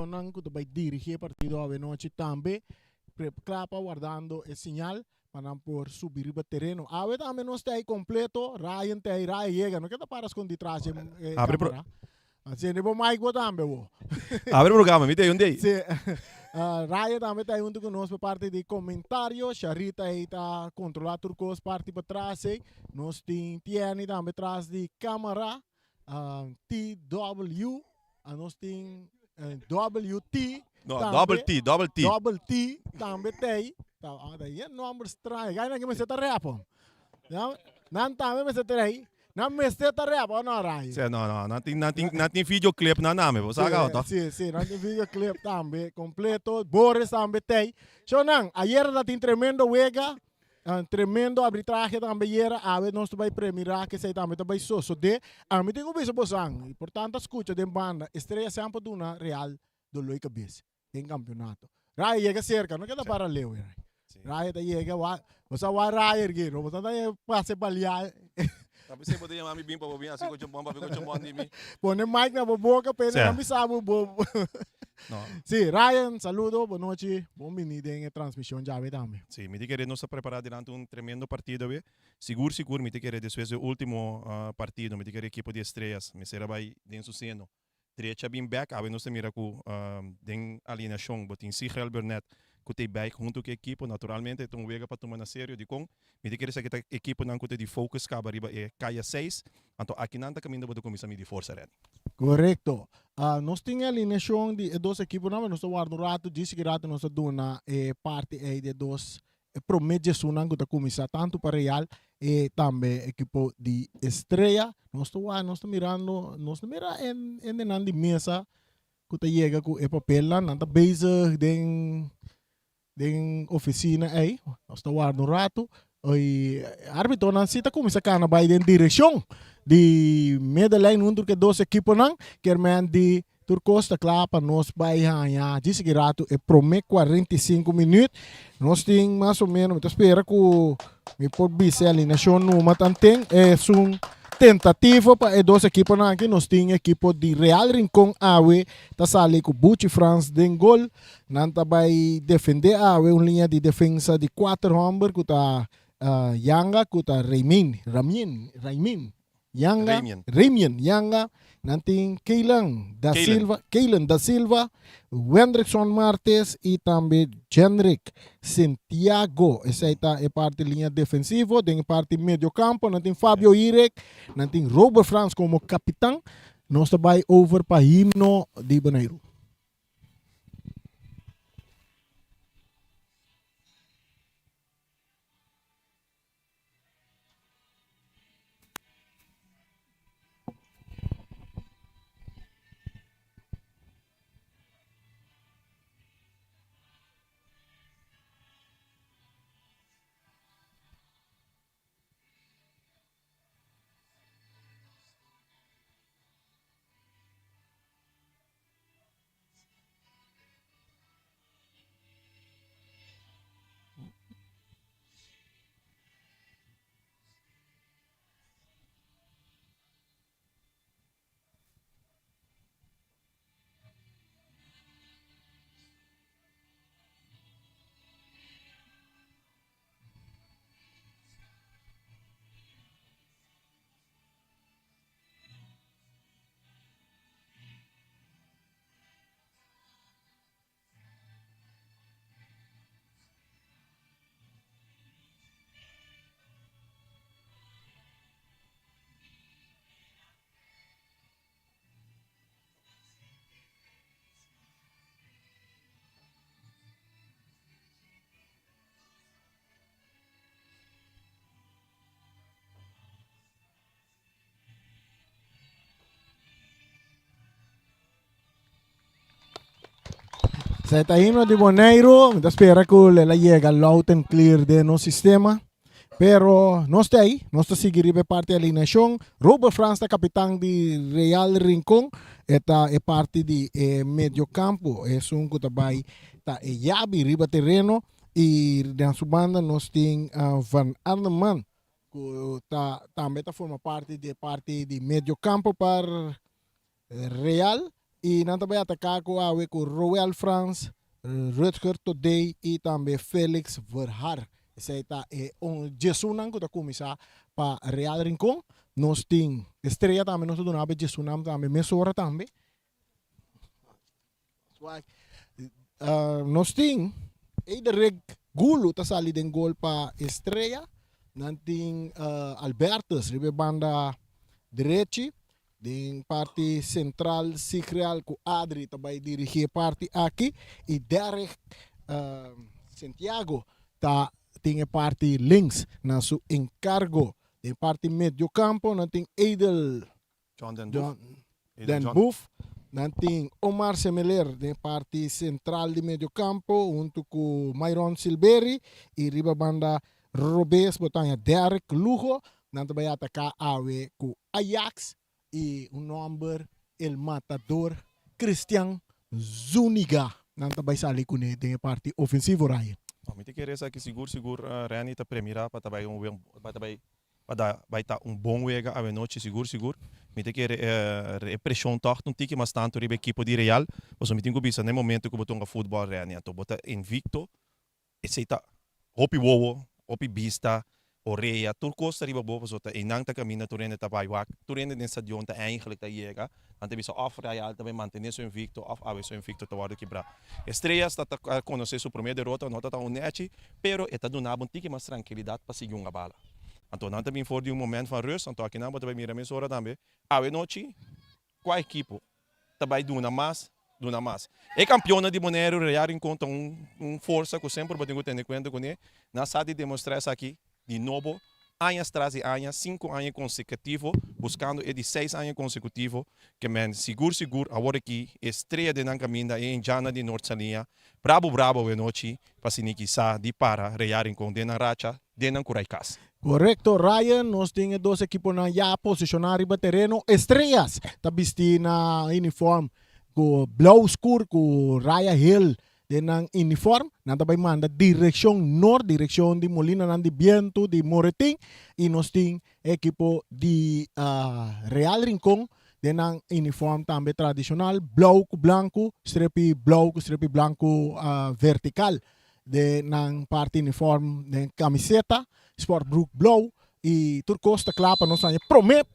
Não vai dirigir o partido a noite também, clapa guardando o sinal para por subir o terreno. A ver também não está aí completo, Ryan tem Ryan chega, não quer parar com detrás de Abre câmera. Assim, depois Mike também. Abre o programa, me dei um day. Sim, Ryan também está junto conosco para parte de comentário, Charita aí está controlando turcos parte para trás, nós tem Tiani também atrás de câmera, TW, nós tem WT, No, também, double T. Double T também tem. Daí é nome estranho. Gaya que me seta repo. Não também me seta aí. Não me seta repo, não rai. Não tem videoclip na nome, você sabe, tá? Sim, não tem videoclip também, completo. Boris também tem. So, não, ayer da tem tremendo wega. Tremendo arbitraje também era, a ver nós vai premiar que sei também também so de a mim tenho visto bosang, portanto escuta de banda estreia sempre do na Real do Luis Cabeça em campeonato. Rai chega cerca, não queda para leu, Rai da chega wa, você vai Rai erguer, não você tá passe baliar. Tapi saya podia mami bim para bim assim com o bomba, com o bomba de mim. Pone mic na boca, pena não me sabe bobo. No. Sim, Ryan, saludo, boa noite, bom venida em transmissão já ve também. Sim, me querer nos preparar durante um tremendo partido, ve. Seguro, me querer depois do último partido, me querer equipo de estrelas, me será vai dentro seno. Trecha bem back, a ver nos mira com den alineação, botin Sigel Burnett, que tem back junto com a equipo, naturalmente, então vega para tomar na sério de com, me querer saber que a equipo não de focus, caba riba é caia 6, então aqui não tá caminhando para começar de força red. Correcto. Nós temos a alineação de dois equipos, nós estamos guardando rato, disse que rato nós estamos na parte de dois promessas que está começando tanto para Real e também equipo de Estrela. Nós estamos mirando, nós mirando em mesa que está chega com o papel lá, não está base den oficina aí, nós estamos guardando rato. O árbitro não se está começando a vai em direção de medellín untuk que dois equipos não quer de Turcos está claro para nós vai ganhar disse que rato é promete 45 minutos nós temos mais ou menos espera que me pode dizer ali nação numa tem é um tentativa para dois equipos não aqui nós temos equipo de Real Rincón Awe tá sali com Bucci France den gol não tá vai defender Awe uma linha de defesa de 4 homens que tá Yanga que tá Raimin Yanga, Ramian Yanga, nanti Keilan da Silva, Wendrickson Martes e também Genrick Santiago. Essa é parte da linha defensiva, tem parte meio campo, nanti Fabio Irek, nanti Robert Franz como capitão. Nós vai over para himno de Bonaire. Sa taino de Bonaire, espera que ela llega loud and clear de no sistema. Pero no está ahí, no está seguir parte da alineação. Robert Franz é capitão de Real Rincón, é parte de medio campo, é que vai tá Yabi riba terreno e na sua banda nós tem Van Arneman, que também forma parte de medio campo para Real. E não também atacar com a com Roel Frans, Rutger Today e também Felix Verhaar. Esse aí tá Jesunan que tá começar para Real Rincon. Nós tem estreia também, nós do nave Jesunan também, Mesora também. Nós tem Eidereg Gulo tá sali den gol para estreia. Nanting Albertus, ribe banda direita. Din parte central Sikreal com Adri também dirigir parte aqui e Derek Santiago tá tem parte links na seu encargo de parte meio campo não tem Edel John Den Buff não tem Omar Semeler de parte central de meio campo junto com Myron Silberi e riba banda Robes botanya Derek Lugo não também atacar awe com Ajax e o nome El Matador Christian Zuniga não também sali com ele de parte ofensivo Ryan. Me te querer que seguro Rani tá primeira para também vai estar bom wega a noite seguro. Me te querer pressão toch um tique mas tanto ribe equipo de Real, mas me tenho bisa no momento que botou futebol Rani então bota invicto esse tá hopi bista Oreia, Turcos riba boven zodat inang ta camina turene ta baiwak, turene den stadion ta eigenlijk ta jega, ante bisa off Real ta mantener su invicto, off ave su invicto ta wado quebrar. Estrelas ta conhecer su primeira derrota, nota ta unete, pero eta donava um tique mais tranquilidade para seguir uma bala. Então não também for de momento van rust, então aqui não bota mira mes hora também. Ave noite, qual equipo ta vai duna mais. É campeão de Monero, Real encontra força que sempre pode ter em conta com ele. Na sabe demonstrar isso aqui. De novo, anos tras anos, 5 anos consecutivos, buscando de 6 anos consecutivos, que men seguro, agora aqui, estreia de Nancaminda em Jana de Norte-Salinha, bravo, a noite, para se niquizar de para, rearem com Denan Racha, Denan Curaicas. Correcto, Ryan, nós temos dois equipos na já posicionar riba terreno, estrelas, tá vestindo na uniforme, com blau escuro, com Raya Hill, denang uniforme, nada vai manda direção norte, direção de Molina, de Viento, de Moretim, e nós temos equipo de Real Rincon, denang uniforme também tradicional, branco, strepi blanco vertical, denang parte uniforme de camiseta, sportbrook blau, e Turcos ta clapa nós temos Promep,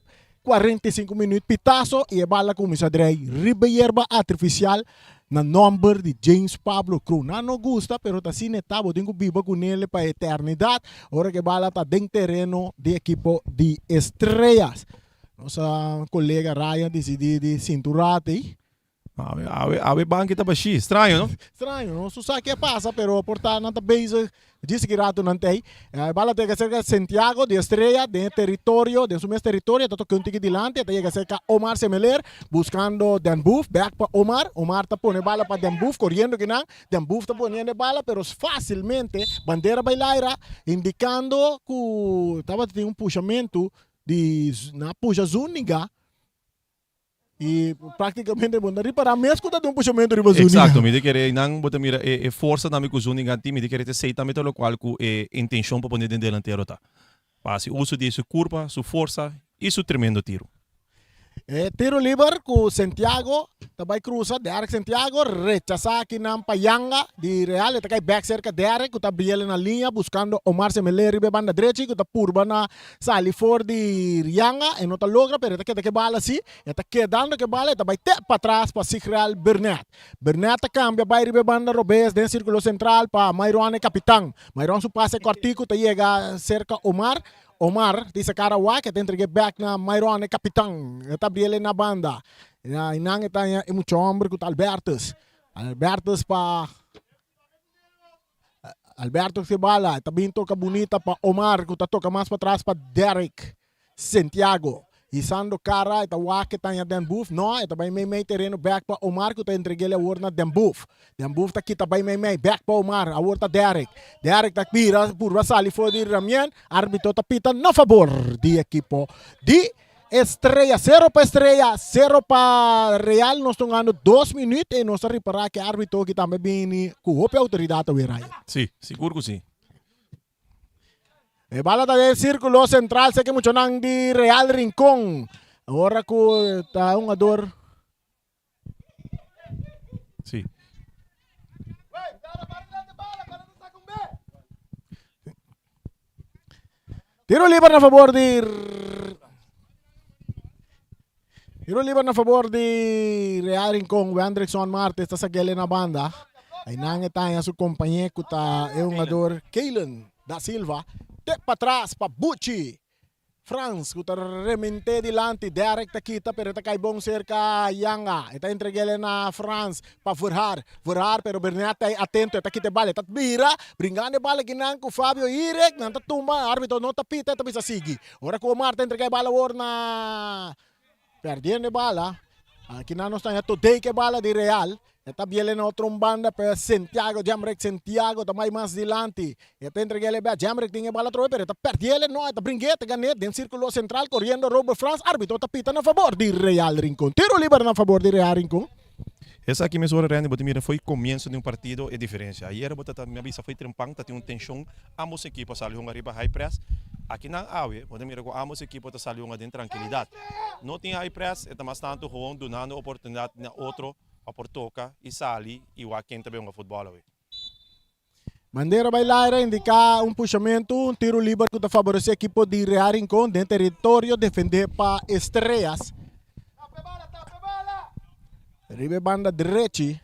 45 minutos pitazo e a bala começa a drei riba hierba artificial na number de James Pablo Cruz. Não gusta, pero tá assim etapa, tenho viva com ele para a eternidade. Ora que bala tá dentro terreno de equipo de estrelas. Nossa colega Ryan decidiu de cinturate. Ave banco tá baixi, estranho, não? Estranho, não sei o que passa, pero portar não tá base, disse que rato não tem. Bala tem que ser Santiago de Estrella, de território, de su mesmo território, tá tocando de delante, tem que ser Omar Semeler, buscando Dan Buff, back para Omar tá pone bala para Dan Buff, correndo que não, Dan Buff tá poniendo bala, pero facilmente, bandeira bailaira, indicando que estava tendo puxamento de na puxa Zúñiga, e praticamente bondari para mesmo da um puxamento de Zúñiga. Exato, me de querer não botar mira força na mico Zúñiga time de querer ter seita meto lo qual com intenção para poner dentro delantero tá. Passe uso de sua curva, sua força e seu tremendo tiro. Tiro livre com Santiago, também cruza Derek Santiago, rechaza aqui na Payanga de Real, está back cerca Derek, que está brilhando na linha, buscando Omar Semeler e banda direita, que está purba na sali for de Rianga, e não está logra, pero está que bala assim, está quedando que bala, está vai para trás para Sikreal Bernat. Bernat cambia, vai ribe banda Robes, dentro círculo central para Myron capitão. Myron su pase cortico, está chega cerca Omar, disse cara que tem que back na Myron capitão, está brilhando na banda. Inang está muito homem com Albertus para Alberto que bala, também toca bonita para Omar, que toca mais para trás para Derek Santiago. E sando cara, ita wake tanya Den Buff, no, ita bay may terreno back pa Omar, que ta entreguele a word na Den Buff. Den Buff ta kita bay may back pa Omar, a word ta Derek. Derek ta pira, purva sali for di Ramien, arbitro ta pita na favor di equipo di Estrella, 0 para Estrella, 0 para Real. Nós estamos ganhando 2 minutos e nós estamos reparar que o árbitro que também vem com a autoridade. Sim, seguro que sim. E bala del círculo central, sé que mucho nang di Real Rincón. Ahora ko ta un ador. Sì. Tiro libero a favor di Tiro libero a favor di Real Rincon. Wendrickson Martes está sa gele na banda. Ay nangetay ang su companhia kuta é um jogador Kaylen da Silva. Te para trás para Bucci. Franz kuta remente dilanti direct kita pero ta kay bong cerca Yanga. Ita entregele na Franz para Verhar pero Bernata ay atento ta kita bale tat bira bringane bale ginang ku Fabio Irek nanta tumba arbitro no tapita ta bisa sigi. Ora ko Marta entregay bala war na perdendo bala. Kinano está today que bala di Real. Eta biele na outra banda para Santiago, Jamrek Santiago, também mais dilante. Eta entreguele bem, Jamrek tinha bala troca, pero eta perdiele no, eta brinquete ganet, den círculo central, correndo Robert Franz, árbitro tapita na favor de Real Rincon. Tiro livre na favor de Real Rincon. Essa aqui me sorprende, porque mira, foi começo de um partido e diferença. Ayer, me avisa, foi trempang, tinha tensão, ambos equipos saliam arriba high press. Aqui na AWE, porque mira, ambos equipos saliam de tranquilidade. Não tinha high press, eta mais tanto, dando oportunidade na outro, a portoca e sali e o aqui também um futebol. Bandeira bailaira indica puxamento, tiro livre que favorece a equipe de Real Rincon dentro do território, defender para Estrelas. Ribe banda direita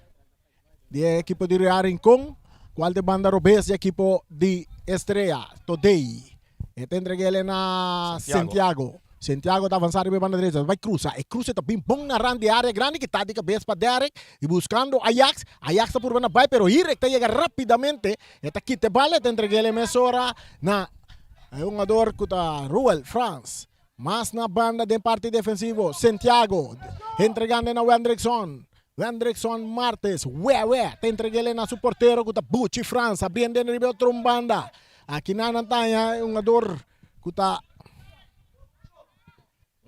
da equipe de Real Rincon, qual de banda robês da equipe de Estrela, Today. E entreguele na Santiago. Santiago está avançando ribe banda direita, vai cruza. E cruza está bem bom na rande área grande que está de cabeça para Derek e buscando Ajax. Ajax está por banda vai, pero Irek está chega rapidamente. Está quite bala, está entreguele mesora na jogador que está Ruel Franz. Mas na banda de parte defensivo, Santiago entregando na Wendrickson. Wendrickson Martes, está entregando na su portero que está Bucci Franz, abrindo na outra banda. Aqui na Nantanha, jogador que está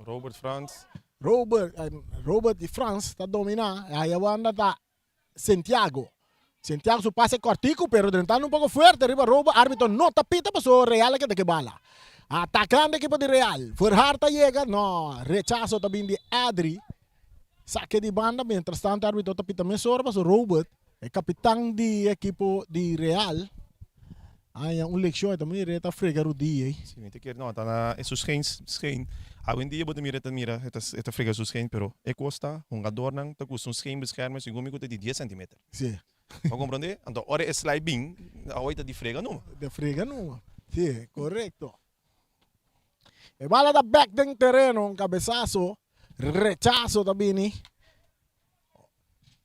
Robert Franz. Robert e Franz está dominando. Aí a banda está Santiago. Santiago su pase cortico, pero entrando un poco fuerte. Arriba Robert, árbitro no tapita, pasó Real que te bala. Atacando equipo de Real. Verharta llega, no, rechazo también de Adri. Saque de banda, mientras tanto árbitro tapita mesora, pasó Robert, el capitán de equipo de Real. Aí uma lecção também reta fregar o dia. Sim, te quer não, tá na é susquém. Hoje em dia bota mira esta fregar susquém, pero é costa um jogador não tá com susquém bescherma segundo me de 10 cm. Sim. Não compreende? Então, ora é slide bem, a oita de frega não. De frega não. Sim, correto. E bala da back del terreno, un cabezazo, rechazo também.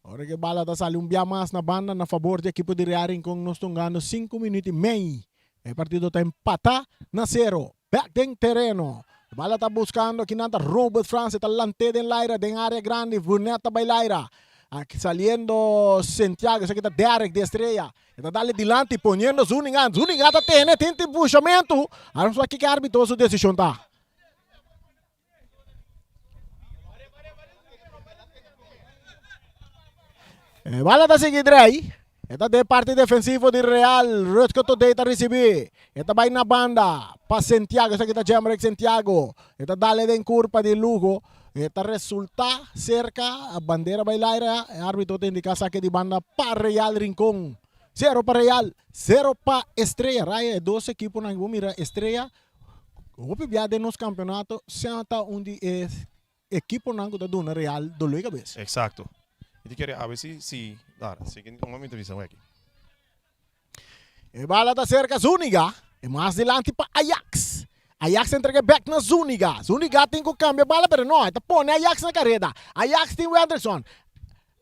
Ora que bala da sale dia mais na banda na favor da equipe de Real Rincon, nós estamos ganhando 5 minutos e meio. O partido está empatado na 0. Back del terreno. Bala está buscando aqui nada Robert Franz, está lante den Laira, den área grande, Vuneta Bailaira. Aqui saliendo Santiago, esse aqui está Derek de Estrela. Está dando dilante e ponendo Zuniga. Zuniga está tendo puxamento. Vamos ver aqui que árbitro sua decisão está. Bala está seguindo aí. Está de parte defensiva de Real. Rosco today está receber. Está vai na banda. Para Santiago, esse aqui está Jamrek Santiago. Está dando em curva de Lugo. Está resulta cerca a bandeira bailaira. O árbitro te indica saque de banda para Real Rincon. 0 para Real, 0 para Estrela. Raya, 2 equipos na mira Estrela. O piada de nos campeonato senta onde é equipo na da Real do Liga vez. Exato. E te quer a ver se dar, seguinte um momento visão aqui. E bala da cerca Zuniga. E mais delante para Ajax. Ajax entrega back na Zuniga. Zuniga tem que cambiar bala, pero não, está põe Ajax na carrera. Ajax tem Wendrickson.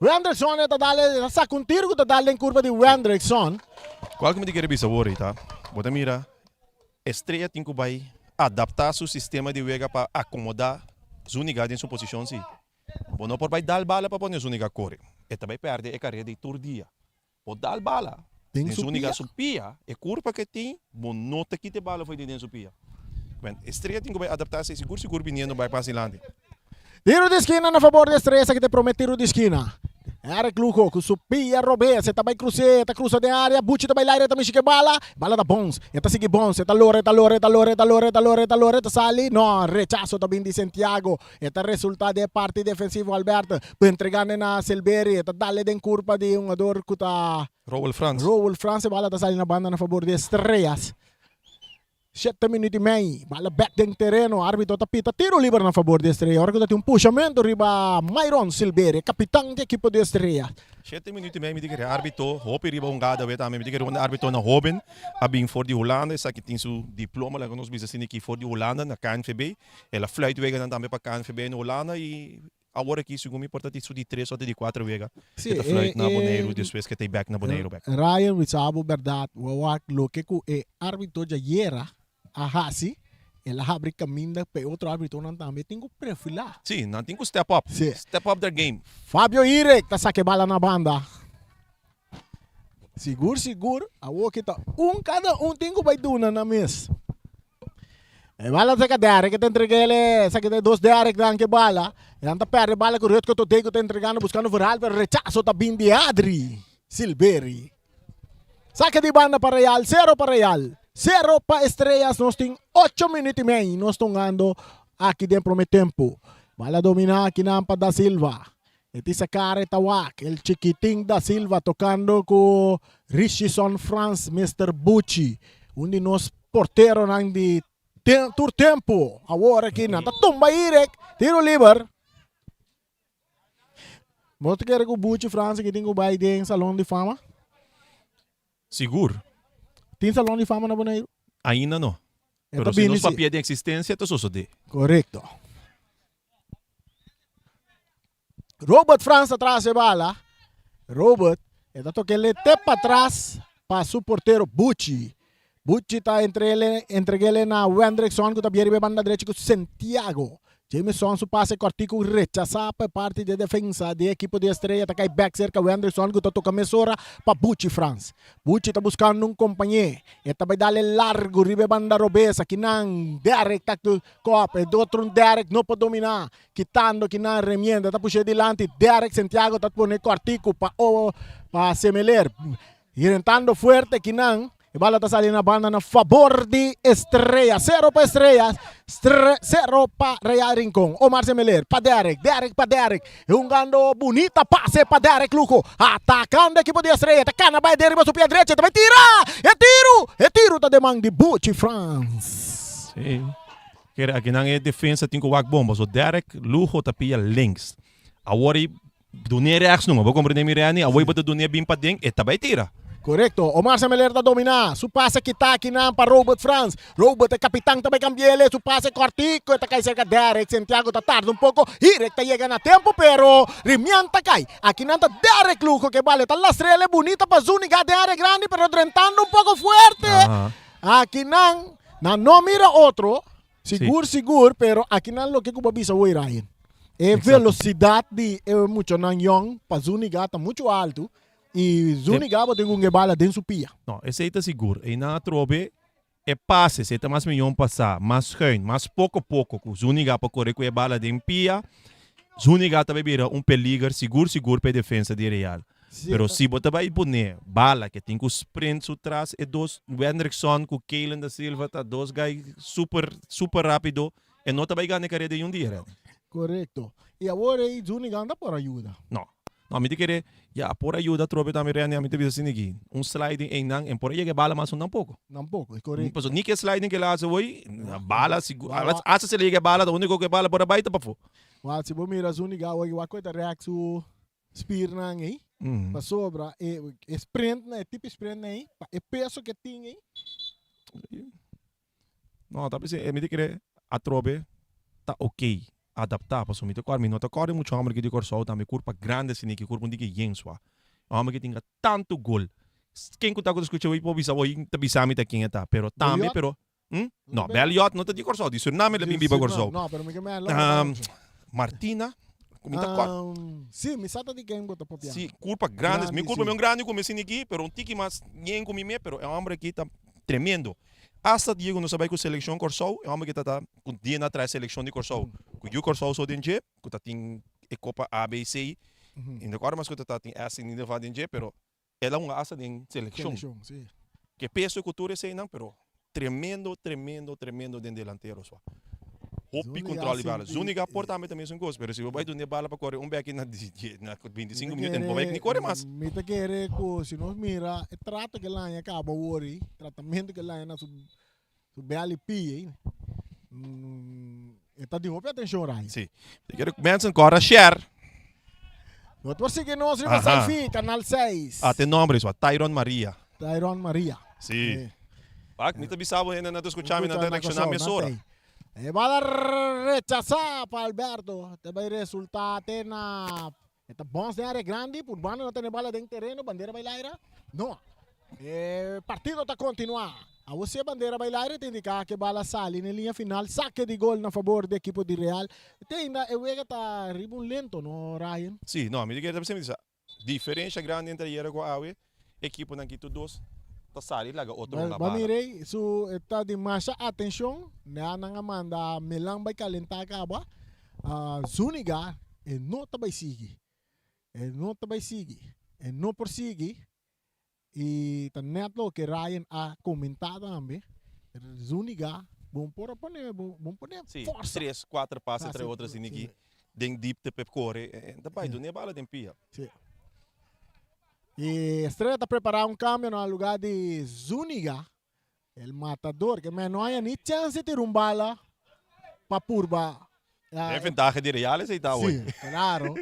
Wendrickson está dando, saca um tiro que está dando em curva de Wendrickson. Qual que me quer ver sabor aí, tá? Bota mira, Estrela tem que vai adaptar seu sistema de jogo para acomodar Zuniga em sua posição, sim. Bom, não por vai dar bala para pôr Zuniga corre. E também perde a carreira de todo dia. Por dar bala, Zuniga supia, é curva que tem, bom, não te quite bala foi dentro supia. Estrela tem que adaptar-se seguro vindo vai para Silândia. Tiro de esquina na favor de Estrela, que te promete tiro de esquina. Eric Luco, com Supia Robes, eta vai cruze, eta cruza de área, Bucci também lá, eta michi que bala da Bons, eta sigue Bons, eta lore, eta sali, no, rechazo também de Santiago, eta resultado de parte defensivo Alberto, entregando na Silveri, eta dale den curva de um ador kuta Raúl Franz. Raúl Franz, bala tá sali na banda na favor de Estrellas. 7 minutos e meio, bala back dentro terreno, árbitro tapita, tiro livre na favor de Estrela. Agora que tem um puxamento, riba Myron Silveira, capitão da equipe de Estrela. 7 minutos e meio, me diga, árbitro, hoop riba um gada, weet me diga, o árbitro na Robin, a bem voor de Holanda, essa que tem seu diploma, lá que nós vimos assim aqui voor de Holanda, na KNVB, ela fluit wegen também para KNVB na Holanda e agora aqui, segundo me, portanto, isso de 3 ou de 4 wegen. Sim, fluit na Bonaire, depois que tem back na Bonaire. Ryan, we sabe verdade, o lo que o árbitro já era, ahasi, ela abre caminho para outro árbitro não também tem que perfilar. Sim, não tem que step up. Sim. Step up their game. Fábio Irek, tá saque bala na banda. Seguro, a que tá cada tem que vai duna na mesa. E bala sa Derek, que te entrega ele, sa que tem 2 Derek dan que bala. E anda perde bala com o reto que tu tem que te entregando buscando viral, pero rechazo tá bem de Adri Silveri. Saque de banda para Real, 0 para Real. 0 para Estrellas, nós temos 8 minutos e meio. Nós estamos andando aqui dentro do tempo. Bala domina aqui na da Silva. Iti sa cara tawak, el chiquiting da Silva tocando com Richison France, Mr. Bucci. Onde nós portero nang di tur tempo. Agora aqui na tumba Irek, tiro livre. Você quer que o Bucci France que tem que vai em salão de fama? Seguro. Tem salão de fama na Bonaire? Ainda não. Pero se nos papel de existência, tu só de. Correcto. Robert France atrás de bala. Robert, está tocando até para trás para su portero Bucci. Bucci está entre ele na Wendrickson, que está bien banda derecha com Santiago. Jameson su passe cortico rechazado por parte de defensa de equipo de Estrela, está cai back cerca Wendrickson, que está tocando mesora para Bucci France. Bucci está buscando um companheiro, está vai dar largo ribe banda robesa, que não Derek tá copa, do outro Derek não pode dominar, quitando que não remienda, está puxando adiante, Derek Santiago está pondo cortico para Semeler, irentando fuerte que não. E bala está saliendo na banda na favor de Estrella. 0 para Estrellas, 0 para Real Rincón. Omar Semeler, para Derek para Derek. Jugando bonita passe para Derek Luco. Atacando a equipe de Estrella. Atacando, vai derriba su pé direito. Vai tirar. É tiro da demanda de Bucci France. Sim. Aqui não é defesa, tem que o bomba. So Derek Luco tapia links. Agora, dunia rechts não. Vou compreender Mirani. Agora, bota dunia bem para dentro. E também tira. Correcto. Omar Semeler está dominar. Su pase kita aqui para Robert France. Robert é capitão também cambiele. Su pase cortico. Está cai cerca Derek. Santiago está tarde um pouco. Irek está chegando a tempo, pero Rimianta cai. Aqui não está Derek Luco que vale. Está la estrela bonita para Zuniga de área grande, pero drentando um pouco fuerte. Aqui não mira outro. Seguro, pero aqui não lo que Cuba bisa voy Ryan. É velocidade é muito não young. Para Zuniga está muito alto. E Zuniga tem um bala dentro do pia. Não, esse aí está seguro. E na trobe, é passe, esse está mais milhão passar, mais ruim, mais pouco a pouco. Zuniga para correr com a bala dentro do pia. Zuniga também vira perigo, seguro para a defesa de Real. Pero se você vai botar bala, que tem que sprint atrás, e 2, Wendrickson com Keilen da Silva, tá 2 guys super rápido, e não vai ganhar carreira de dia. Correto. E agora Zuniga anda por ajuda. Não. Não, me diga por ajuda, trobe também, me diga assim aqui. Sliding em não, e por aí que bala mais um pouco. Não pouco, é correto. Mas nem que sliding que lá se vai, bala, asa se liga bala, o único que bala por baita para fora. Mas se você mira Zuniga, o coisa reação spirna aí, para sobra, é sprint, é tipo sprint aí, é peso que tem aí. Não, tá pensando, me diga a trobe tá ok. Adaptar para sumir corpo, não tá correndo muito homem que de cor só também curva grande assim que curva diga jensua. Homem que tenha tanto gol. Quem que tá com escuta aí pode bisa oi tá bisa me tá quem tá, pero também pero não, Beliot não tá de cor só, de Suriname ele bimbi cor só. Não, pero me que me Martina como tá cor. Sim, me sata de quem bota popia. Sim, curva grande, me curva meu grande como assim aqui, pero um tique mais ninguém como me, pero é um homem que tá tremendo. Hasta Diego não sabe com seleção Corsol, é homem que tá com dia na trás seleção de Corsol. Com o Corsol só dentro, que tá tem a Copa ABC In de corma escuta tá tem essa em nível de J, pero ela uma asa de seleção. Seleção, sim. Que peso e cultura sei não, pero tremendo dentro delantero só. Hopi Zuniga, controle assim, bala. de- Zuniga porta também um gosto, pero se vai do bala para correr back na 25 minutos, Mita não vai nem correr mais. Mita querer que se nós mira, o trato que lá acaba worry, tratamento que lá na su belly pia, está de roupa atenção rai. Sim. Quero começar agora a share. Vou seguir nós Aham. Salfi, canal 6. Até nome só Tyron Maria. Tyron Maria. Sim. Pak, mita bisabo ainda não escutamos na direction na mesora. Bala rechazar para Alberto. Te vai resultado na esta bons de área grande, por banda não tem bala dentro terreno, bandeira bailaira. Não. Partido está continuar. A você bandeira bailaira tem indicar que bala sale na linha final, saque de gol na favor da equipe de Real. Tem ainda o ega tá ribon lento no Ryan. Sim, não, me diga sempre dizer. Diferença grande entre Yera com a Aue, equipe na Quito 2, tá sali laga outro na bala. Bamirei, su está de massa atenção, na nga manda melang bay kalentar ka ba? Zuniga, não tá vai seguir. Não tá vai seguir. Não prossegue. E tá neto que Ryan a comentado também. Zuniga, bom por poner, bom poner Sim, força. 3, 4 passes entre Sim, outras sim. iniki. Den deep te pep core, da pai do ne bala den pia. Sim. E Estrela está preparando um câmbio no lugar de Zuniga, el matador, que não há nem chance de ter um bala para purba. É vantagem de Reales aí tá hoje. Sim, claro.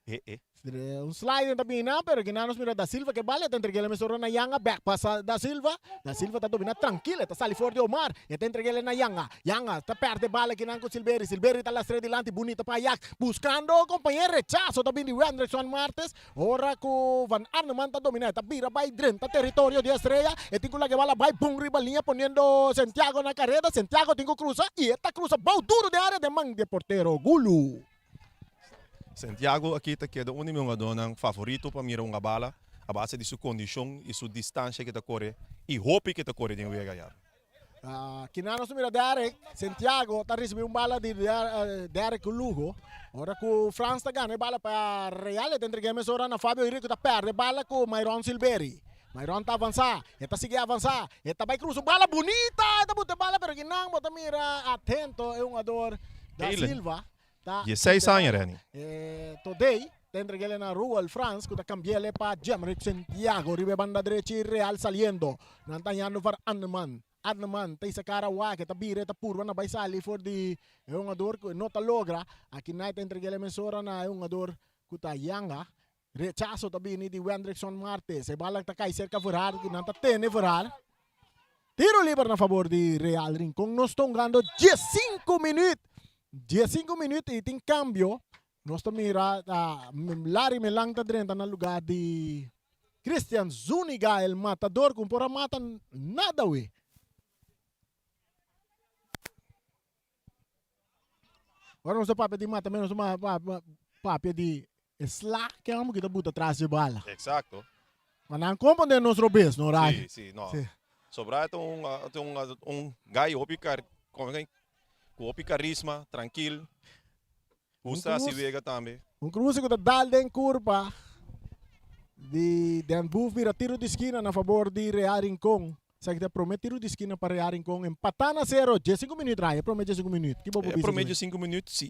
Eh. Un slide também não, pero que não nos mira da Silva que vale, tem entregue ele mesmo na Yanga, back passa da Silva está dominando tranquilo, está sali fora de Omar, e tem entregue ele na Yanga, está perde bala que não com Silveri está lá estrela delante, bonita para Ajax, buscando companheiro, rechazo também de Wenderson Martes, ora com Van Arneman está dominando, está vira vai dentro território de Estrela, e tem que bala vai pum riba linha, poniendo Santiago na carrera, Santiago tem que cruzar, e esta cruza bom duro de área de man de portero, Gulu. Santiago aqui tá queda um jogador não favorito para mirar uma bala, a base de sua condição e sua distância que tá corre e hope que tá corre de vai ganhar. Kinano sumira Derek, Santiago está recebendo bala de Derek Lugo. Ora com Franz está ganhando bala para Real, e entre games ora na Fabio Henrique está perde bala com Myron Silveri. Myron está avançar, está seguir avançar, está vai cruzar bala bonita, está botando bala, pero Kinang bota mira atento, é um jogador da Silva. 16 anos, Rani. Today, dentro ele na Ruel France, que está cambiando para Jemrick Santiago, ribe banda derecha e Real saliendo. Não está indo para Anneman. Anneman, tem essa cara que está bira, está purva, na vai salir for de é um jogador que não está logra. Aqui na entre ele mesora na é um jogador que está Yanga. Rechazo também de Wendrickson Martes. E bala está cai cerca Ferrar, que não está tendo Ferrar. Tiro livre na favor de Real Rincón. Nós estamos ganhando 15 minutos. 15 minutos e tem cambio. Nós estamos mirando Larry Melang está dentro no lugar de Christian Zuniga, el matador, com por mata nada, ué. Agora nós papo de mata, menos uma papo de slack, que é uma que está buta atrás de bala. Exacto. Mas não compreende nos robês, não é? Sim, sim, não. Sim. Sobra um guy com carisma, tranquilo. Usa se vega também. Um cruze que está dal em curva de Danbuf vira tiro de esquina na favor de Real Rincón. Sabe que te promete tiro de esquina para Real Rincón. Empatando a 0, 15 minutos, Raya. Promete 5 minutos. Que É promédio 5 minutos, sim.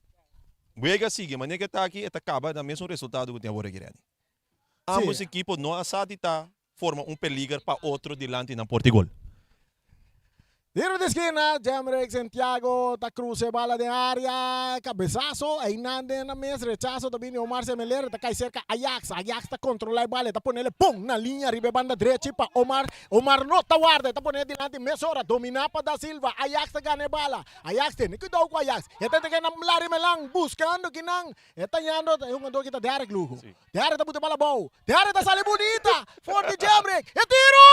Vega sigue, mas nem que está aqui, está acaba da mesmo resultado que tem agora aqui. Ambos equipos não acertam, formam peligro para outro delante na Portugal. Tiro de esquina, Jemrick Santiago, ta cruce bala de área, cabezazo, Hernandez na mesa, rechazo também de Omar Semeler, ta cai cerca Ajax ta controla a bala, ta pone ele pum na linha, ribe banda direita para Omar não ta guarda, ta pone delante mesora, domina para da Silva, Ajax ta ganha bala, Ajax tem, cuidado com Ajax, eta te ganha Larry Melang, buscando que não, eta yando, é um andor que ta Derek Lugo, Derek ta bota bala bom, Derek ta sale bonita, forte Jemrick, e tiro!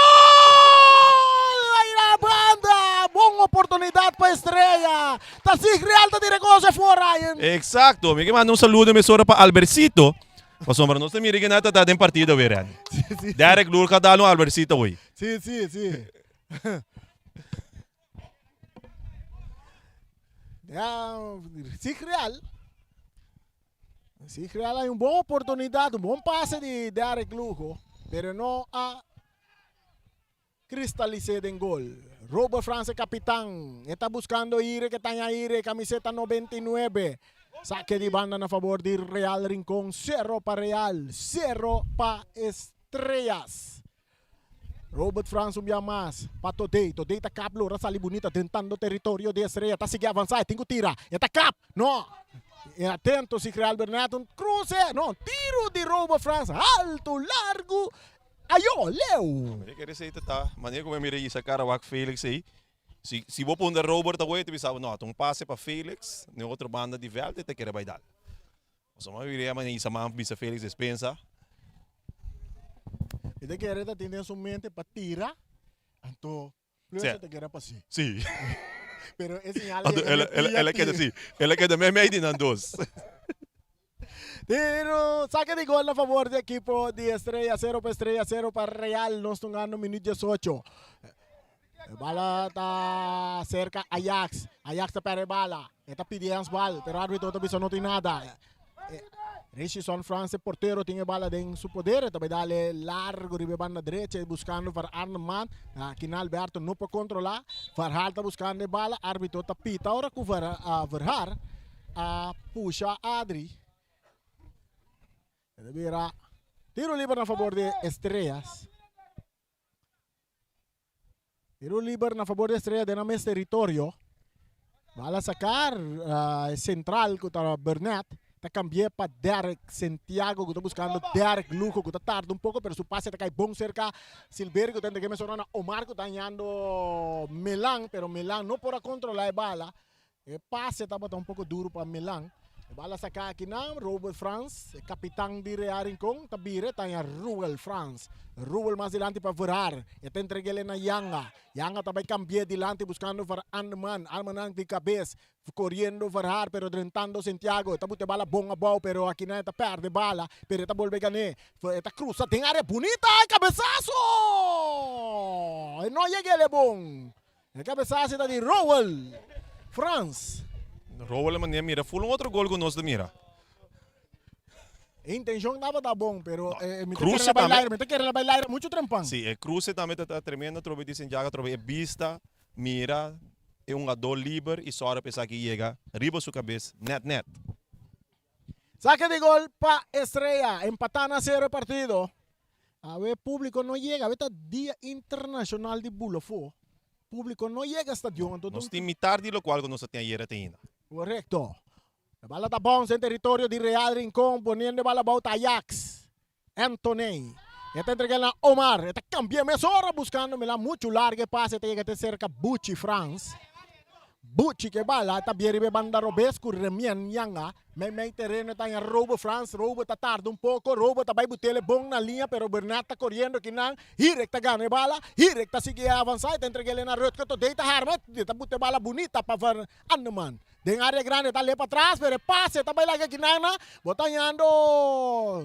Aí na banda! Boa oportunidade para a Estrela. Tá se Real tá de coisa fora. Exacto. Me manda saludo emissora para Albercito. Mas sombra nós também que nada tá em partida verão. Derek Lurca dá no Albercito hoje. Sim. Se Real. Si crea una buena oportunidad, un buen pase de Derek Lujo, pero no ha cristalizado en gol. Robert France, capitán, está buscando ir, que está ahí, camiseta 99. Saque de banda a favor de Real Rincón, 0 para Real, 0 para Estrellas. Robert France un día más para Todei está cap, Lora sale bonita, tentando territorio de Estrella, está seguindo avançar, tem que tirar, está cap, no. Atento si Real Bernat, un cruce, no, tiro de Robert France, alto, largo, ayó, leu. Ik queria dizer, tá, maneira como eu mirei essa cara, o Felix aí. Se vou pôr Robert away, tu pensava, não, um passe para Felix, na outra banda de verde, te queria vai dar. Só uma viria, mas isso man bisa Felix despensa. E te queria ter em sua mente para tirar, então, te queria para si. Sim. Pero é sinal Ela quer assim, ela quer também meio de nandos. Pero saque de gol a favor do equipo de Estrella, 0 para Estrella, 0 para Real, nós estamos ganhando minuto 18. Bala está cerca Ajax, Ajax está para bala, está pedindo bala, pero o árbitro também não tem nada. Richison France, porteiro, tem bala em seu poder, também dá-lhe largo de banda direita, buscando para Arneman, que Alberto não pode controlar, Verhaal está buscando bala, árbitro está pita, agora que Verhaal puxa Adri. Tiro livre a favor de Estrellas. Tiro livre a favor de Estrellas de nome territorio. Bala sacar central contra Bernat. Está cambiando para Derek Santiago, que está buscando Derek Lujo, que está tarde un poco, pero su pase está cae bom cerca. Silverio, que que mencionar Omar, que está dañando Melan, pero Melan no podrá controlar la bala. El pase está un poco duro para Melan. Bala saca aqui não, Robert France, capitão de Real Rincón, tabire, tem a Ruel France. Ruel mais adiante para virar, e tem entregue ele na Yanga. Yanga também cambia adiante, buscando para Anman, Anman de cabeça, correndo virar, pero drentando Santiago, está botando bala bom a bola, pero aqui não está perde bala, pero está volve ganhar, está cruza, tem área bonita, cabeçaço! E não chega ele bom. O cabeçaço está de Ruel France. Robert maneira mira, full outro gol que nós mira. A intenção estava da bom, pero me Cruze bailar muito trampão. Sim, o Cruze também está tremendo, trove de Santiago, trove é vista, mira, é um ador livre e só para pensar que chega, riba sua cabeça, net. Saque de gol para Estrella, empatando a 0 partido. A ver, público não chega, a ver, Dia Internacional de Bulofo. Público não chega ao estadio. Nós temos mitad de lo qual nós temos hier ainda. Correcto. La bala está bom en territorio de Real Rincón, poniendo bala bauta Ajax. Anthony. Está entregando a Omar. Está cambiando esa hora buscando mucho largo pase. Está llegando cerca Bucci France. Bucci que bala. Está bien banda Robesco, Remian Yanga. May terreno está en Robert France. Robert está tarde un poco. Robert está botele bom na linha, pero Bernat está corriendo aquí nan. Hirek está gana bala. Hirek está sigue avanzar. Está entregando na Rutger. Está harmet. Está botele bala bonita para Anneman. Den área grande, está ali para trás, pero pase, está bailando aqui nana, botando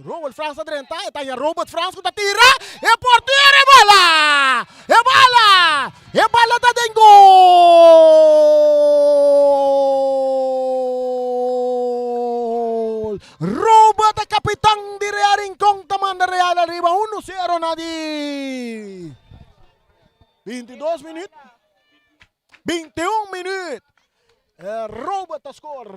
Robert France a 30, está aí Robert France que está tira, é porteiro, é bala, está dentro gol. Robert é capitão de Real Rincón, manda Real arriba, 1-0 Nadi. 22 minutos, 21 minutos. Robert a score.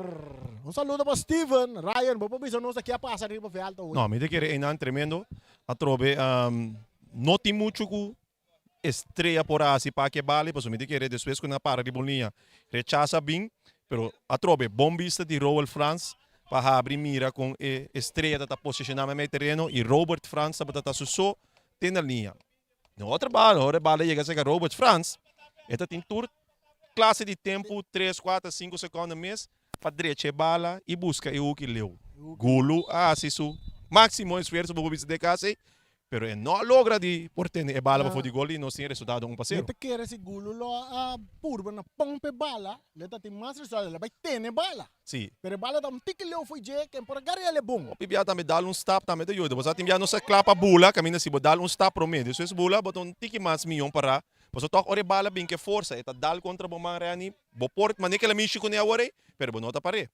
Un saludo para Steven. Ryan, vos podés aqui a passar arriba para alto. Não, me que é tremendo. A trove, não tem muito que estreia por aí para que vale, mas me que depois quando para de bolinha rechaça bem, pero a trove bom vista de Robert France para abrir mira com estreia da posicionar no terreno e Robert France para só tem na linha. Na outra bala chega a ser Robert France. Esta tem tour classe de tempo 3, 4, 5 segundos mês para direita bala e busca o que leu. Gulo, isso máximo esforço para o de casa, pero não logra de porter a bala para o gol e não tem resultado 1-0. Você quer esse gulo lá purba na pompe bala, leta tem mais resultado, ela vai ter bala. Sim. Pero bala dá tique leu foi je, que por agora ele é bom. O pibia também dá stop também te ajuda. Você tem já não se clapa bula, caminha se dá stop pro meio. Isso é bula, botou tique mais milhão para Poso toc ore bala bem que força, eta dal contra bomang reani, boport manik ela mishi kunya ore, pero bonota pare.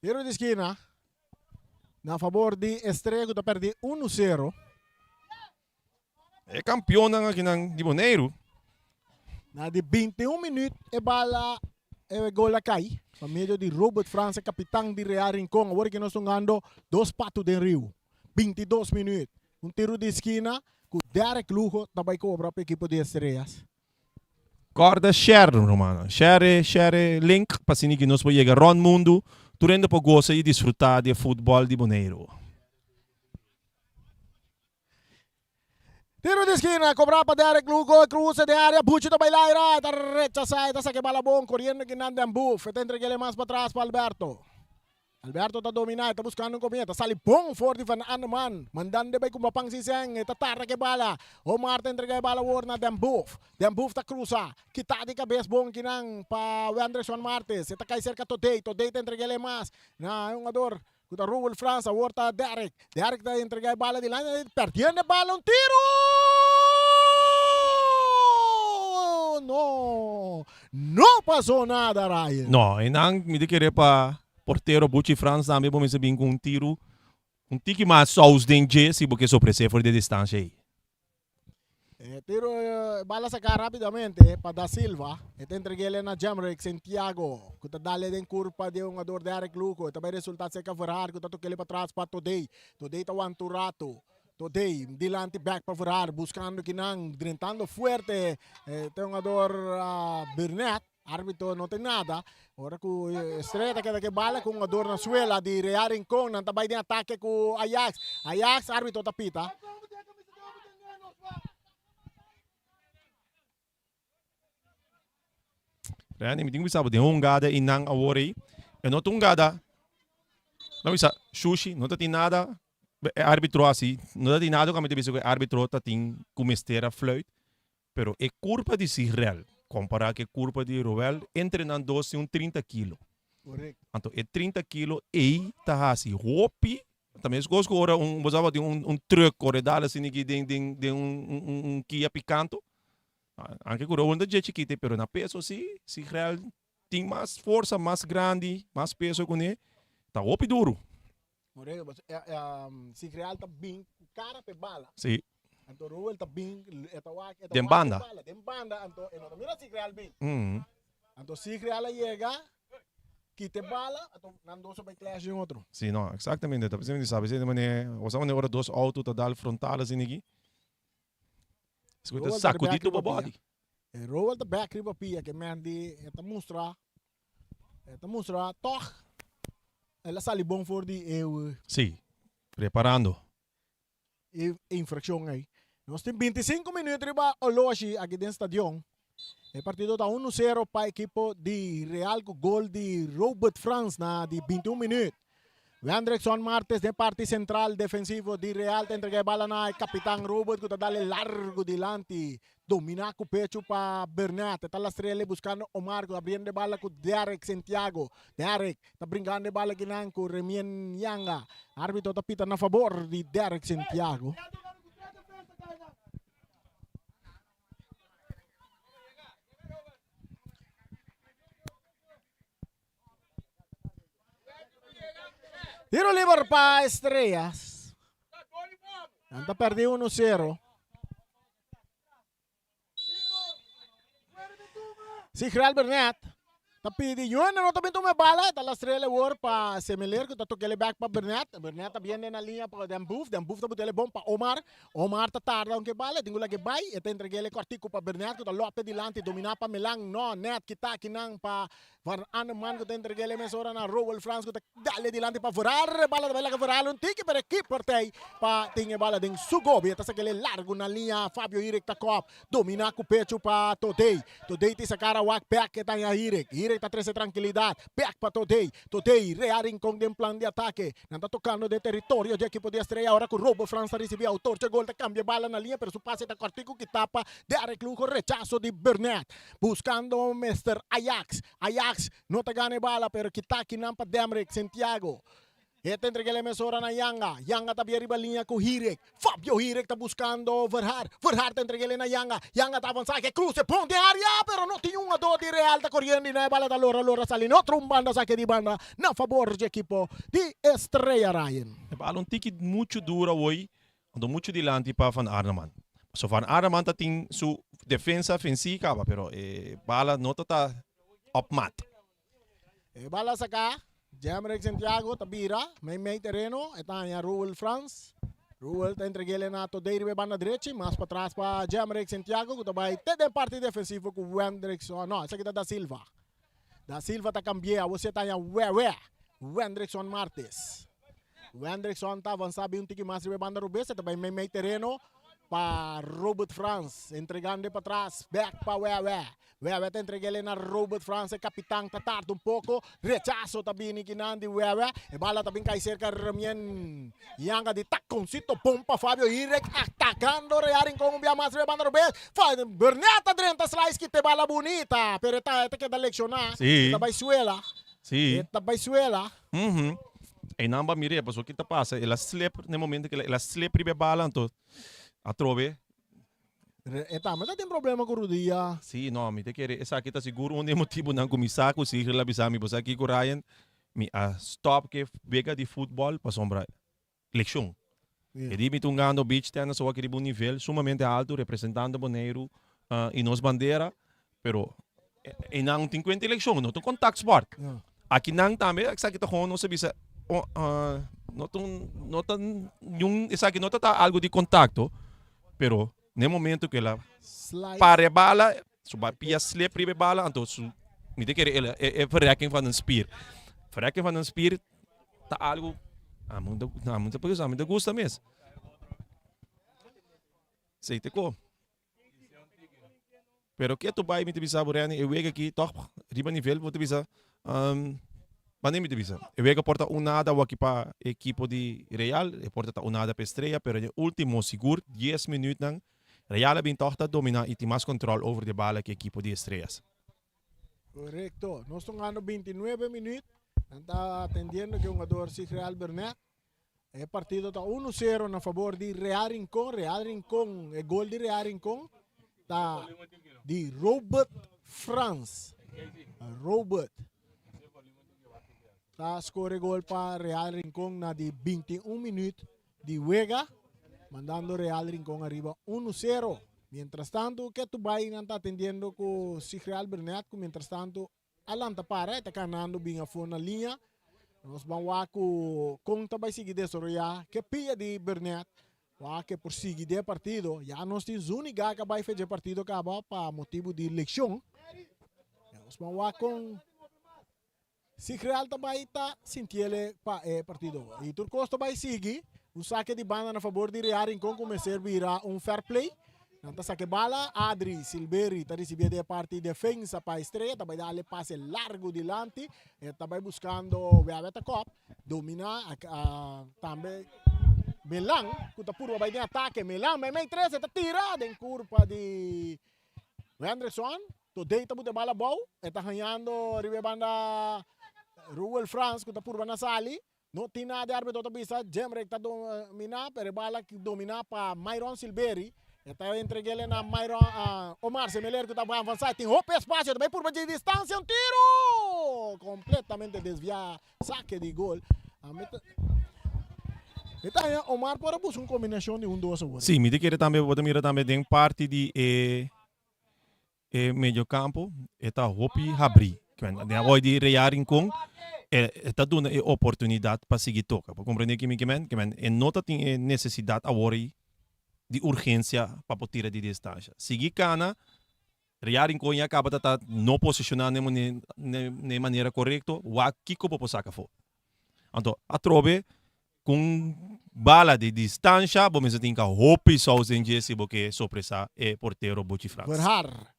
Tiro de esquina. na favor de Estrela que perde 1-0. É campeão na kinang di Boneiro. Na de 21 minutos e bala e gol a cai. Por meio de Robert França, capitão de Real Rincón. Agora que nós estamos jogando 2 patos de Rio. 22 minutos. Tiro de esquina com Derek Lujo também cobra para a equipe de Estrelas. Corda share, Romano. Share link para que nós podemos chegar ao mundo. Turendo para gostar e desfrutar de futebol de Boneiro. Tiro de esquina, cobra para Derek Lugo, cruza de área, Bucci também lá, rechaza, está saque bala bom, correndo que nanda em buff, está entregue mais para trás para Alberto. Alberto está dominando, está buscando um cometa, sali bom forte van Aneman, mandando bem com uma pang siseng, está tarde que bala, Omar está entregue bala warna dem buff está cruza, kita de cabeça bom que não para Anderson Martes, está cai cerca Todei está entregue mais, na um ador. Kuda Ruel França, volta Derek está entregando a bala de lá, perdendo a bala, um tiro! Não passou nada, Ryan. Não, e não me querer para porteiro Bucci Franz também para me saber com um tiro, tique mais só os dentes, porque só precisa for de distância aí. Tiro bala sacar rapidamente para Da Silva. Está entregando na Jamrek Santiago. Kuda dali den curva de um ador Derek Luco. Também resultado seca Ferrari. Kuda toque ele para trás para Todei. Todei está um turato. Todei, dilante back para Ferrari. Buscando que não, drentando fuerte. Tem um ador Burnett. Árbitro não tem nada. Ora com Estrela que bala com um ador na suela de Real Rincón. Não também de ataque com Ajax. Ajax, árbitro tapita. Rani, me tinha sabe de gada e não awori. Eu não tenho gada. Não bisa sushi, não tem nada. Árbitro assim, não tem nada como te disse que árbitro tá tem como esteira float. Pero é culpa de Israel. Comparar que culpa de Roel entrenando 30 kg. Correto. Então, é 30 kg e tá assim, hopi. Também se gosto agora usava de um truck corredor assim que de um Kia Picanto. Anche con onda già chiquite, pero na peso si Israel tem mais força, mais grande, mais peso com ele, tá op duro. Si Real está bem, cara pe bala. Sim. Então Ruel está bem, Dem banda. Dem banda, então mira si Real bem. Mm. Então si Real chega, quite bala, então não dois vai clash em outro. Sim, não, exatamente. Tá pensando sabe, se mané, usamos agora dois autos tá dal frontal assim aqui. Escuta sacudito o body. Ruel está back riba pia que mandi, eta mostra, toch. Ela sali bom for de eu. Sim. Preparando. Infração aí. Nós temos 25 minutos riba Oloshi aqui dentro do estádio. O partido está 1-0 para a equipe de Real com gol de Robert Franz na de 21 minutos. Anderson Martes de parte central defensivo de Real te entrega a bala na capitão Robert que está dando largo delante. Domina com o pecho para Bernat. Está la estrela buscando Omar abrindo a bala com Derek Santiago. Derek está brincando a bala com Remien Yanga. Árbitro está pita na favor de Derek Santiago. Tiro livre para Estrellas. Anda perdido 1-0. Si Real Bernat. Tapi di yun, ano tabi ito may bala. Talas Estrella war pa Semeler. Kung tatukele back pa Bernat. Bernat tabihan na linha pa Dembouf. Dembouf tabutele bom pa Omar. Omar tatarda ang bala. Tingul lagi bay. Ito entregele kortiko pa Bernat. Kung lope dilante. Domina pa melang. No, net. Kita kinang pa Van Aneman. Kung entregele mesora na Roel France. Kung dale dilante pa Ferrar. Bala tabela ka Ferrar. Un tiki pero keeper tay. Pa tingin bala ding Sugobi. Ito sa kele largo na linha. Fabio Hirik takop. Domina ko pecho pa Todei. Todei ti sa karawak. Back kita nga Hirik. Hirik ta 13 tranquilidad. Back pa Todei. Todei Real Rincón de plan de ataque. Nanda tocando de territorio de equipo de Estrella. Ahora con Robo França recibía autor. Gol te cambia bala na linha. Pero su pase está cortico que tapa. Derek Lujo rechazo de Bernat. Buscando Mr. Ajax. Ajax no te gane bala. Pero kita kinampa Demrek Santiago. Esta entrega la mesura na Yanga. Yanga tabi arriba linha com Hirek. Fabio Hirek tá buscando Verhar. Verhar tá entrega na Yanga. Yanga tá avançando que cruze ponte área, pero não tinha um ador de Real tá correndo na bala da Lora sali no trombando saque de banda na favor de equipo de Estrela Ryan. Bala tiki muito dura hoje, ando muito dilante para Van Arneman. So Van Arneman tá tem su defensa ofensiva, pero bala não tá op mat. Bala sa ka. Jamrek Santiago tabira, may terreno, etanya Ruel France. Ruel tá entregando na today ribe banda direita, mas para trás para Jamrek Santiago, que vai ter de parte defensiva com o Wendrickson. Não, essa aqui tá da Silva. Da Silva tá cambiar, você tá em Wendrickson Martes. Wendrickson tá avançando um tique mais ribe banda rubesa, também may terreno para Robert France, entregando para trás, back para Wewe tá entregando na Robert France, capitão tá tarde um pouco, rechaço tá bem kinandi Wewe, e bala tá bem cai cerca Ramien, Yanga de taconcito, pompa Fabio Hirek, atacando Rearing com um mais rebanda Robert, Berneta drenta slice que te bala bonita, pero tá que da leccionar, Sim. tá baisuela, Sim. tá baisuela. E namba mire, pasó que tá passa, ela slip no momento que ela slip ribe bala, então a trove. Mas tem problema com o Rudia. Sim, não, me te quer, essa aqui tá seguro, onde é motivo não começar com se lá bisami, você aqui com Ryan, me a stop que vega de futebol para sombra leção. E di me tungando beach tennis só aquele bom nível, sumamente alto, representando Boneiro e nos bandeira, pero e não tem 50 eleição, não tem contact sport. Aqui não também, essa aqui tá com não se bisa, não tem essa aqui não tá algo de contato, pero no momento que ela pare bala, suba pia slip ribe bala, então me te quer é verrekking van een spier. Verrekking van een spier tá algo muito porque me gusta mesmo. Sei te ko. Pero que tu vai me te bisa borani, eu wega aqui toch riba nível vou te bisa mas nem me te bisa. Eu wega porta nada aqui para equipo de Real, e porta nada para Estrela, pero no último seguro 10 minutos nang Real bem torta domina e tem mais controle over de bala que a equipe de Estrelas. Correcto. Nós estamos ganhando 29 minutos. Está atendendo que o jogador se Real Bernet. O partido está 1-0 a favor de Real Rincón. Real Rincón, o gol de Real Rincón está de Robert France. Robert. Está score gol para Real Rincón na de 21 minutos de Vega. Mandando Real Rincón arriba 1-0. Mientras tanto, que tu vai não está atendendo com o Real Bernet, mientras tanto, Alanta para, está ganhando bem a fona na linha. Nós vamos lá com vai seguir desarrollar, que pia de Bernet, que por seguir de partido, já nós temos única que vai fazer partido acaba para motivo de eleição. Nós vamos lá com se Real também está sentindo para partido. E Turcos vai seguir. O saque de banda a favor de Real Rincón começar a virar fair play. Nanta saque bala, Adri Silberi está recebendo de parte de defesa para a Estrela, também dá passe largo dilante, também buscando o Cop, domina também Melang, que está puro vai de ataque, Melang, mas 3 está tirado em curva de Anderson, today está botando bala boa, está ganhando ribe banda Ruel France, que está puro na sali. No tem nada de árbitro da pista, Jamrek está dominar, pero bala que domina para Myron Silberi. Está entregue na Myron Omar Semeler que está avançar, tem roupa espaço, também por de distância, tiro! Completamente desviado, saque de gol. Então, Omar pode buscar uma combinação de 2 agora. Sim, me quer também, pode mirar também tem parte de meio campo, está Hopi Habri, que é agora de Real Rincón. Está dando a oportunidade para seguir tocar. Para compreender que não tem necessidade agora de urgência para tirar de distância. Seguir cana, Real Rincón acaba de estar não posicionando de maneira correta, o aqui como para sacar fora. Então, a trove com bala de distância, vamos ter que hope sozinho se porque surpresa é porteiro Bochi France. Verhar.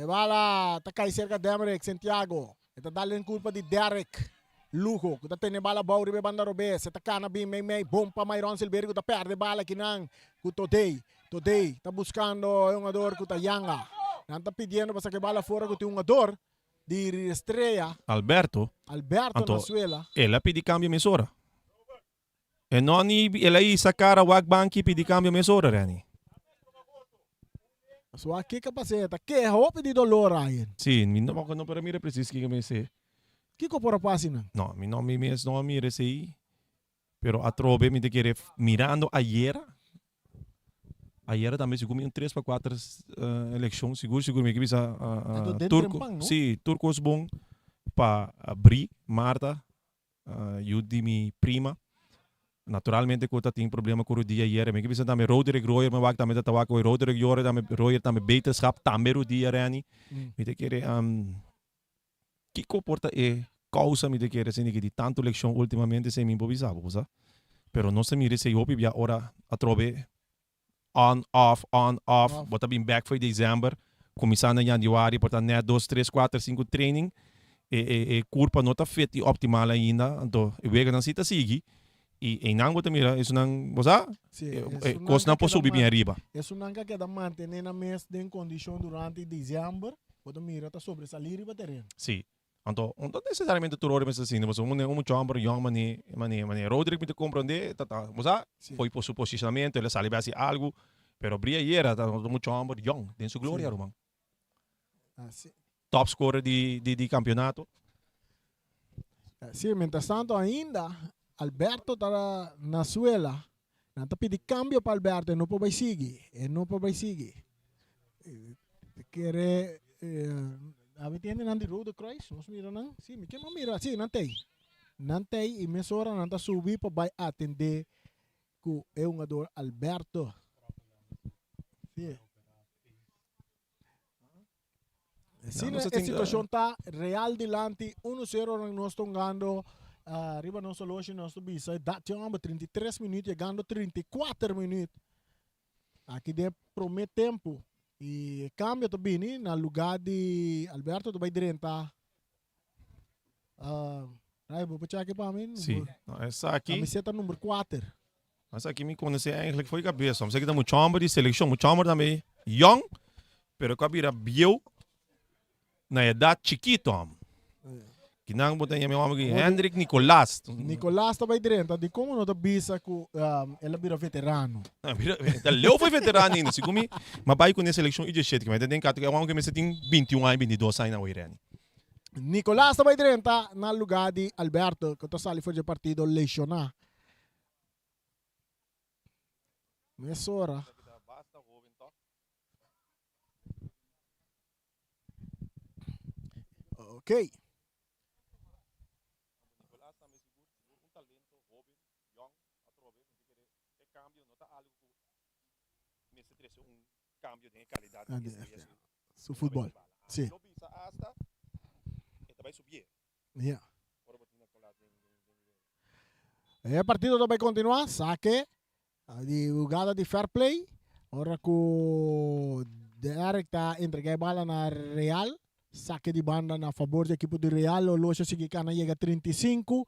Bala, tá cai cerca de Emmerich Santiago. Está dando culpa de Derek Lujo, que está tendo bala boa ribe banda Robes, está cana bem meio bom para Myron Silberi, que está perde bala que não, que Today está buscando um jogador que está Yanga, não está pedindo para sacar bala fora que tem um jogador di Estrella, Alberto, Alberto Anto- Nasuela. ela pedi cambio mesora. E non ela aí sacara wag banki pedi cambio mesora, Rani. So aqui capaceta, que roupa de dolor aí. Sì, non per mire preciso che mi se. Que que por passina? No, mi non mi mes no mi resi. Pero a trobe mi te quiere mirando ayer. Ayer também se comi 3 para 4 eleições, seguro me que bisa Ando dentro turco. em pang, no? Sim, turcos bom para Bri, Marta, Yudi mi prima. Naturalmente kota tem problema com o dia ayer, me que bisa também Roderick Royer, me wak também da tawak o Roderick Royer também beterschap também o dia rani. Me te quiere que comporta causa me te quiere sendo que de tanto eleição ultimamente se me improvisava, posa. Pero não se mire se eu pibia ora a trobe on, off, bota bem back foi dezembro, começar na januário, portanto, né, 2, 3, 4, 5 training, curva não está feita e optimal ainda, então, eu vejo que não se está seguindo, e não bota mira, isso não, você, coisa não pode subir bem arriba. Isso não quer dar manter na mês de condição durante dezembro, bota mira, está sobresalir e terreno. Sim. Então, não necessariamente tu rode mas assim, mas um chamber young mane Roderick me te compreende, você foi por seu posicionamento, ele sabe assim algo, pero brilha era um chamber young, tem sua glória, Roman. Top scorer de campeonato. Sim, mientras tanto ainda Alberto está na suela, não está pedindo cambio para Alberto, não pode seguir, não pode seguir. Quer Abi tiene nandi road cross, nos mira não? Sim, me quer mira, sim, não tem. Não tem e mesora não está subir para vai atender que é um ador Alberto. Sim. Sim, a situação está real delante, 1-0 nós estamos ganhando, arriba nosso loja, nosso bisa, dá 33 minutos, chegando 34 minutos. Aqui de promete tempo. E cambio também, no lugar de Alberto, vai direita. Vou puxar aqui para mim. Sim, essa aqui. Camiseta número 4. Essa aqui me conhece eigenlijk foi cabeça. Vamos aqui dar um chamber de seleção, um chamber também young, pero que vira bio na idade chiquito. Que não botar meu amigo Hendrik Nicolás. Nicolás também direita. De como não está bisa que ela vira veterano. Leo foi veterano ainda, se comi, mas vai com essa eleição e de jeito que vai ter que é um que me tem 21 anos, 22 anos na Irene. Nicolás também direita no lugar de Alberto, que está sali foi de partido lesionar. Nessa hora. Ok. Cambio de qualidade su futebol. Sim. Yeah. O partido vai continuar, saque de jogada de fair play. Ora que o Derek está entregando a bola na Real, saque de banda na favor do equipo do Real, o Loja Sigicana chega a 35,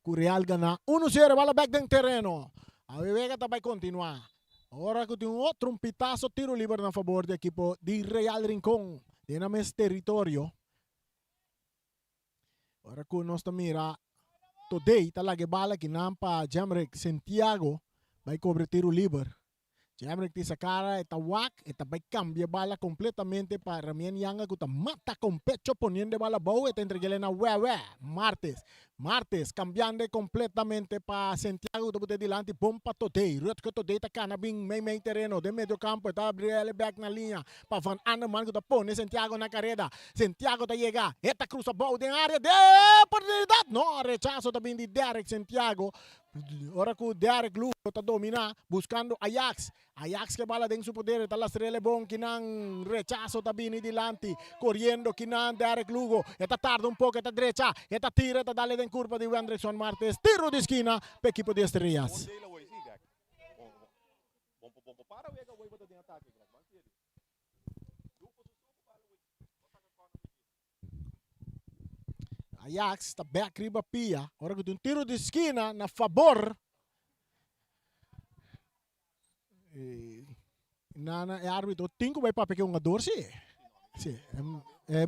o Real gana 1-0, bola back dentro terreno. A Vega vai continuar. Ora que tem outro pitaço, tiro livre na favor do equipo de Real Rincón, de na mes território. Ora que nós mira, today talaga bala que nampa Jamrek Santiago vai cobrir tiro livre. Jamrek ti sa cara eta wak, eta vai cambia bala completamente para Ramien Yanga que ta mata com pecho poniendo bala boa eta entregale na wewe. Martes cambiando completamente para Santiago do de delante bomba today. Rutko today ta canabing main terreno de medio campo eta Gabriel back na linha para Van Aneman que ta pone Santiago na carrera. Santiago ta llega, eta cruza bola em área de oportunidade. No, rechazo também de Derek Santiago. Ora que o Derek Lugo está dominar, buscando Ajax. Ajax que bala dentro su poder, está la estrela bom que não rechazo também delante, correndo que não Derek Lugo. Está tarde pouco, está direita, está tira, está dale dentro curva de Anderson Martes. Tiro de esquina para equipo de Estrellas. Ajax está back riba pia. Ora que tem tiro de esquina na favor. Nana é árbitro 5 vai para pegar um ador sim. Sim,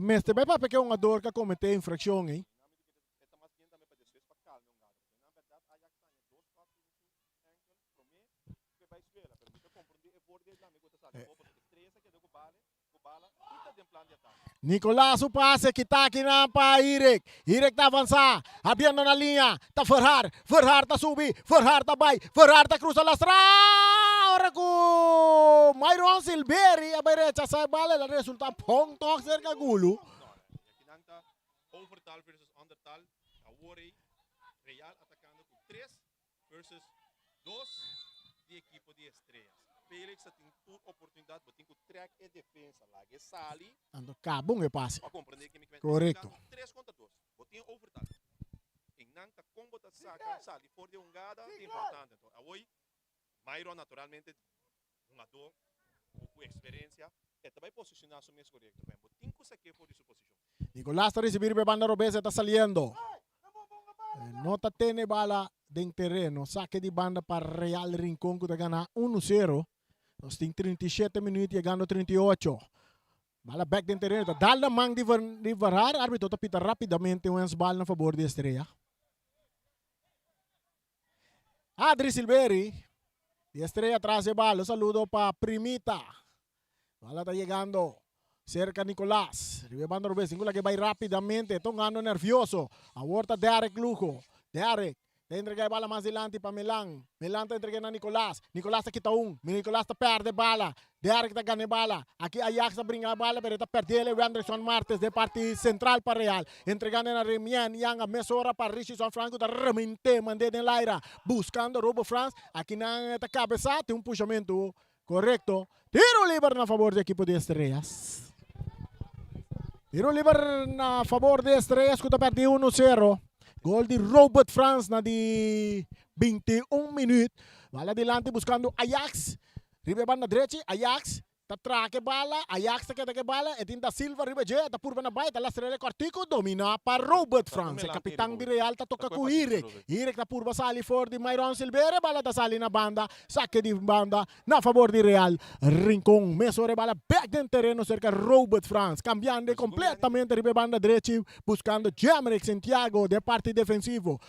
mas também para porque um ador que cometeu infração, hein? Esta mas bien também para después para calma um gato. Na verdade, Ajax tem dois passos ankle para mim que vai escolher, pero me compreender é borde lá, me gosta sabe, porque estressa que do bala, fica de plan de ataque. Nicolás o passe que está aqui na para Irek. Irek está avançar, abrindo na linha. Está Ferrar, Ferrar está subir, Ferrar está vai, Ferrar está cruza lastra. Ora com Myron Silveri a direita sai bala, o resultado ponto cerca gulo. Aqui não está overtal versus undertal, a worry Real atacando com 3 versus 2 de equipo de estrelas. Felix tem tudo oportunidade, mas tem que track e defesa lá, que sali. Ando cabum e passe. Para compreender que me Correcto. 3 contra 2. Botinho overtal. Em Nanta, combo da saca, sali fora de um gada, é importante. Então, hoje, Myron naturalmente, um ador, com experiência, e também posicionar-se mais correto. Botinho que saque fora de sua posição. Nicolás está recibiendo banda Robesa, está saliendo. Nota tiene bala de terreno, saque de banda para Real Rincón que gana 1-0. Nós tem 37 minutos chegando 38. Bala back de terreno, dá na mão de Varrar, árbitro tapita rapidamente um bala a favor de Estrela. Adri Silveri, de Estrela atrás de bala, saludo para Primita. Bala está chegando. Cerca Nicolás, ribando Rubén, singula que va rapidamente, tongando nervioso. Aborta Derek Lujo, Derek, le entrega a bala más adelante para Milan. Milan te entrega a Nicolás, Nicolás te quita Nicolás te perde bala. Derek te gana bala. Aqui Ajax te brinca a bala, pero te perdeu o Anderson Martes de parte central para Real. Entregando a Remian, Yang a mesora para Richardson Franco, te remente, mandei de Laira, buscando Robo France. Aqui na cabeça, tem puxamento correto. Tiro livre na favor do equipo de Estrellas. Tiro livre na favor de Estrellas, que perdi 1-0. Gol de Robert France na di 21 minutos. Bala adelante buscando Ajax. Ribe banda direita, Ajax. Traque bala, Ajax que bala. E tinda Silva, ribe je, ta purba na baita, la estrela cortico, domina para Robert France. Capitão de Real, ta toca com Irek. Irek ta purba sali for de Myron Silvere, bala ta sali na banda. Saque de banda na favor de Real. Rincón, mesore bala back de terreno cerca Robert France. Cambiando completamente ribe banda direita, buscando Jamerick Santiago de parte defensivo.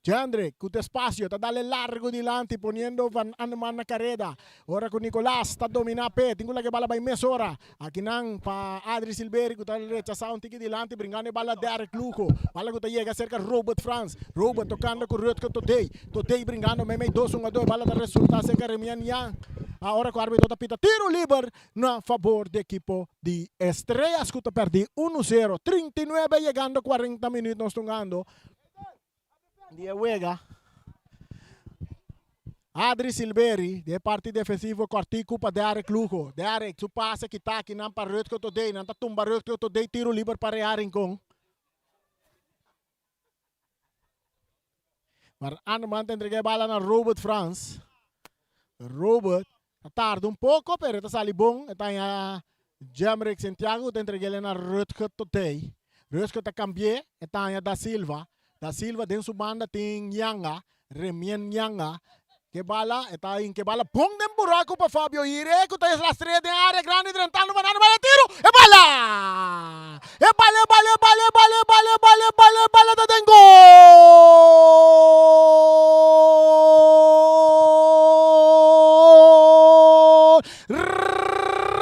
Jandre, con tu espacio, está dale largo delante, poniendo Van Anman na carrera. Ahora con Nicolás, está dominando P, tengo la que bala by mesora. Aquí nan pa Adri Silveri, que está rechazado un tiki delante, brincando bala Derek Lujo. Bala que llega cerca Robert France. Robert tocando con Rutger Totei. Totei brincando, me 2-1-2, bala de resultado cerca Remian Yang. Ahora con árbitro tapita tiro libre na favor de equipo de Estrellas, que perdi 1-0. 39 llegando 40 minutos tocando. Dia juega Adri Silveri de parte defensivo cortico para Derek Lujo. Derek, su passe que está aqui não para Rutger Totei, não está tumba Rutger Totei, tiro livre para Real Rincón. Para Anman entrega a bala na Robert France. Robert tarda pouco, pero está sali bom. Está a Jamerick Santiago, entrega ele na Rutger Totei. Rutger está cambié, está a Da Silva. Da Silva dentro da banda tem Nyanga, Remien Nyanga, que bala, está em que bala, bom de buraco para Fabio Irek, está na estreia de área grande, tentando banana, bala, tiro, e bala! E bala, bala, bala, bala, bala, bala, bala, bala, tá dentro gol!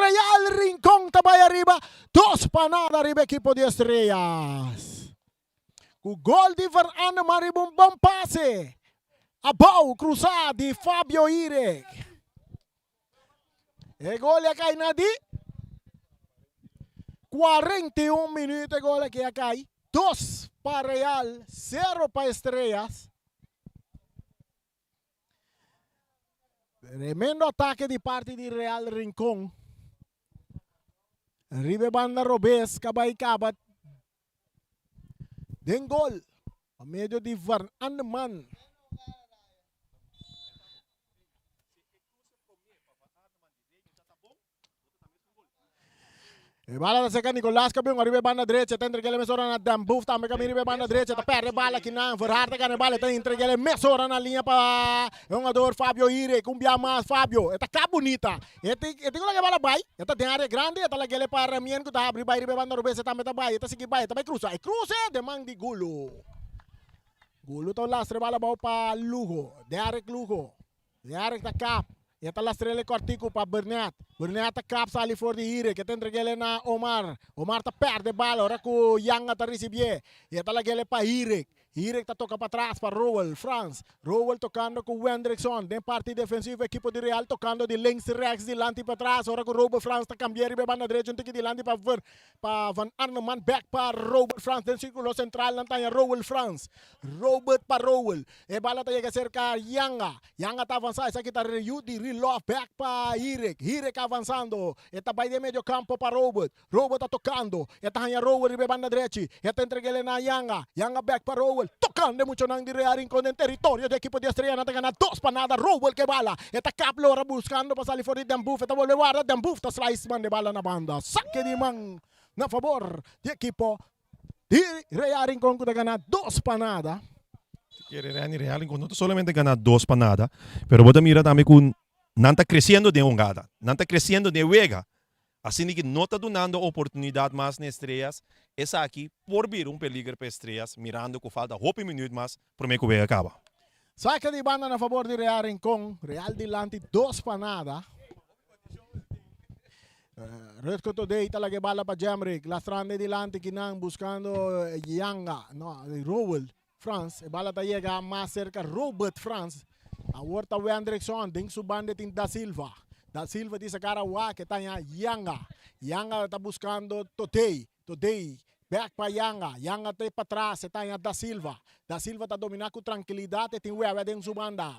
Real Rincón, tabay arriba, 2 para nada arriba, equipo de Estrellas. O gol de Van Anman, um bom passe. A bola cruzada de Fabio Irek. E gol é cai na di 41 minutos. Gol é que cai 2 para Real, 0 para Estrellas. Tremendo ataque de parte de Real Rincón. Ribe banda Robes, cabay cabat. Den gol a medio de Van Anman. E bala sa Nicolas Cabiong arriba banda direita, tá entregando mesora na Dambuf, também caminho arriba banda direita, tá perde bala aqui na Verhardt, tá bala, tá entregando mesora na linha para jogador Fábio Ire, cumbia mais Fábio, eta cá bonita, eta que bala vai, eta tem área grande, eta lá gele para Ramien que tá abrir vai arriba banda Rubens, tá meta vai, eta seguir vai, tá vai cruza, e cruza de mang de Gulo. Gulo tá lastre bala bau para Lugo, Derek Lugo, Derek tá cap. Eta la estrela cortico para Bernat. Bernat cap sali for di Ire, que tem gele na Omar. Omar ta perde bala, ora ku Yanga ta recibie. Eta la gele para Ire. Ire ta toca para trás para Rowell, France. Rowell tocando com Wendrickson. Den parte defensiva, equipo de Real tocando de links rechts de lanti para trás. Ora ku Rowell, France ta cambiar e banda direita um de lanti para Van Arneman back para Rowell, France. Den círculo central lantanya Rowell, France. Robert para Rowell. E bala ta llega cerca Yanga. Yanga ta avançar, essa aqui ta Yudi Rilof back para Irek. Irek avançando. Eta vai de meio campo para Robert. Robert tá tocando. Eta hanya Rowell e banda direita. Eta entrega na Yanga. Yanga back para Rowell. Tocando mucho nang direaring con el territorio de equipo de Estrella Nata gana 2 panada Rowell que bala eta Caplo ahora buscando para salir fuera de Dambuf eta vuelve guarda Dambuf ta slice man de bala na banda saque de man na favor de equipo de Real con que gana 2 panada. Quiere Real no solamente ganar 2 panadas, pero vos mira también con nanta creciendo de jogada, nanta creciendo de juega. Assim que não está dando oportunidade mais nas estrelas, essa aqui, por vir peligro para estrelas, mirando que falta 8 minutos mais, para mim que vai acabar. Saca de banda na favor de Real Rincón, Real Dilante 2 panada. Redco today talaga bala para Jamrick, lastrande Dilante Kinang buscando Yanga, no, Rowell, France, e bala ta llega mais cerca Robert France. A Horta Wendrickson, ding su bande tin Da Silva. Da Silva dice cara wa que tá Yanga. Yanga tá buscando Totei. Totei. Back para Yanga. Yanga tá para trás. Tá Da Silva. Da Silva tá dominando com tranquilidade. Tem ué dentro su banda.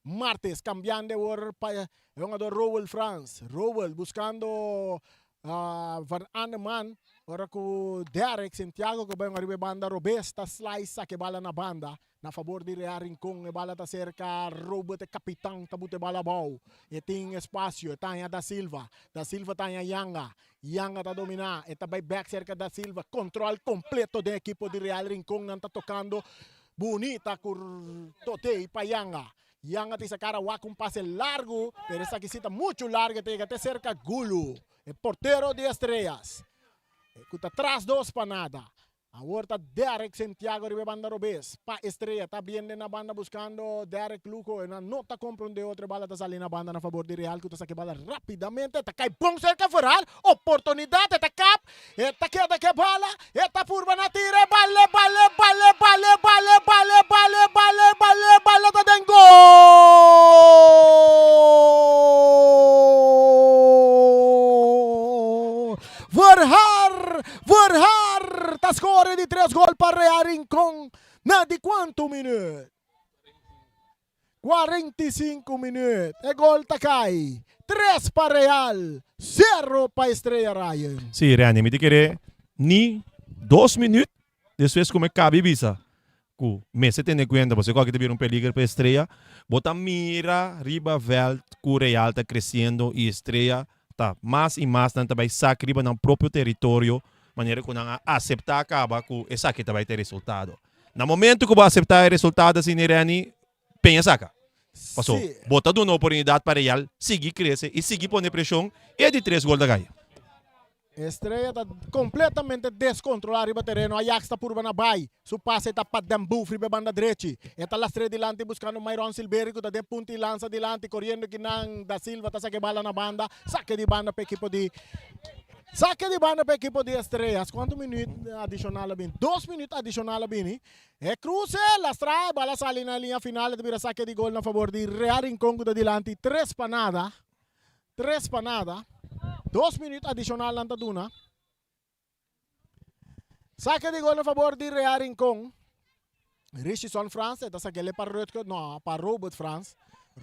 Martes cambiando para jogador Rowell France. Rowell buscando Van Arneman. Ora com Derek Santiago que vai arriba banda Robesta slice que bala na banda. Na favor de Real Rincón, e bala tá cerca, Robert é capitão, tá bute bala bom. E tem espaço, tá Da Silva. Da Silva tá Yanga. Yanga tá dominar, e tá back cerca Da Silva. Controle completo da equipe de Real Rincón, não tá tocando. Bonita com Totei para Yanga. Yanga tem essa cara com um passe largo, pero essa aqui está muito larga, tem até cerca Gulo. É porteiro de estrelas. Escuta atrás 2 panada. Ahorita Derek Santiago de banda Robes. Pa Estrella está bien na banda buscando Derek Luco. E não está comprando outra bala da salina banda na favor de Real. Que está saque bala rapidamente. Está cai bom cerca Ferral. Oportunidade. Está cap. Está queda que bala. Está curva na tira. Bale. Está dentro gol. Verhardt, ta score di 3 gol para Real Rincón. Na di quanto minuto? 45 minutos. E gol ta cai. 3 para Real, 0 para Estrella Ryan. Sì, Reani, mi dice ni 2 minutos después come cabe visa. Ku, me se tiene cuenta, você qualquer tiver peligro para Estrella, bota mira riba veld, ku Real tá crescendo e Estrella tá mais e mais não vai sacriba no próprio território, maneira que não aceitar acaba que essa aqui vai ter resultado. No momento que vai aceitar o resultado assim, Reani, pensa saca. Passou, bota uma oportunidade para Real, seguir crescer e seguir poner pressão e de 3 gols da Gaia. Estrella está completamente descontrolada no terreno. Ajax está por na bay. Su passe está para Dambuf, riba banda direita. Está las 3 dilante buscando Myron Silverio, que está de punta e lança dilante, correndo que não Da Silva, está saque bala na banda. Saque de banda para equipo de... Saque de banda para equipo de Estrellas. Quanto minutos adicional bem? 2 minutos adicional bem. É cruce, lastra, bala sale na linha final. Vira saque de gol na favor de Real Rincón de dilante. 3 panada. 3 panada. 2 minutos adicional na taduna. Saque de gol na favor de Real Rincón. Richison France, esta saque para Robert France.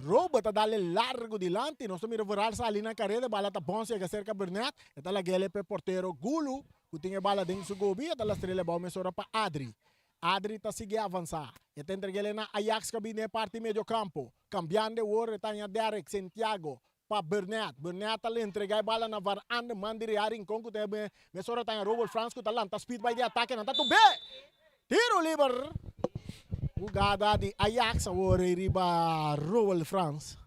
Robert dale largo dilante, nós estamos virar sa na carreira, bala tá bom, chega cerca Bernat, eta la gele pe porteiro Gulo, que tinha bala dentro do gobi, eta la estrela bom mesora para Adri. Adri tá seguir avançar. Eta entreguele na Ajax cabine parte meio campo. Cambiando o eta Derek Santiago. para Burnett. Burnett ali entregar a bola na varanda, manda Riarin Congo, me sora tá em Robert France, que tá lá, tá speed by de ataque, não tá tudo bem. Tiro livre. Jogada de Ajax, agora riba Ruel France.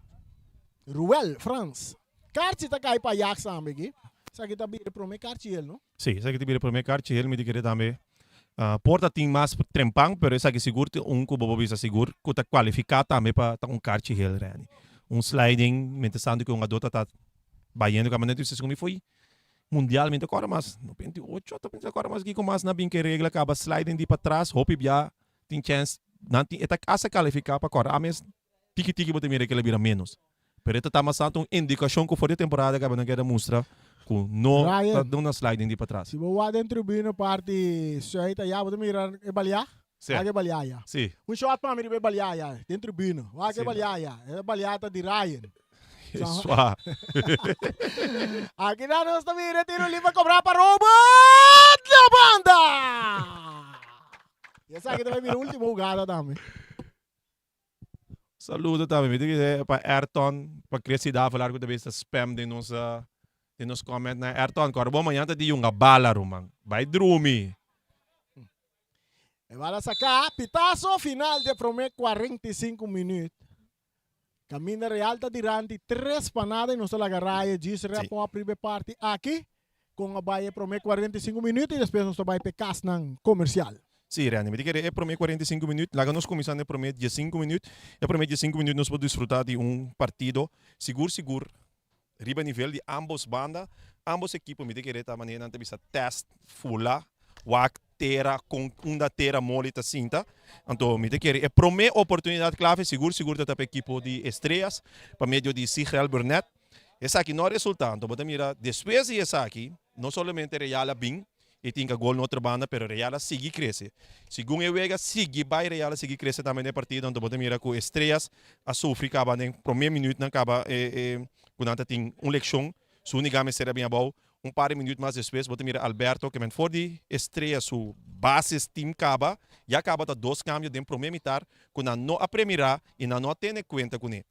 Carti tá cai para Ajax também, sabe que tá bem para mim carti ele, não? Sim, sabe que te para mim carti ele me dizer também. Porta tem mais trempang, pero essa que seguro que bobo bisa seguro que tá qualificado também para carti ele, né? Sliding, mente santo que adota tá baiando que maneira isso como foi mundialmente agora mas 98 tá pensando agora mas que com mais na bem que regra acaba sliding de para trás, hope já tem chance nanti eta asa qualificar para agora, mas tiki botar mira que ele vira menos. Pero esta tá mais santo indicação que for de temporada que não quer mostrar que não tá dando sliding de para trás. Se você dentro tribuna parte seita já botar mira e baliar. Age baliaya. Sim. Um shot para mim baliaya dentro tribuna. Age baliaya. É baliata de Ryan. Isso. Aqui na nossa mira tiro ali para cobrar para Robert da banda. E essa aqui também vira a última jogada também. Saludo também, me diga para Ayrton, para crescer falar com a spam de nos comment na Ayrton, agora bom amanhã tá de uma bala rumang. Vai dormir. Vai sacar, pitazo final de prometo 45 minutos. Camina Real está tirando 3 panadas e nós estamos agarrando diz repõe a primeira parte aqui com a baia prometo 45 minutos e depois nós vamos para casa comercial. Sim, Rani, me diga é prometo 45 minutos, lá nós começamos a prometo 15 minutos, e prometo 15 minutos nós podemos desfrutar de partido seguro, riba nível de ambos bandas, ambos equipos, me diga esta maneira não bisa test fulla, wak terra com uma terra molita cinta. Então, me diga é promete oportunidade clave, seguro da equipo de estrelas, para meio de Sigel Burnett. Essa aqui não é resultado, então, mira, depois de essa aqui, não somente Real bem, e tem gol na outra banda, pero Real sigue cresce. Segundo eu vejo, vai Real seguir cresce também na partida, então você mira com estrelas, a sofrer acaba no primeiro minuto, acaba quando tem uma leção, sua única será bem bom, par de minutos mais depois, você mira Alberto, que for de estreia, sua base team acaba, já acaba de 2 cambios de primeiro metade, quando não a primeira e não tem conta com ele.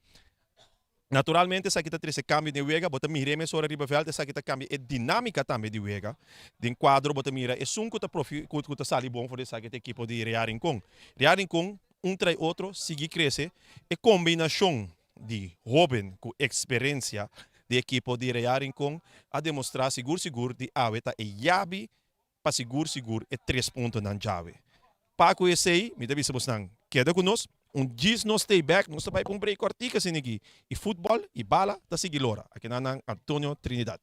Naturalmente, essa aqui está 13 cambios de Vega, bota mira mais sobre riba verde, essa aqui está cambia é dinâmica também de Vega. De quadro, bota mira é que está profil, que está sali bom para essa equipe de Real Rincón. Real Rincón, trai outro, sigue cresce, e combinação de jovem com experiência de equipe de Real Rincón a demonstrar seguro de aveta e jabi para seguro e 3 pontos na chave. Paco esse aí, me deve saber queda conosco. Diz no stay back, nós vai para um break cortica assim aqui. E futebol e bala da seguilora. Aqui na Antônio Trinidad.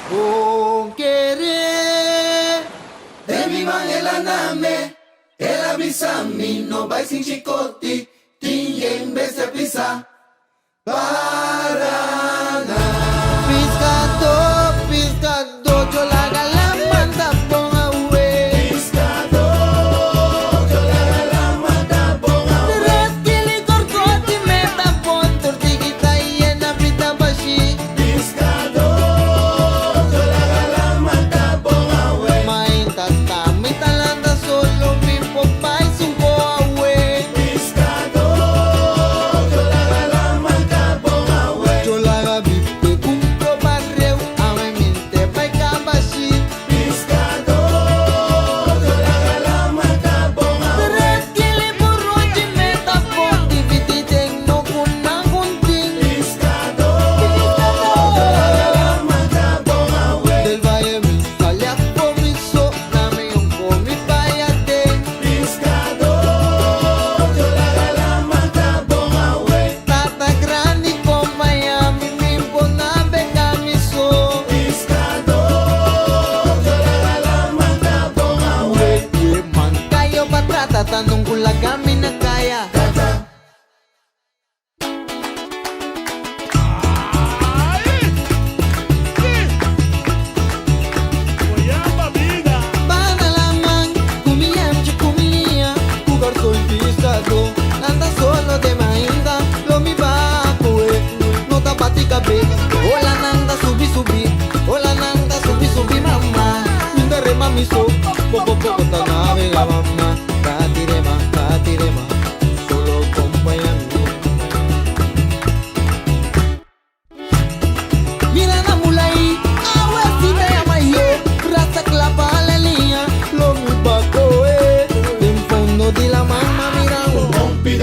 Con querer de mi man el aname, el avisami no va sin chicote, tiene en vez de pizza, para nada.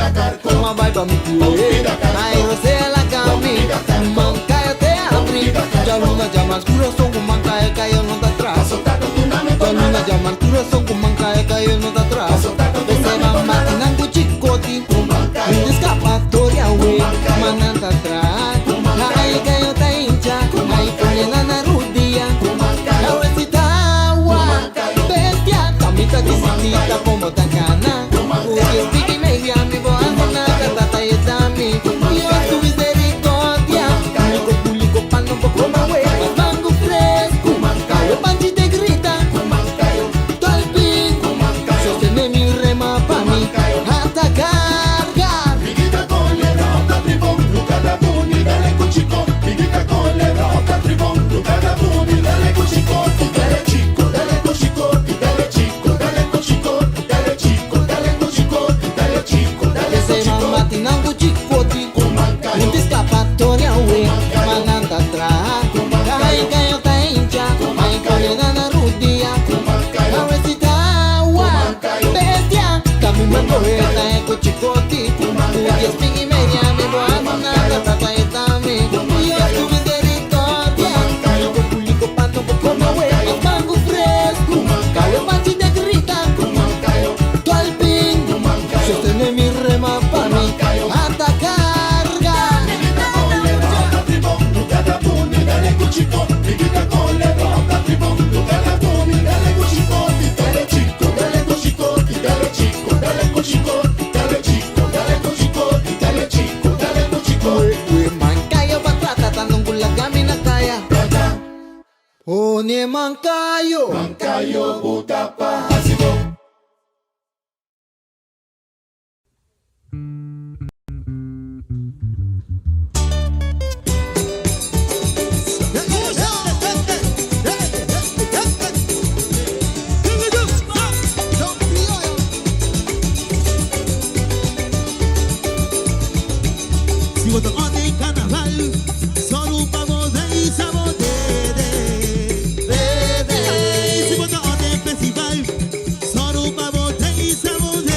Uma vai pra me comer, aí você ela caminha. Mancaia te abrir, já luna já mais coração com mancaia caiu não tá atrás. Já luna já mais coração com mancaia caiu não tá atrás. Você vai matinando com chicote, me escapatória ué, mananda atrás. Aí caiu tá hincha, aí colhena na rudia. Eu esse tawa, bestia, camita discita como tacana. O que fique meio a me boa na cata e dami. Eu tu misericórdia, ligo pulico pano um pouco mais ué. Mango fresco, eu bandi de grita, talpin, sostene mi rema pa mi, hasta cargar. Pigita con le rota tribon, luca da buni, dale cucico. Pigita con le rota tribon, luca da buni, dale cucico. Dale chico, dale cucico, dale chico, dale cucico, dale chico, dale cucico, dale chico, dale Se cucico. matinando chicote, não te escapatória ué, mananda atrás. Aí caiu tá hincha, aí colhena na rudia. Eu esse tawa, bestia, caminho mangoeta é com chicote. O espinho e meia me boa na cata e dami. Eu tu misericórdia, ligo pulico pano um pouco mais ué. Mango fresco, eu bati de grita, talpin, sostene mi rema pa mi, hasta cargar. Luca da buni, dale cucico. Pigita con le rota tribon, luca da buni, dale cucico. Dale chico, dale cucico, dale chico, dale cucico, dale chico, dale cucico, dale chico, dale cucico. Uy, mancayo patrata tanong gulagami na kaya. O ni mancayo. Mancayo buta pasibo. Si voto en carnaval, solo pa' poder y sabotete. Si voto en festival, solo pa' poder y sabotete.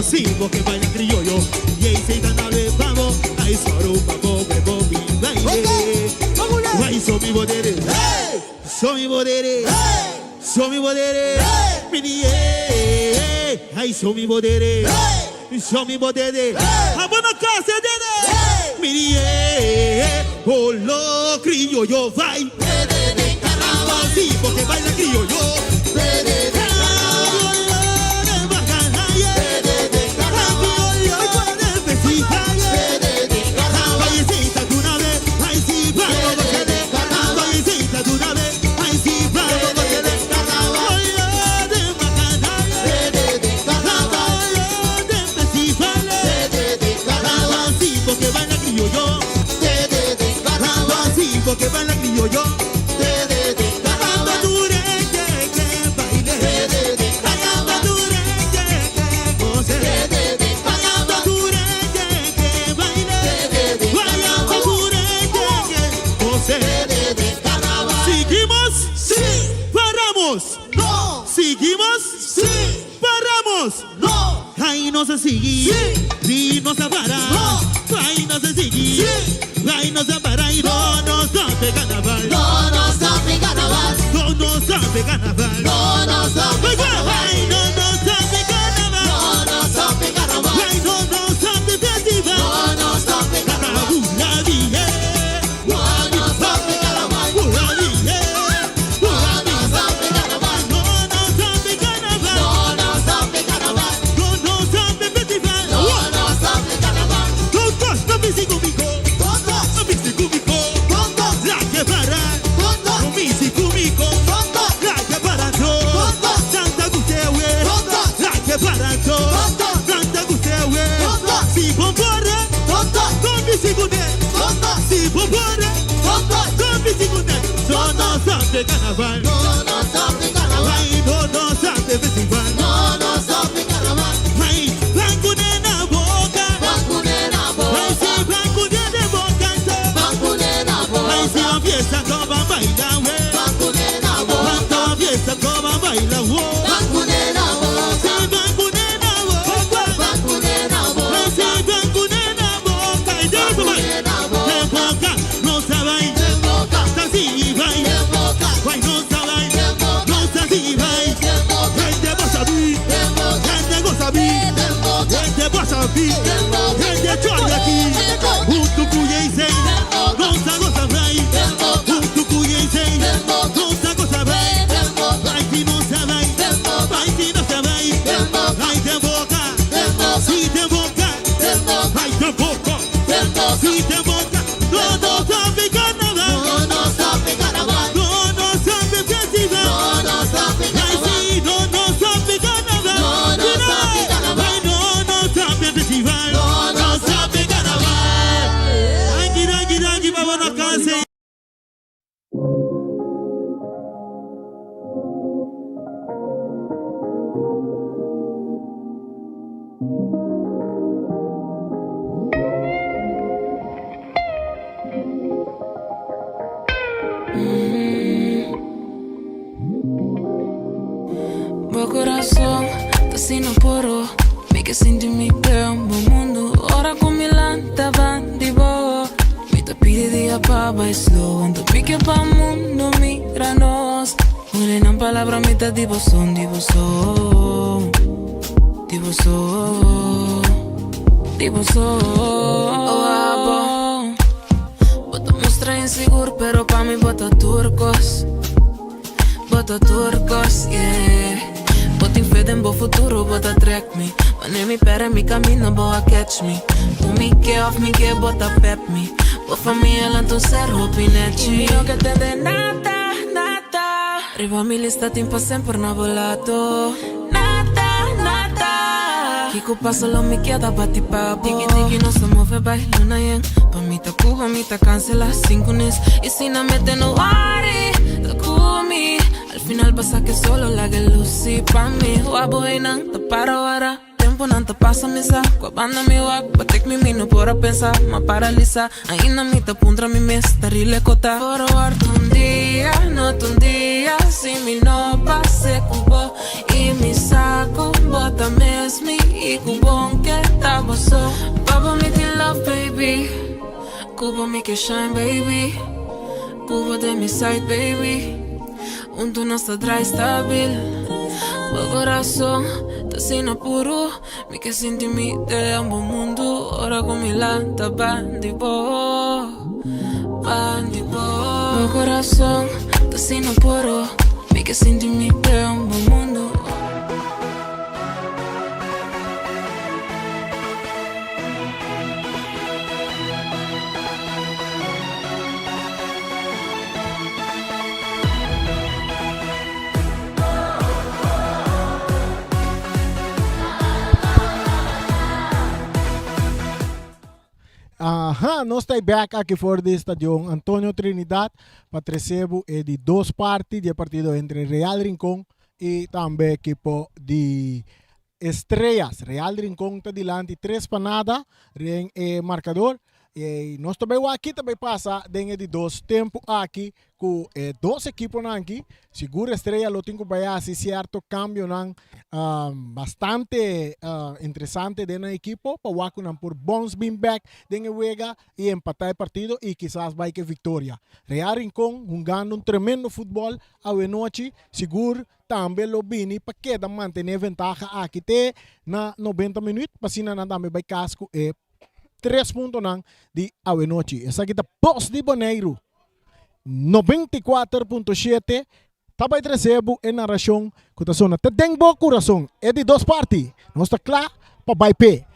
Sí, porque baila criollo y ahí se dan a ver pavo. Ay, solo pa' pobre bobi baile. Ay, son mi bodere, son mi bodere, son mi bodere. Mini, ay, son mi bodere. Show me bodede, abona casa dede. Mirie, oh lo criollo vai. De carnaval, sí, porque baila criollo. De carnaval, de bacanaye. De carnaval, de festival. De carnaval, vallecita de una vez, ay sí, vamos de carnaval. Vallecita de una vez, ay sí, vamos de carnaval. De bacanaye. De carnaval. Porque baila criollo, sí, porque baila criollo, dure que baile, dure que goce, dure que baile, dure que goce. Seguimos, sí, paramos, no, seguimos, sí, paramos, no, ahí no se sigue, sí, y no se para. Ay, no se sigue, ay, no se para y no nos sabe carnaval. No nos sabe carnaval. No nos sabe carnaval. No nos sabe carnaval. Ay, no nos sabe carnaval. No nos sabe carnaval. Ay, no nos sabe festival. No nos sabe carnaval. Una vie, No nos sabe carnaval. una vie, No nos sabe carnaval. no nos sabe carnaval. No nos sabe carnaval. No nos sabe festival. No nos sabe carnaval. Todos, no me sigo mico, Todos, no me sigo mico. todos, La que para, todos, no me sigo mico. todos, La que para todos, Santa Gutewe, todos, la que para todos, Santa Gutewe, todos, si bombora, todos, con mi segunda, todos, si bombora, todos. con mi segunda, no sabe carnaval, No nos sabe carnaval. ay, no sabe festival, No nos sabe carnaval. ay, blanco nena boca, Vacunera ay, si boca. blanco nena boca, Vacunera ay, si boca. la fiesta no va a bailar, Vacunera boca. cuando fiesta no va a bailar, Vacunera boca. si blanco nena papi. Gente choya aquí. Junto cuyense. Goza, goza, vai. Junto cuyense. Goza, goza, vai. Vai que não se vai. Vai que não se vai. Vai de boca. Se de boca. Vai de boca. Se de boca. No sabe carnaval. No sabe carnaval. No sabe festival. No sabe carnaval. Vai sim, no sabe carnaval. No sabe carnaval. Vai no sabe festival. No sabe carnaval. Ai, vamos na casa. Meu coração tá sendo puro. Me que senti me pé um bom mundo. Ora com Milan tava de boa. Me te pide dia pa vai slow. Ando me que pa mundo mira nós. Morena en palabra me te divo son. Divo son. Oh, abo. Bota mostra inseguro pero pa mi bota turcos. Bota turcos, yeah. Bota in fede in bo futuro, bota track me. Wanneer mi per mi camino, boa catch me. Tu mi che off, mi che bota pep me. Bo famiglia l'anto servo pinecci. Io che te de nata, nata. Arriva mi lista tempo sempre una volato. Nata, nata. Kiko passo lo mi chieda batti papo. Tiki tiki no se muove bai, luna yen. Pa mi ta Cuba, mi ta cancela synchronous. Y si no mete no worry, ta kumi. Al final pasa que solo la que lucy pa' mí. Wabo ay nang te para ahora. Tempo nang te pasa misa. Kwa banda mi wak, batik mi mino por a pensar. Ma paralisa, ay na mi te puntra mi mes. Tarile kota. Forward un día, no un día. Si mi no pase cubo. Y mi saco, bota mesmi. Y cubón que taboso. Babo mi que love baby. Cubo mi que shine baby. Cubo de mi side baby. Unto não está dry stabil. Meu coração tá sem apuro. Me que senti me de ambos mundo. Ora com Milan tá bandibo. Meu coração tá sem apuro. Me que senti me de ambos mundo. Aha, nós estamos back aqui fora do estádio Antônio Trinidad para receber de duas partes de partido entre Real Rincón e também equipo de Estrellas. Real Rincón está delante 3-0 em marcador. E nós também aqui também passa dentro de dois tempos aqui com dois equipos aqui. Seguro Estrela lo tenho para assim certo cambio bastante interessante dentro do equipo para o não por bons being back dentro do jogo e empatar o partido e quizás vai que vitória. Real Rincón jogando tremendo futebol a noite. Seguro também lo bini para que manter vantagem aqui na 90 minutos para se não também vai casco 3 pontos de Avenochi. Essa aqui é Post de Boneiro. 94.7. Tabay recebo em narração que está sona. Te tem bom coração. É de duas partes. Nós está claro para baipé.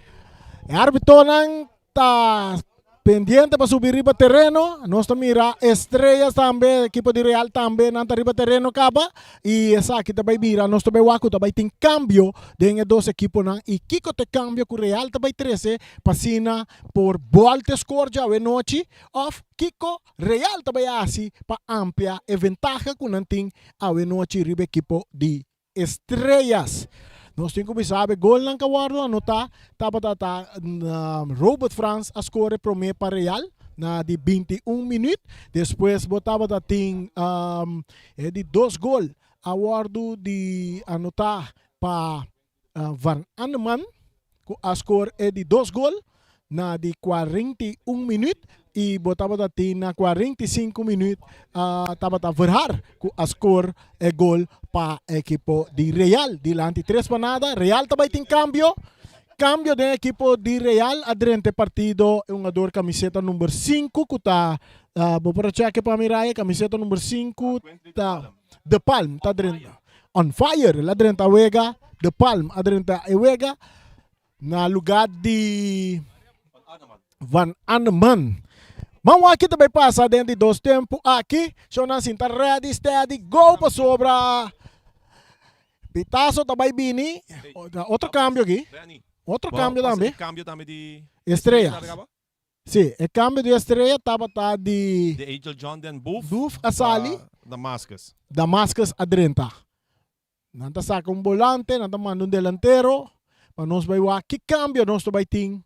O árbitro não está pendiente para subir riba terreno. Nós está mira Estrellas também, equipo de Real também não está riba terreno caba. E essa aqui também mira. Nós também waku também tem cambio de dois equipos não. E Kiko te cambio com Real também 13 passina por volta score já noite. Of Kiko Real também assim para ampliar a vantagem que não tem a noite riba equipo de Estrellas. Nós temos que saber, gol lang kawardo, ano tapa Robert Franz a score primeiro para Real, na de 21 minutos. Depois botava de 2 gol, awardo de anotar para Van Anneman, a score é de 2 gol, na de 41 minutos. E botava na 45 minutos, estava verrar a score e gol para a equipo de Real. Dilante 3-0, Real também tem cambio. cambio da equipo di Real adrente partido un ador camiseta numero 5 kuta bopora check pa mirai camiseta numero 5 ta De Palm ta adrente on fire la adrente Wega De Palm adrente Wega na lugar de Van Aneman. Vamos aqui também passar dentro de 2 tempos aqui. Shonan Sinta ready, steady, go para sobra. Pitazo também Bini. Outro câmbio aqui. Reani. Outro câmbio também. Cambio também de Estrela. Sim, o câmbio de estreia estava de de Angel John Den Boof. Duf Asali, Damascus. Damascus Adrenta. Nanta saca um volante, nanta manda delantero. Mas nós vai aqui câmbio, nós vai ting.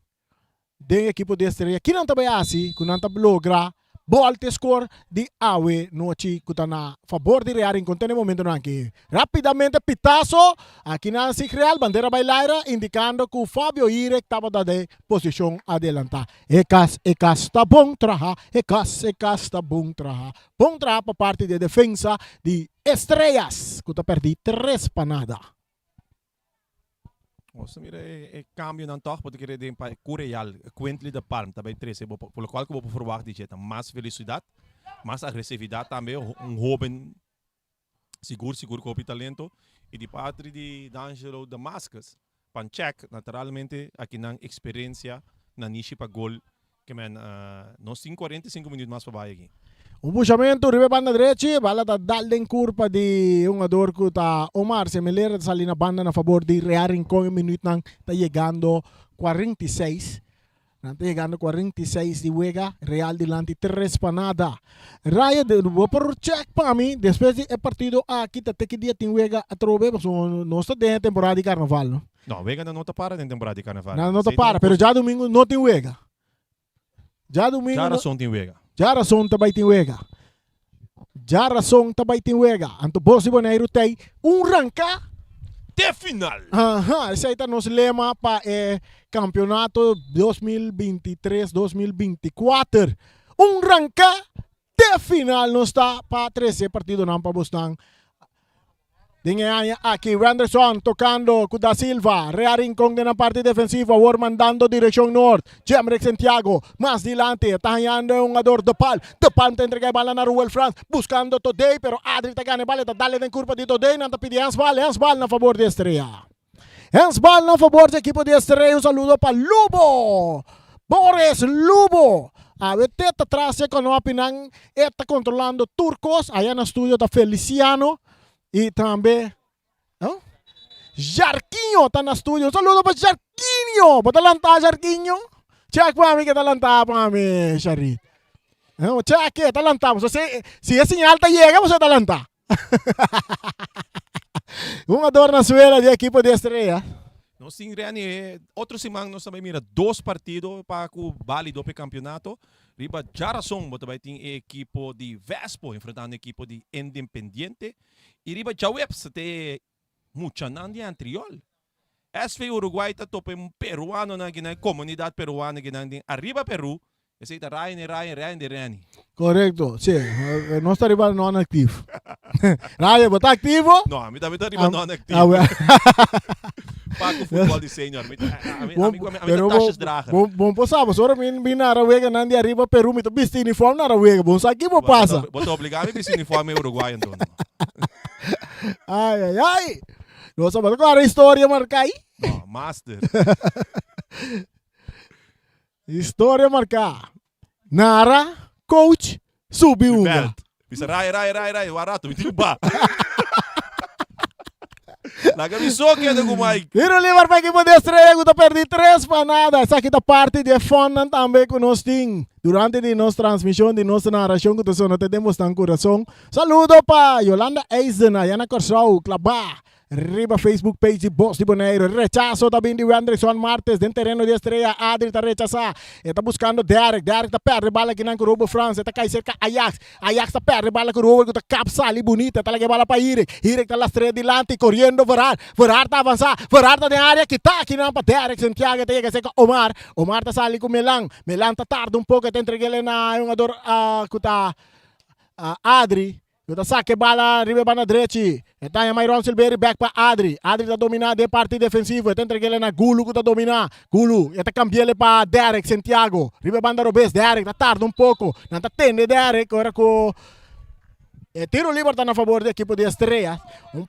Den equipo de estreia. Aqui não também assim, quando nanta logra volte score di Awe noci kutana favor di Real in contene momento anche rapidamente pitazo aqui na si Real bandera bailaira indicando que Fabio Irek estava da posição adelanta ekas está bom traha ekas está bom traha para parte de defesa de Estrellas que tá perdi 3 panada. Você mira é cambio não toch porque querer para Coreal Quintly de Palm também 13 por qual que vou verwacht die jeta mais felicidade mais agressividade também jovem seguro com talento e de parte de D'Angelo Damascus pan check naturalmente aqui na experiência na niche para gol que man nos 45 minutos mais para aqui. Un puxamento, ribe banda direita, bala da dalen curva de un ador que tá Omar Semelera sali na banda na favor de Real Rincón minuto nang tá chegando 46. Tá chegando 46 de Wega, Real delante 3 panada. Raya de vou por check para mim, depois de partido aqui tá que dia tem Wega a trobe, não está dentro temporada de carnaval, não? Não, Wega não está para dentro temporada de carnaval. Não está para, pero já domingo não tem Wega. Já domingo já razão tem Wega. Já razão também tem Wega. Já razão também tem Wega. Anto Bosi Bonairo tem ranca de final. Esse aí tá nosso lema para campeonato 2023-2024. Ranca de final não está para 13 partidos não para Bostang. Dinheiro aqui, Wanderson tocando com Da Silva, Real Rincón na parte defensiva, War mandando direção norte, Jemrek Santiago, mais dilante, tahayando um ador de Palm te entrega a bola na Ruel France, buscando Todei, pero Adri te gana a bola, dale na curva de Todei, não te pede Hans Ball na favor de Estrella. Hans Ball na favor do equipo de Estrella, saludo para Lubo, Boris Lubo. A vete atrás con o pinang está controlando turcos, allá no estudio está Feliciano. E também Jarquinho está no estúdio. Um saludo para Jarquinho. Bota lantar, Jarquinho. Check para mim que está lantar para mim, Charit. Check que está lantar. Se é sinal está chega, você está lantar. Uma dor na suela de equipo de Estrella. No sim, Reani, outro semana nós também mira 2 partidos para o válido para o campeonato. Riba Jarason, bota vai ter equipo de Vespo enfrentando equipo de Independiente. E riba Jaweps te mucha nandi antriol. SV Uruguay ta tope um peruano na ginay comunidade peruana ginay arriba Peru. Esse tá Ryan de Reani. Correto, sim. Nosso rival não é ativo. Ryan, bota ativo? Não, a mim também tá rival não é ativo. Para o futebol de senior. Pero bom passar, mas ora vem na Arawega nandi arriba Peru, me viste uniforme na Arawega. Bom, aqui vou passa. Vou obrigar a vestir uniforme uruguaio então. Ai. Nossa, mas qual a história marcar aí? Não, master. História marcar. Nara, coach, subiu uma. Bisa rai, barato, me tiba. Laga me soque do Gumai. Vira livre para a equipe de Estrella, que perdi 3 panadas. Essa aqui da parte de Fonan também que nós temos. Durante a nossa transmissão, de nossa narração, que nós temos no coração. Saludo para Yolanda Eisen, Ayana Corsau, Clabá. Riba Facebook page de Boss de Bonaire. Rechazo também de Anderson Martes, dentro terreno de Estrella. Adri está rechazar. Está buscando Derek está perde bala aqui na Curubo France. Está cai cerca Ajax. Ajax está perde bala Curubo, está capsa ali bonita. Está lá bala para Irek. Irek está lá estrela delante, correndo Varar. Varar está avançar. Varar está na área que está aqui na para Derek Santiago. Está chega cerca Omar. Omar está sali com Melan. Melan está tarde um pouco. Está entregue ele na jogador que está Adri. Kita saque bala ribe banda direita. Eta Myron Silveri back pa Adri. Adri tá dominar de parte defensiva. Eta entrega ele na Gulu que tá dominar. Gulu, eta cambia ele pa Derek Santiago. Ribe banda Robes, Derek tá tarde pouco. Não tá tende Derek agora com tiro livre tá na favor do equipo de Estrela.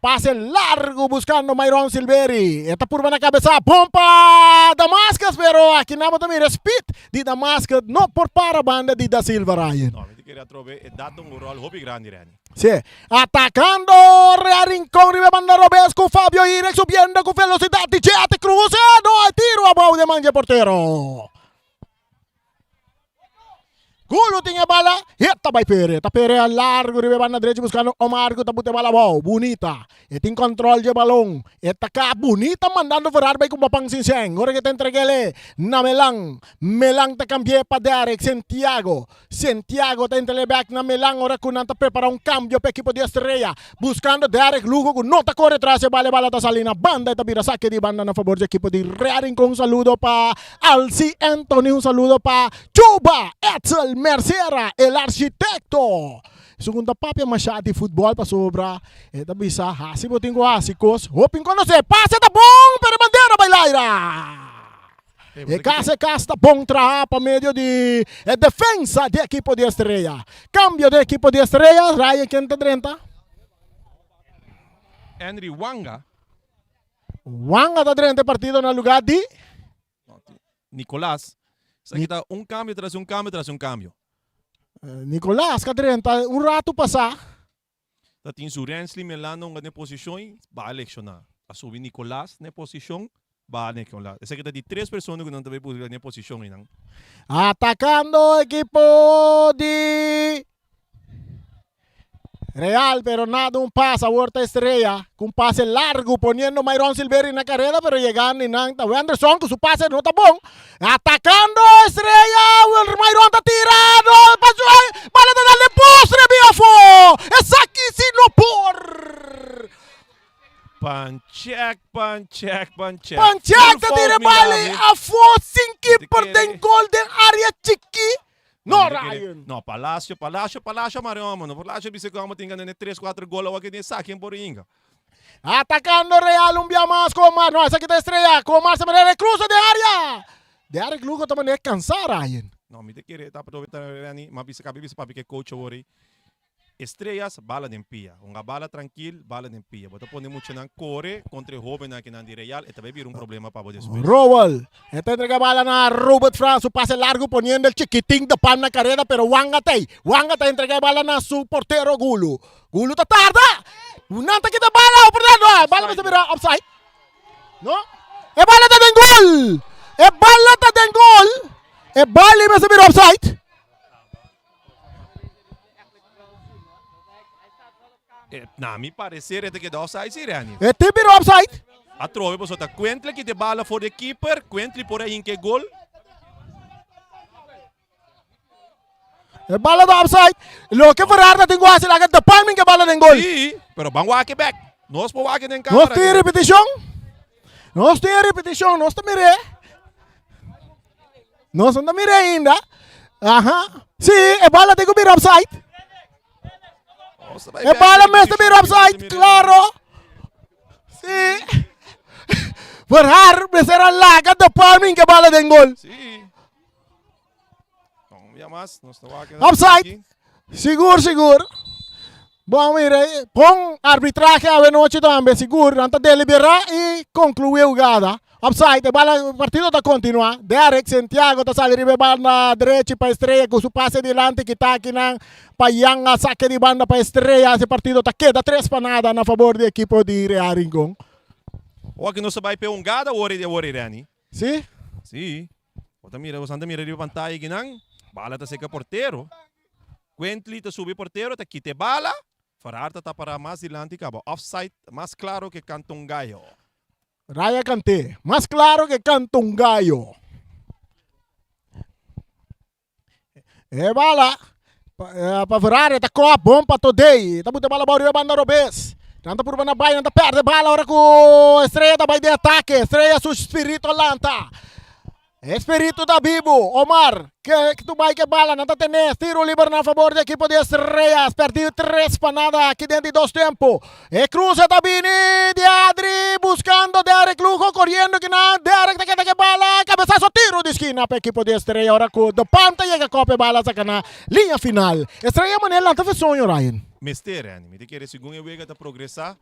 Passe largo buscando Myron Silveri. Eta curva na cabeça. Pompa Damascus, pero aqui não também respeito de Damascus. Não por para a banda de Da Silva, Ryan. No, mi quería trove e dato un rol hobby grande, Rani. Sí, atacando Real Rincón, ribe banda Robes con Fabio Irex subiendo con velocidad. Ticete cruce, no hay tiro abajo de manja portero. Gulu tinha bala, eta by Pere. Tá Pere a largo, ribe banda direita buscando Omar, que tá botando bala bom, bonita. E tem controle de balão. Eta cá, bonita, mandando vorar bem com o Papang Sinseng. Agora que tá entregue na Melang. Melang tá cambiando para Derek Santiago. Santiago tá entregue back na Melang. Agora que não tá preparando cambio para equipo de Estrela. Buscando Derek Lugo, que não tá corre atrás. E bala tá salindo. Banda e tá vira saque de banda na favor do equipo de Real Rincón. Un saludo para Alci Anthony. Un saludo para Chuba Etzel Mercera, el arquitecto. Segunda papia machado de futebol para sobra. Eta bisa hasi mo tingo hasikos. Hoping ko no se pase tá bom, pero bandeira bailaira. E casa tá bom trabalho para meio de defensa de equipo de Estrela. Cambio de equipo de Estrela, Ryan quinta 30. Henry Wanga, Wanga tá 30 partido no lugar de Nicolás. Isso aqui tá um cambio tras um cambio tras um cambio. Nicolás, ka 30, um rato passar. Dat in Zurensli Melano na posição, vai elecionar. A subir Nicolás na posição, vai elecionar. Essa aqui tá de 3 pessoas que não também pode na posição não. Atacando o equipo de Real, pero nada, un pase a Huerta Estrella, con pase largo, poniendo Myron Silveri en la carrera, pero llegando y nada. Anderson con su pase no está bon. Atacando Estrella, Myron está tirando, pasó ahí, vale de darle postre, Biafo. Es aquí sin no por. Panchek. Panchek te tira vale, a fo sin keeper den gol de área chiqui. No, Ryan. No, Palacio, Mariano, mano. Palacio, bisa ko amo tingnan na 3-4 gol awag ni sa akin Boringa. Atacando Real, un día más, Comar. No, esa quita Estrella. Comar se manera de cruce de área. De área, luego también es cansar, Ryan. No, mi te quiere, tá para ver ani, mas bisa papi que coach ori. Estrelas, bala de pia. Uma bala tranquil, bala de pia. Bota pone muito na core contra o jovem aqui na Real, e também vira problema para você. Rowell, esta entrega bala na Robert Franz, su pase largo poniendo el chiquitín de pan na carrera, pero Wanga te entrega bala na su portero Gulu. Gulu está tarda. Nanta kita bala, portero. Bala bisa mira offside. No? E bala ta den gol. E bala bisa mira offside. Na mi parecer é que dá offside Sirani. E te mira offside. A trove você tá Quentle que de bala for the keeper, Quentle por aí em que gol. E bala da offside. Lo que Ferrari tengo hacer la de palming que bala den gol. Sí, pero van walk back. Nós po walk den cámara. Nós tem repetição. Nós te mire. Nós não mire ainda. Aham. Sim, e bala tengo mira offside. E bala mesmo mira offside, claro. Sim. Ferrari me será laga de palming que bala den gol. Sí. Não, ya mais, nós não walk. Offside. Seguro. Bom, mire, põe arbitraje a noite também, seguro, antes de liberar e concluir a jogada. Offside, o partido está continuando. Derek Santiago está salindo banda direita para Estrela, com seu passe adiante que está aqui na Payanga, saque de banda para Estrela. Esse partido está queda 3 para nada na favor do equipo de Real Rincón. O que não se vai pegar gada ou ori Rani? Sim? Sim. Você mira de pantalla que não, bala tá seca porteiro. Quentle tá subir porteiro, tá quite bala. Ferrari tá para mais adiante, cabo. Offside, mais claro que canta gallo. Raya Kanté, más claro que canta un gallo. Bala, para Ferrari, tá com a bomba today. Tá muito bala, Bauri, banda Robes. Tanto por na baia, não perde bala, agora com Estrela, vai de ataque. Estrela, seu espírito lanta. Espírito da Bibo, Omar, que tu vai que bala, não tá tenés, tiro livre na favor da equipe de Estrellas, perdiu 3 para nada aqui dentro de 2 tempos. E cruza da Bini, de Adri, buscando Derek Lujo, correndo que não, Derek tá que bala, cabeçazo, tiro de esquina para a equipe de Estrellas, ora com do panta chega a copa bala sa na linha final. Estrellas Manela, tá fez sonho, Ryan. Mestre, me te querer segundo eu a progressar.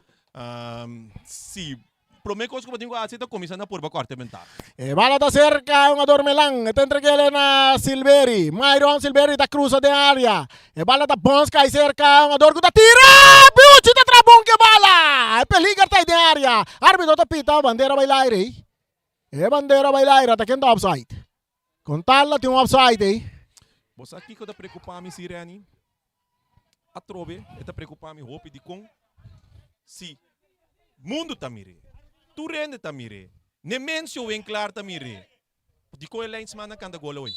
Se Promei coisa que eu tenho que começando a pôr quarta mental. E bala da cerca, un adormelang, entreguele na Silveri, Myron Silveri da cruza de área. E bala da Bonska e cerca, un adorgo da tira, Biuchi da trabon que bala. E peligar tá de área. Árbitro da pita, bandeira bailaire. E bandeira bailaire, tá quente offside. Contalla tem um offside aí. Você aqui que eu tô preocupado, Sirene. A trove, eu tô preocupado, roupa de com. Se mundo tá mire. Tu rende tá mire. Ne mensio em claro tá mire. Di ko elain semana kanda golo hoy.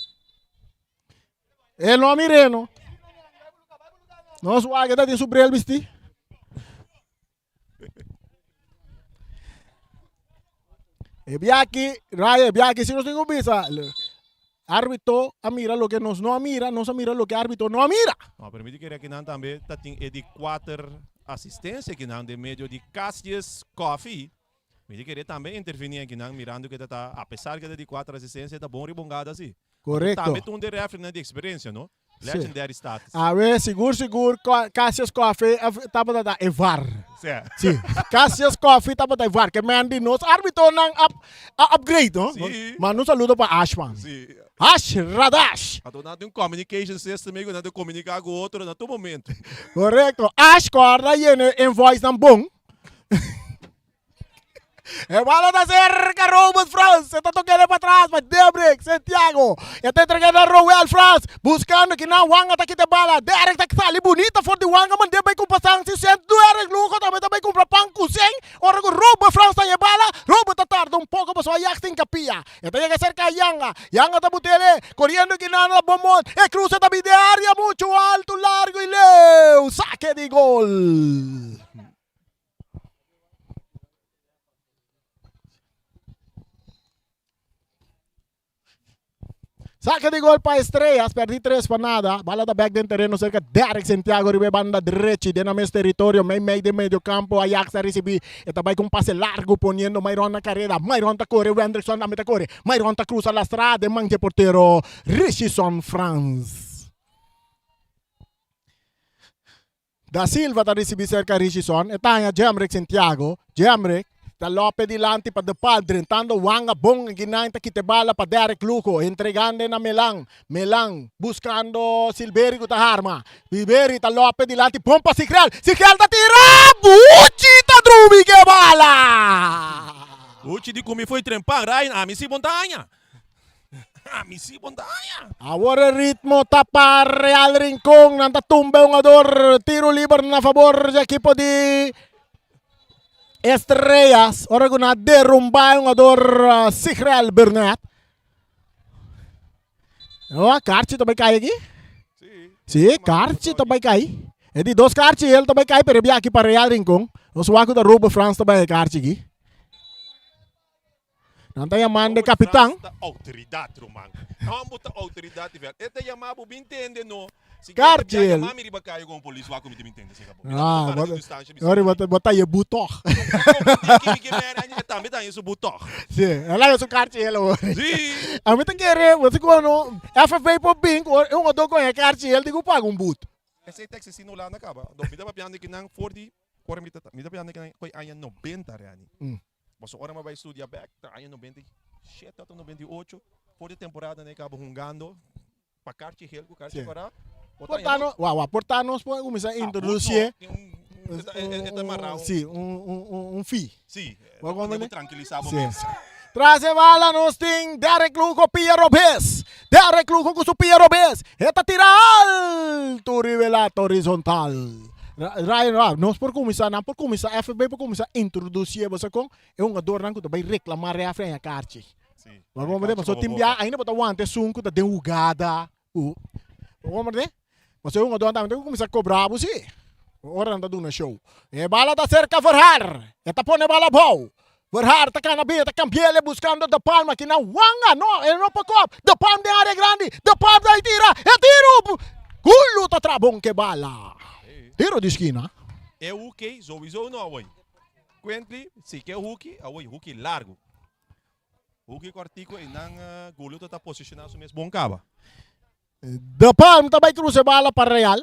E não mire, no. Não suaga da de subrel bisti. E biaki, Raya, biaki, si nos tengo visa. Árbitro mira lo que nos no mira, nos mira lo que árbitro no mira. No, permite que aqui não também tá tem de 4 assistência que não de meio de Cassius Coffee. Me querer também intervenir aqui não mirando que tá apesar que de 4 assistências tá bom ribongada assim. Correcto. Também tu de referência de experiência, não? Legendary status. A ver, seguro, Cassius Coffee tava da Evar. Sim. Cassius Coffee tava da Evar, que mandi nos árbitro não upgrade, não? Sim. Mas não saludo para Ashman. Sim. Ash Radash. A dona tem um communication system meio que comunicar com o outro no todo momento. Correcto. Ash corda e em voice não bom. E bala da cerca, Robert France. Se está tocando para trás, mas Debrick, Santiago. E está entregando a Rowell France. Buscando que não, Wanga está aqui de bala. Derek está ali bonita, for de Wanga, mas Debrick com passang si sent. Derek Luco também com Pang Kuseng. Ora com Robert France está em bala. Robert está tarde um pouco, mas o Ajax tem capia. E está chegando cerca a Yanga. Yanga está butele. Correndo que não, Bomont. E cruza também de área, muito alto, largo e leu. Saque de gol. Saca de gol para Estrellas, perdi 3 para nada. Bala da back dentro terreno cerca Derek Santiago ribe banda derecha de mes territorio, meio de medio campo, Ajax a receber. E também com passe largo poniendo Myron na carreira. Myron ta corre, o Anderson também ta corre. Myron ta cruza la strada, manche portero Richison France. Da Silva ta receber cerca Richison, e tanya Jamrek Santiago, Jamrek da Lope Dilanti pa de Padre, tando Wanga bong ginainta kitebala pa Derek Luco, entregando na Melang, buscando Silveri ko ta Harma, Silveri ta Lope Dilanti, pompa Sikrel ta tira, Bucci ta Drubi que bala! Uchi di come foi trempar, Ryan, si montanha. Si montanha. Agora ritmo tapa Real Rincón, nanta tumba un ador, tiro libre na favor da equipo di Estrellas, ora con una derrumba un ador Sigrel Burnett. Oh, Carci também cai aqui? Sim, Carci também cai. É de 2 Carci, ele também cai, pero aqui para Real Rincón. Os waco da Robo France também é Carci aqui. Nanti yang mande kapitang. Autoridade, Roman. Não botar autoridade, velho. Esta chamava o entende no. Cartiel. Mami riba kayo com polícia, waco me entende, se acabou. Ora bota ye butoh. Que merda, também tá isso butoh. Sim, ela é o Cartiel hoje. Sim. A mim tem que ver, você quando FFP por Bing, eu adoro com Cartiel, digo pago buto. Esse texto se não lá na acaba. Do vida papiando que não 40, 40 mida papiando que não foi aí 90 reais. Mas agora vai estudar back, tá aí 97 até 98, por temporada né acaba jogando para Cartiel, o Cartiel agora. Portanos pode começar a introduzir sim, fee. Sim, vamos tranquilizar o momento. Traz a bala nos tem Derek Luco Pia Robes. Derek Luco com o Pia Robes. Eta tira alto, rivelato horizontal. Ryan, nós por começar, FB por começar a introduzir você com um adorno que vai reclamar a frente a Carti. Sim. Vamos ver, mas o time ainda botar o ante sunco da derrugada. Vamos ver? Mas um adorno também tem que começar a cobrar você. Ora anda dando show. E bala da cerca Ferrar. Eta pone bala bom. Verhar ta canabia, ta cambiele buscando De Palma que na wanga, no, no pakop. De Palma de área grande, De Palma da tira, e tiro. Gulo ta trabong que bala. Tiro de esquina. É o que sowieso não, away. Quently, se quer Hulk, away, Hulk largo. Hulk cortico e não gulo tá posicionado no mesmo bom caba. De Palma também cruza bala para Real.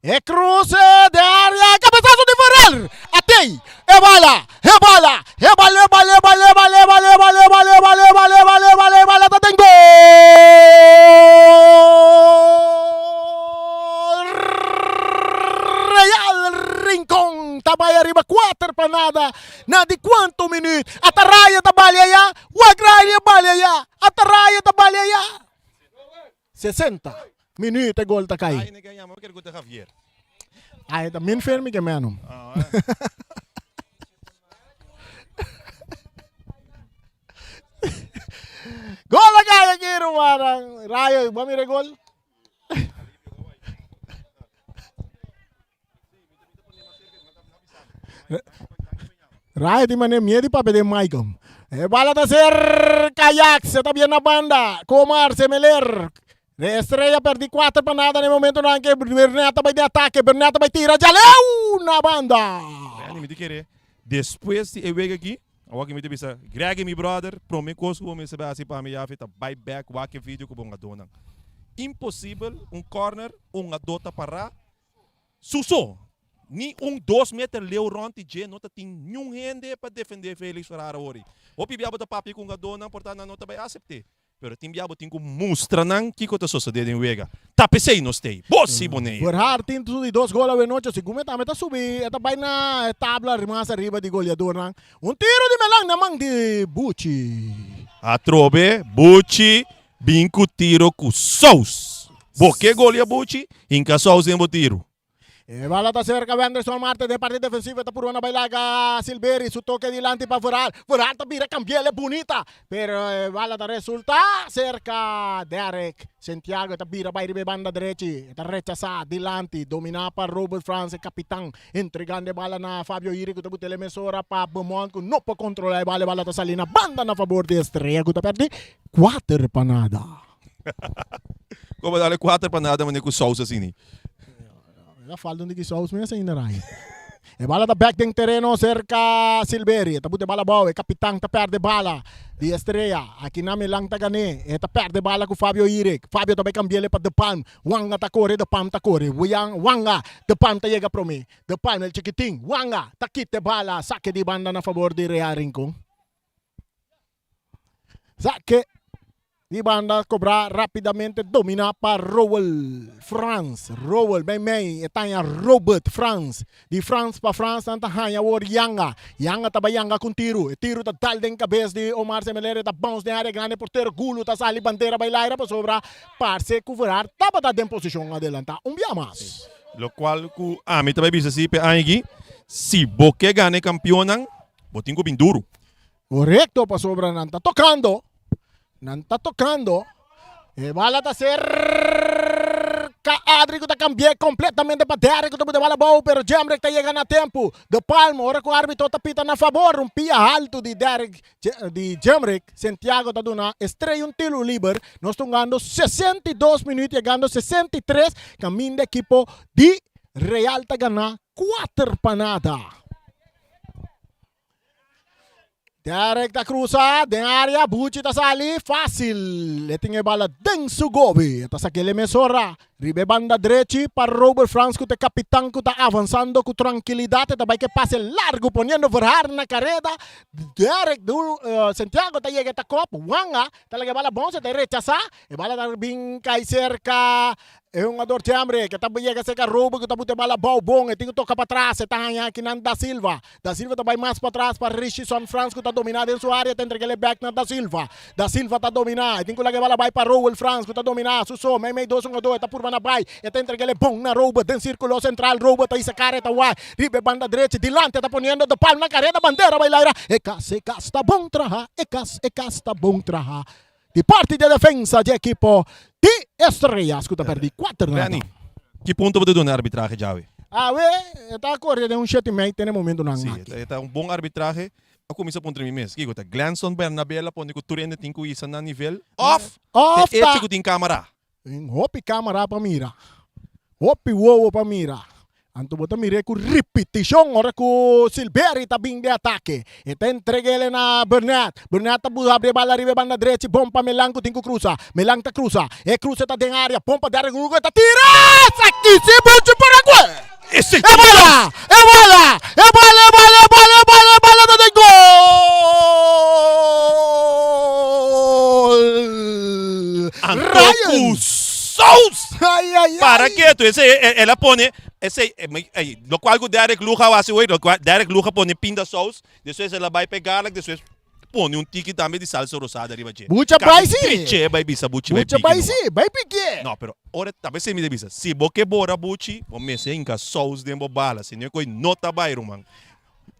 E cruce de área, cabeçazo de Ferrer. Atei, e bala, e bala, e bala, e bala, e bala, e bala, e bala, e bala, e bala, e bala, e bala, e bala, e bala, e bala, tá tem gol! Real Rincon, tabay arriba 4 para nada. Na di quanto minuto? Ataraya tabalya ya, wagraya balya ya, ataraya tabalya ya. 60 minutos gol ta Ai, kai. não ganhamos, eu quero que o Javier. Ay, ta min fermi que menom. Gol la kaya kiro marang Rayo, bamire gol. Rayo di mana miedo pa pede Maicon. Bala ta ser Kayak, se está bien na banda. Comar, Semeler. De Estrella perdi 4 para nada no momento na que Bernata vai de ataque, Bernata vai tirar, jaleu na banda. Me te querer. Depois de eu ver aqui, eu aqui me te bisa, Greg, meu brother, promete coisa que eu me sabe assim para mim, afeta buyback, o que vídeo que eu vou donar. Impossível, corner, adota para Suso. Ni 2 metros leu ronte je não tem nenhum rende para defender Felix Ferrara hoje. O pibiabo da papi com dona, portanto não vai aceitar. Pero timbiabo tem que mostrar não que coisa sucede em Uega. Tapecei no stay. Bossi bonei. Verhar tem tudo de 2 gols a noite, se come tá subir, eta vai na tabla rimasa arriba de goleador nang. Tiro de melang namang de Bucci. A trobe, Bucci, binco tiro com Sous. Porque golia Bucci, inca Sous em tiro. Bala ta cerca Anderson Marte de parte defensiva ta purona bailaga Silveri su toque dilante para Verhar. Verhar ta vira cambiale bonita. Pero bala ta resulta cerca Derek Santiago ta vira vai ribe banda derecha. Ta rechaza dilante domina para Robert France capitán entregando bala na Fabio Iri que ta butele mesora pa Beaumont que no po controlar bala ta salina banda na favor de Estrella que ta perdi 4 para nada. Como dale 4 para nada, mas com Sous assim. La falda de Gisous minha sem narai. Bala da back ding terreno cerca Silveri. Tabute bala bawe, capitão ta perde bala di Estrella. Aqui na lang ta gani. Ta perde bala com Fabio Iric. Fabio também cambiele para De Palma. Wanga ta corre, De Palma ta corre. Wanga, De Palma ta llega pro me. De Palma el chiquiting. Wanga, ta quite bala. Saque di banda na favor di Real Rincon. Saque di banda cobra rapidamente domina para Rowell France. Rowell bem etanya Robert France. Di France para France tanta hanya war Yanga. Yanga taba Yanga com tiro. Tiro ta dal den cabeça de Omar Semelere ta bounce de área grande porteiro gulo ta sali bandeira bailaira para sobra parce cobrar taba ta den posição adelanta. Mas. Lo qual ku mi também bisa si pe aqui. Si boque gane campeonan, botin ko binduro. Correcto para sobra nanta tocando. Nanta tocando. Bala ta cerca Adri que ta cambié completamente para Derek que ta bala boa, pero Jemrek ta llega na tempo. De Palma, ora que o árbitro ta pita na favor, pia alto de Derek de Jemrek, Santiago ta dona estreia tiro livre. Nós estamos ganhando 62 minutos, chegando 63, caminho de equipo de Real ta ganha 4 para nada. Derek ta cruza, de área, Bucci ta sali, fácil. Le tinha bala denso gobe. Ta sakele mesora. Ribe banda derecha para Robert France que te capitán que está avanzando con tranquilidad. Te vai que pase largo poniendo Verhar na carrera. Derek Santiago ta llega ta cop. Wanga ta llega bala bon se te rechaza. E bala ta bin cai cerca. É um ador chambre que tá chega cerca Robert que tá botando bala bom. E tem que tocar para trás. Tá aqui na Da Silva. Da Silva tá vai mais para trás para Richardson France que tá dominado em sua área. Tem que back na Da Silva. Da Silva tá dominado. Tem que lá bala vai para Robert France que tá dominado. Suso, meio 2-1-2 tá por na bay, eta entreguele bom na Robert, den círculo central, Robert tá isa careta uai, ribe banda derecha, dilante tá poniendo De Palma na careta, bandeira bailaira, ekas tá bom traha, ekas tá bom traha, de parte de defensa de equipo de Estrella, escuta perdi 4 nada. Rani, que ponto você dá na arbitragem, Javi? está correndo um 7,5 no momento não. Sim, é um bom arbitragem. A começa por mim mesmo. Kiko, tá Glanson Bernabella, pode que o turno tem que ir na nível off. Off, É tá. que tem câmera. Hopi câmera para mira. Hopi uovo para mira. Anto bota mire com repetição, ora com Silberi tá bem de ataque. E tá entregue ele na Bernat. Bernat tá abre bala ribe banda direita, bom para Melang que tem que cruza. Melang tá cruza. E cruza tá dentro área, pompa Derek Lugo tá tira! Aqui se bunte Paraguai. Esse É bola! É bola! É bola! É bola! É bola! É bola! É bola! É gol! Antoku Souls! Ai, ai, ai! Para quieto, ela pone, lo cual o Derek Luja hace hoy, Derek Luja pone pinda Souls, depois ela vai pegar, depois pone um tique também de salsa rosada arriba. Bucha vai sim! Che, vai bisa, buchi, vai Bucha pique. vai sim! Vai pique! Não, pero, ora, talvez você me devisa, se você bora buchi, vamos ser em Souls de bala, se não coi nota bairro, man.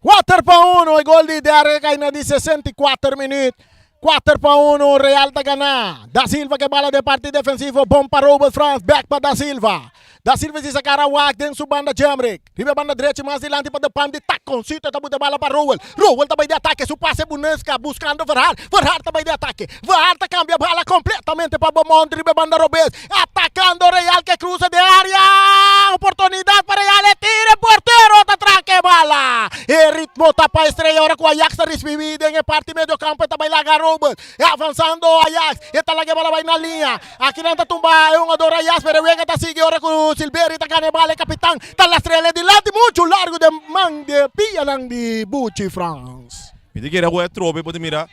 4-1 o gol de Derek aí na 64 minutos. 4-1 Real tá ganhando. Da Silva que bala de parte defensivo. Bom para Robert Franz. Back para Da Silva. Da Silva se sacar a Wag dentro sua banda Jamrick. Ribe banda direita mais adiante para depan de tacon. Sito tá de bala para Rowell. Rowell também de ataque. Su passe Bunesca buscando Verhar. Verhar também de ataque. Verhar tá cambia bala completamente para Beaumont. Ribe banda Robes. Atacando Real que cruza de área. Oportunidade para Real. E tira porteiro. Tá tranque bala. E ritmo tá para estreia. Ora com a Ajax tá recebido em parte meio campo. Tá bailar Robert. Avançando Ajax. E tá lá que bola vai na linha. Aqui não tá tumba. É um adoro Ajax. Pero Vega tá seguindo ora com Silberi tá ganhando bala. Capitão. Tá lá estrela de lado. Muito largo de man de pia lang de Bucci France. Me diga que era o trobe, pode mirar.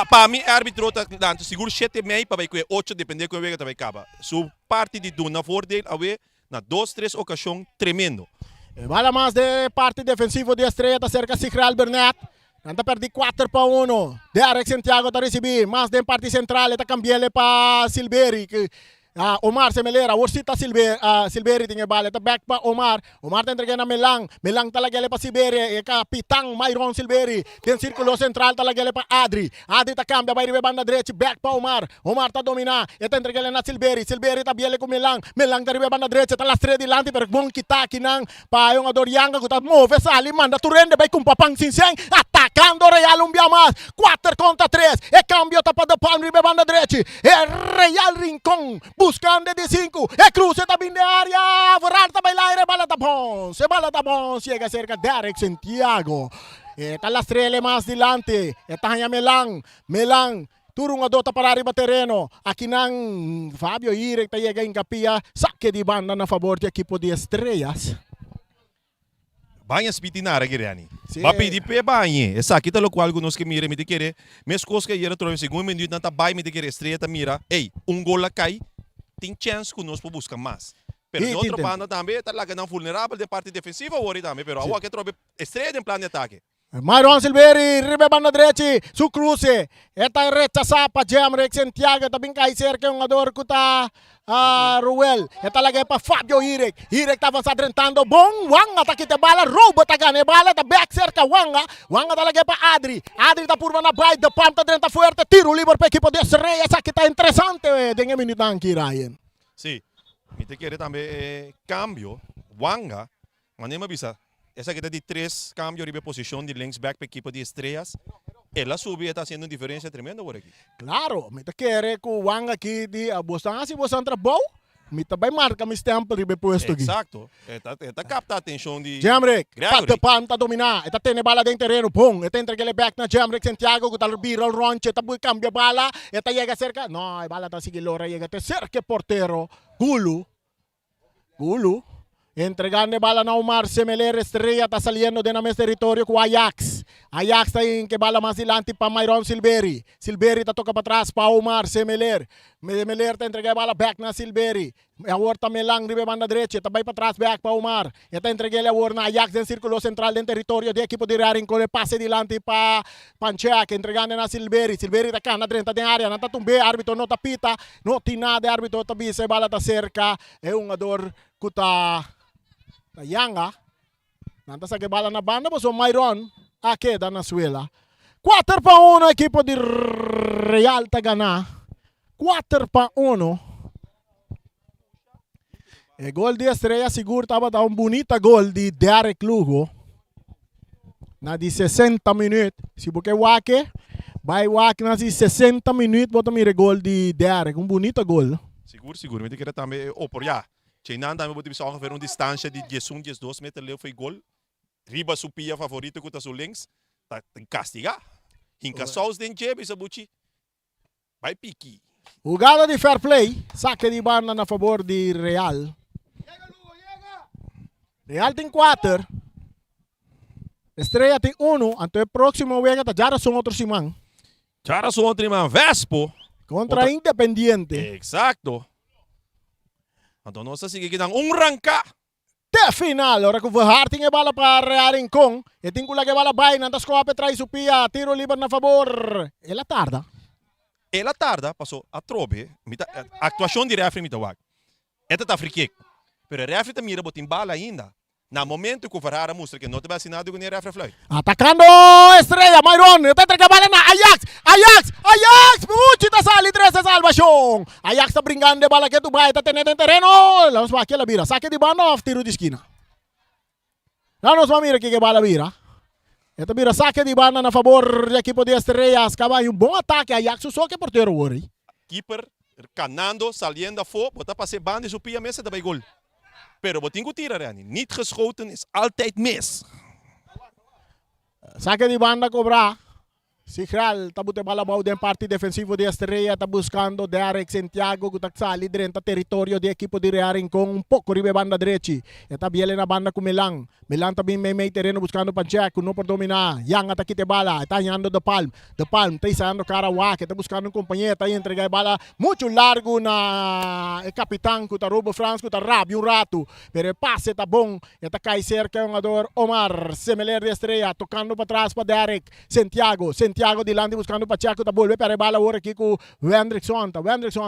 Para mim, árbitro tá dando seguro 7,5 para vai com 8, depende com o Vega também acaba. Su parte de Duna Fordale, a ver, na 2-3 ocasião tremendo. Bala mais de parte defensivo de estreia. Tá cerca Sigral Bernat. Nanta perdi 4-1. Derek Santiago tá recebi. Mas de parte central. Tá cambiele para Silberi. Omar Semelera. Worsita Silberi tinha bala. Tá back para Omar. Omar tá entregando a Melang. Melang talaga ele para Silberi. E kapitang Myron Silberi. Tem círculo central talaga ele para Adri. Adri tá cambia. Vai ribe banda direita. Back para Omar. Omar tá domina. E tá entregando na Silberi. Silberi tá biele com Melang. Melang tá ribe banda direita. Tá las 3 dilante. Pero bom kita kinang. Pa yung adorianga. Kuta move sali. Manda turende. Vai com papang sinseng. Atacando Real un más. 4 contra 3. E cambio tá para depan ribe banda direita. E Real Rincón. Buscando de 5. E cruce também de área. Verhar também lá. E bala tapons. E bala tapons. Chega cerca Derek Santiago. E tá las 3 mais dilante. E tá Melang. Melang. Turong adota para arriba terreno. Aqui nang Fabio Irek tayega em capia. Saque de banda na favor do equipo de Estrellas. Banha spitinar aqui, Rani. Sim. Vai pedir para banha. Essa aqui tá local alguns que mira, me te querer. Mas coisa que era trono segundo minuto não tá banha, me te querer estreia tá mira. Ei, gol lá cai. Tem chance que nós buscar mais. Pero de outra banda também tá lá que não vulnerável de parte defensiva ou também, pero agora que trobe estreia em plano de ataque. Myron Silberi, ribe banda direita, su cruce. Eta rechaza pa Jamrick Santiago, tabing kay cerca yung ador ko ta Ruel. Eta lagay pa Fabio Irek. Irek ta avanzado rentando. Bong, Wanga ta kita bala. Robot ta gane bala. Ta back cerca Wanga. Wanga ta lagay pa Adri. Adri ta purva na bite. The pump ta renta fuerte. Tiro libre pa equipo de Estrellas. Esa kita interesante. Dengue minutang Ryan. Sim. Me te querer também cambio. Wanga, manema bisa. Essa aqui de 3 cambios de posição de links back para equipo de Estrellas. Ela subiu e está fazendo uma diferença tremenda por aqui. Claro, me te quer com o Wanga aqui de Boston. Se você entra bom, me também marca meu tempo de posto aqui. Exato. Está capta a atenção de Jamrick, Gregory. pata pan, tá dominar. Eta tem bala dentro terreno, pum. Eta entrega ele back na Jamrick Santiago, que tá bira o ronche, tá cambia bala. Eta llega cerca. No, a bala tá sigue lora, llega te cerca portero. Gulu. Entregando bala na Omar Semeler, Estrella está saliendo de nuestro territorio con Ajax. Ajax está en que bala más adelante para Myron Silberi. Silberi está toca para atrás para Omar Semeler. Semeler está entregando bala back na Silberi. Agora está Melang, ribe banda direita, está para trás back para Omar. Está entregando agora na Ajax en círculo central del territorio de equipo de Raring con el pase adelante para Pancheak, entregando na Silberi. Silberi está acá na 30 de área, no está tumbe, árbitro no tapita, no tiene nada, árbitro está bisa, bala está cerca. É um ador que está Yanga, nanta sa bala na banda, mas o Myron, aqui da Venezuela. 4-1 equipo de Real tá ganhar. 4-1. E gol de Estrela siguro estava da bonita gol de Derek Lugo. Na de 60 minutos. Se porque wake, vai wake na de 60 minutos, bota mira gol de Derek. Bonita gol. Seguro. Mas que também, por já. Cheinan também pode pensar ongeveer distância de 11, 12 metros leu foi gol. Riba supia favorito que está sul links. Tá castigar. Hinka saus den jebe sa buchi. Vai pique. Jugada de fair play. Saque de banda na favor de Real. Real tem 4. Estrela tem 1. Então o próximo vega tá já são outro simão. Chara so outro man Vespo. Contra Outra- Independiente. Exacto. Então nós sigue que dang ranka. Te final, ora que o Harting é bala para Real Rincón. E tem que bala vai, nandas ko ape trai supia, tiro libre na favor. E la tarda. Ela tarda passou a trobe. Actuação de refri mita wag. Esta tá free kick. Pero refri tá mira botin bala ainda. Na momento que o Ferrara mostra que não te vacinado com o refri flay. Atacando Estrella, Mayron. Está entregando na Ajax. Mucho está sali 3 de salvación. Ajax está brincando de bala que tu vai, está teniendo en terreno. Vamos a aquí la vira. Saque de banda off, tiro de esquina. No nos va a mirar que bala vira. Esta vira saque de banda a favor del equipo de Estrellas. Acaba un buen ataque. Ajax só que portero worry. Keeper canando, saliendo a fo, bota para ser band e supia mesa daarbij goal. Pero botin ko tira Rani. Niet geschoten is altijd mis. Saque de banda cobrar. Sigral, está botando bala bau de parte defensivo de Estrella, está buscando Derek Santiago, que está sali dentro territorio de equipo de Real Rincón, un poco ribe banda derecha. Está bien na banda com Milan. Milan também meio terreno buscando Pacheco, não por dominar. Yang ataque de bala, está ganhando de Palm. De Palm, está isando Karawak, está buscando um companheiro, está entregar bala muito largo na capitão, que está Robo France, que está rabi um rato. Pero o passe está bom, está cai cerca o jogador Omar, semeler de Estrella, tocando para trás para Derek Santiago de Landi buscando Pacheco, tá volve para a bala agora aqui com o Wendrickson,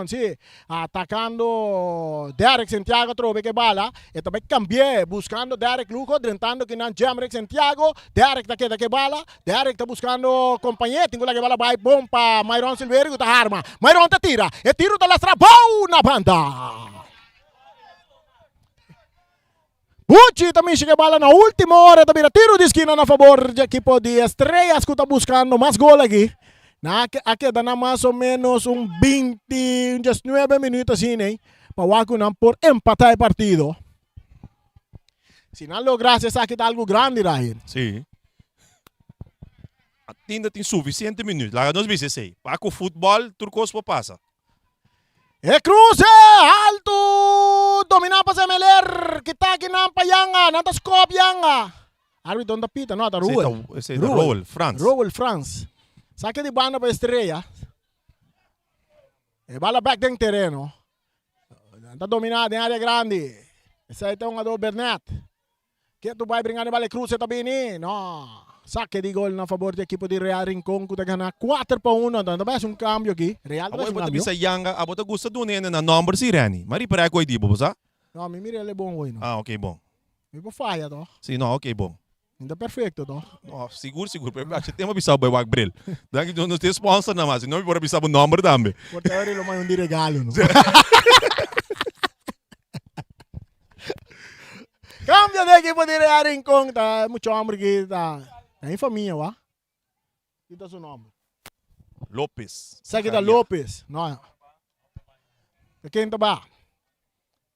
sim, atacando Derek Santiago, trove que bala, e também cambié, buscando Derek Lugo, drentando que não Jamrek Santiago, Derek tá que bala, Derek tá buscando companheiro, tem que bala vai bom para Myron Silveira, que tá arma, Myron tá tira, e tiro da lastra, bom na banda. Pucci também chega a bala na última hora, também tiro de esquina na favor do equipo de Estrellas, que está buscando mais gol aqui. Aqui dá mais ou menos 19 minutos assim, né? Para o Wakunan por empatar o partido. Se não lograsse, aqui está algo grande, Rahir. Sim. Ainda tem suficiente minutos. Lá nós vimos aí. Para o futebol, turcos passa. E cruce alto, dominar para Semeler, kita kinampa yanga, natas kop yanga. Árbitro da pita, no, da Ruel. Esse é Roel, France. Roel France. Saque de banda para Estrella. E bala back dentro terreno. Está dominado em área grande. Esse aí tem um jogador Bernat. Que tu vai brincar de bala cruce também, no. Saque de gol na favor do equipo de Real Rincón, que está ganhando 4-1. Então, vai ser um câmbio aqui. Real vai ser um Abo câmbio. bisa yanga, abo ta gusto do nene na number si Rani. Mari para ko di bo sa? Não, me mira ele é bom hoje, não. Ah, okay, bom. Me vou falha, não. Sim, não, okay, bom. Ainda perfeito, não. Oh, seguro. Pero acho tema bisa boy wag bril. Daqui não tem sponsor na mas, não me bora bisa o number também. Portador ele mais um de regalo, não. Cambio de equipo de Real Rincón, tá muito hambre aqui, tá em família, wá. Quita seu nome. Lopes. Seguida Lopes, não. Quem tá ba?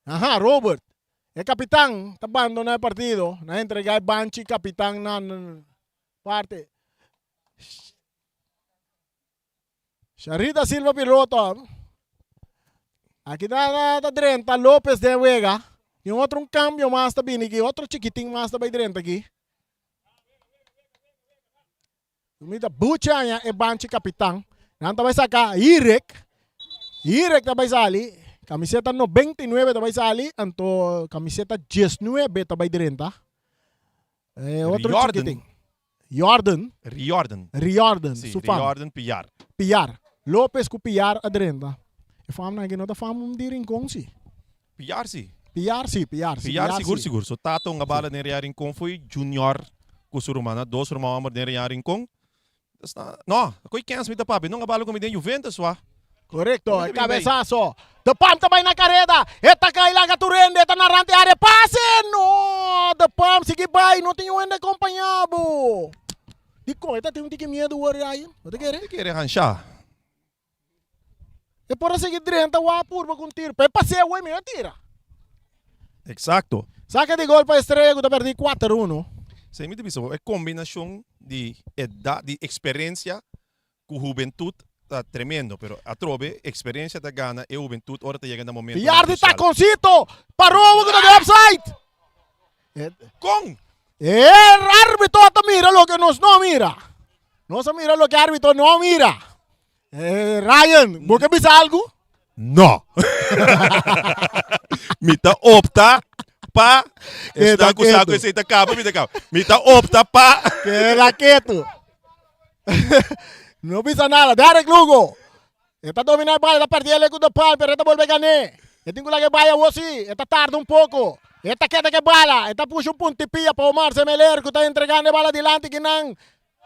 Aha, Robert. É capitão, tá abandonando o partido, na entregar Banchi, capitão na parte. Charita Silva piloto. Aqui tá dentro, tá Lopes de Vega. E outro cambio mais também aqui, outro chiquitinho mais também dentro aqui. Comida Buchanha e Banchi capitão. Nanti vai sacar Irek também sali. Camiseta 99 também sali. Anto camiseta 19 também dentro. Outro chiquitinho. Riordan. Sim, Sufam. Riordan Piar. Piar. Lopes com Piar adrenta. E fam na gino da fam di Rincón si. Piar si. Piar Seguro. So tato nga bala ni Real Rincón foi junior kusurumana, 2 rumama ni Real Rincón. No, ako'y cancel mit papi. Nung nga bala ko mi den Juventus wa. Correcto, Oye, el bien, cabezazo. De Palm também na carrera. Esta Kaila Gaturende, esta narrante área. Passe! No! De Palm, sigue vai. Não tem onde acompanhado. Dico, esta tem um tique medo, Ryan. O que quer? Te quiere hanchar. É para seguir direita, o apurba com tiro. Para passeio, o meu tira. Exacto. Saca de gol para Estrela, que perdi 4-1. Sem me dizer, é combinação de edad, de experiência com juventude. Está tremendo, pero a trove, experiência da gana e juventude, ahora te llega no momento. Piardi taconcito. Parou o de offside. Con! El árbitro mira lo que nos no mira. No se mira lo que el árbitro no mira. Ryan, ¿vos qué viste algo? No! Mita opta pa. Queda Está com saco quieto. esse tá capa, mita capa. Mita opta pa. Queda quieto. No pisa nada. Derek Lugo. Está dominando el bala, está perdiendo el de pal, pero esta vuelve a ganar. Esta que que vaya o sí. Esta tarda un poco. Esta queda que bala. Esta puxa un puntipilla para Omar Semeler, que está entregando bala adelante que nan.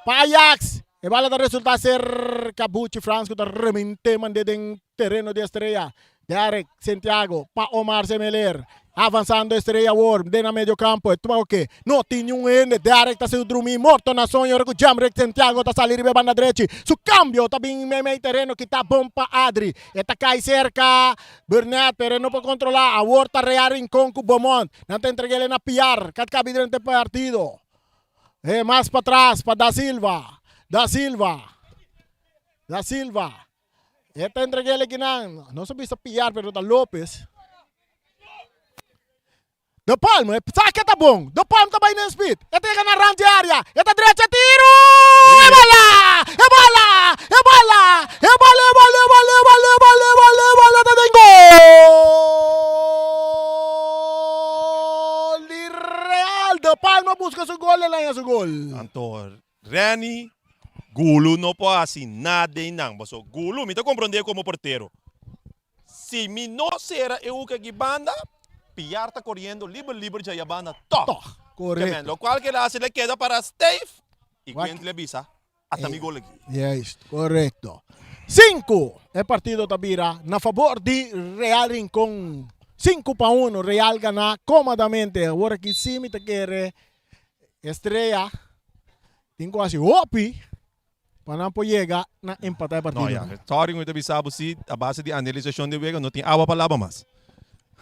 Para Ajax. El bala da resulta ser Cabucci France, que está remente mandando en terreno de Estrella. Derek Santiago para Omar Semeler. Avançando Estrella Worm, dentro do meio campo. O que? Não tinha um N. Derek está sendo dormir morto na sonha. Agora que o Jamrek Santiago está saindo de banda direita. Su cambio está bem meio terreno que está bom para Adri. Está cai cerca. Burnett, pero não pode controlar. A Worm está real Rincón com Beaumont. Não está entregando na piar. Cat cabe durante o partido. Mais para trás, para Da Silva. Da Silva. Da Silva. Está entregando aqui não se precisa piar, pero está Lopes. De Palma, saca tá bom. De Palma também no speed. Ele tem que na rande área. Ele tá direito, tiro! É bola! É bola! É bola! É bola! É bola! É bola! É bola! É bola! É bola! É bola! Tá tem gol! De Real. De Palma busca seu gol, ele ganha seu gol. Anto, Rani, Gulu não pode assim nada e não. Mas o Gulu me está compreendendo como porteiro. Se me não será eu que banda, Piar está correndo libre já a banda. Toch, correto. Lo qual que ele hace, le queda para Steve. E Guac- quando ele avisa, até mi gol aqui. É isso, correto. 5 é partido Tabira na favor de Real Rincón. 5-1, Real gana comodamente. Agora que sim, me te quer Estrella. Tenho assim, opi. Para não chegar na empatar o partido. Não, ja. Sorry, muito bisabo se a base de analisação de Vega não tem água para lavar mais.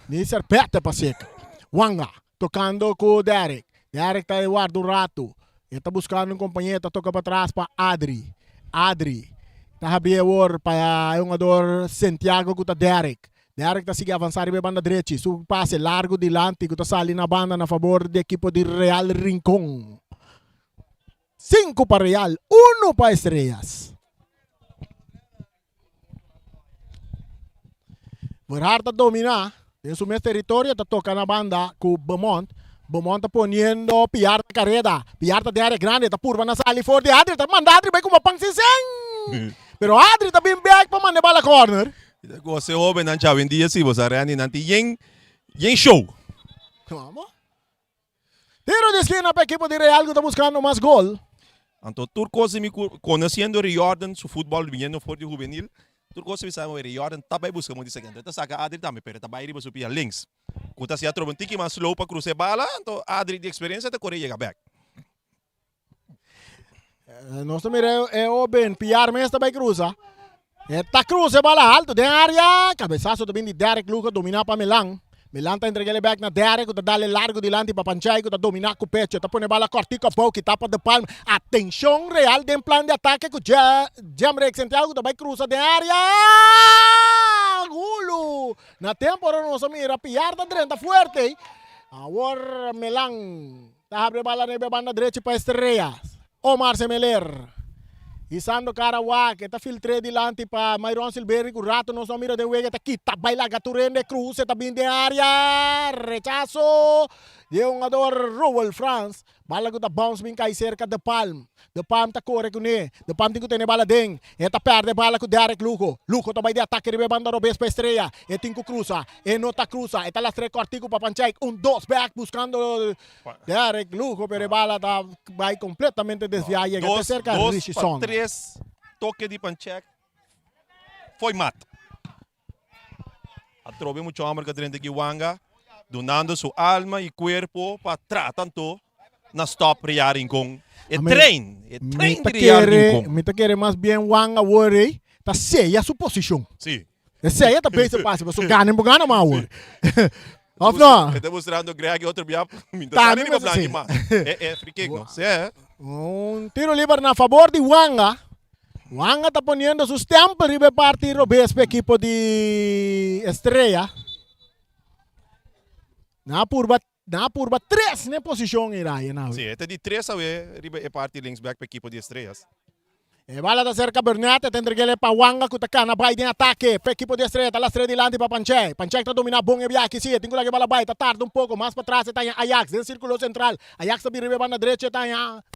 Ni serpete para seca. Wanga, tocando com o Derek. Derek está guarda um rato. Ele está buscando um companheiro, toca para trás para Adri. Adri. Está abrindo para o jogador Santiago com o Derek. Derek está seguindo avançar e banda direita. Su passe largo dilante, que está saindo na banda na favor do equipo de Real Rincón. 5 para Real, 1 para Estrellas. Verhardt domina en su mes territorio, está tocando la banda con Beaumont. Beaumont está poniendo Piar de carrera. Piar de área grande, está purva na sali for de Adri, está mandando Adri, vai como pang siseng. Pero Adri está bien back para mandar bala corner. Você joven não já vendia se você Rani não tem show. Vamos. Tiro de esquina para el equipo de Real que está buscando más gol. Então, Turco se me conhecendo Riordan, su fútbol viendo for de juvenil. Turco se me sabe Riordan, também busca muito isso aqui. Então, saca Adri também, pero também ele vai subir a links. Quando se atrova um tique mais slow para cruzar bala, então Adri de experiência está correndo chega back. Nosso mira é o Ben, Piar mesmo também cruza. Esta cruza bala alto de área. Cabeçazo também de Derek Luca, domina para Milan. Milan está entregando back na Derek, está dando largo dilante para Panchay, está dominar com o pecho, está pondo bala cortica pouco, que tapa de palma. Atenção Real de plano de ataque com Jamrek Santiago, também cruza de área. Gulo! Na temporada nossa mira, Piar da direita forte. Agora Milan está abrindo bala na banda direita para Estrellas. Omar Semeler. Isando Caraguá, que está filtrando dilante para Myron Silveri, que o rato não só mira de huega, está aqui, está baila gaturende, cruza, está bem de área, rechazo, de um jogador Rowell France, bala que está bounce bem cai cerca de Palm está corre com ele, de Palm tem que ter bala dentro, está perde bala com Derek Luco está bem de ataque, ele banda robês para Estrella, ele tem que cruza, ele não está cruza, está lá três cortico para Panchay, 2 back buscando Derek Luco, pero bala está vai completamente desviada, llega cerca de Richison. 3 toque de Panchay. foi mata. Atrobe mucho amor que dentro de Wanga, donando sua alma e corpo para tratar tanto na stop rearing com train de rearing com. Me te quiere más bien Wanga worry, ta seia su posição. Sim. Seia ta base passe, mas o gana ma worry. Of no? Está mostrando Greg outro dia, me Tá, tá nem mesmo assim. mais. É free kick, não? É. Tiro livre na favor de Wanga. Wanga está poniendo sus tempos ribe partido para equipo de Estrella. Na curva 3 na posição irá. Sim, é de 3 a ver, ribe é parte linksback para equipo de estrelas. E bala da cerca Bernat, tendre que ele pa Wanga kutakana bay din ataque, pe equipo de Estrella, tá lá Estrella dilante pa Panche. Panche tá domina bom e biaki sim, tem que lá bala bay, tá tarde um pouco, mais para trás tá Ajax, no círculo central. Ajax tá ribe na direita tá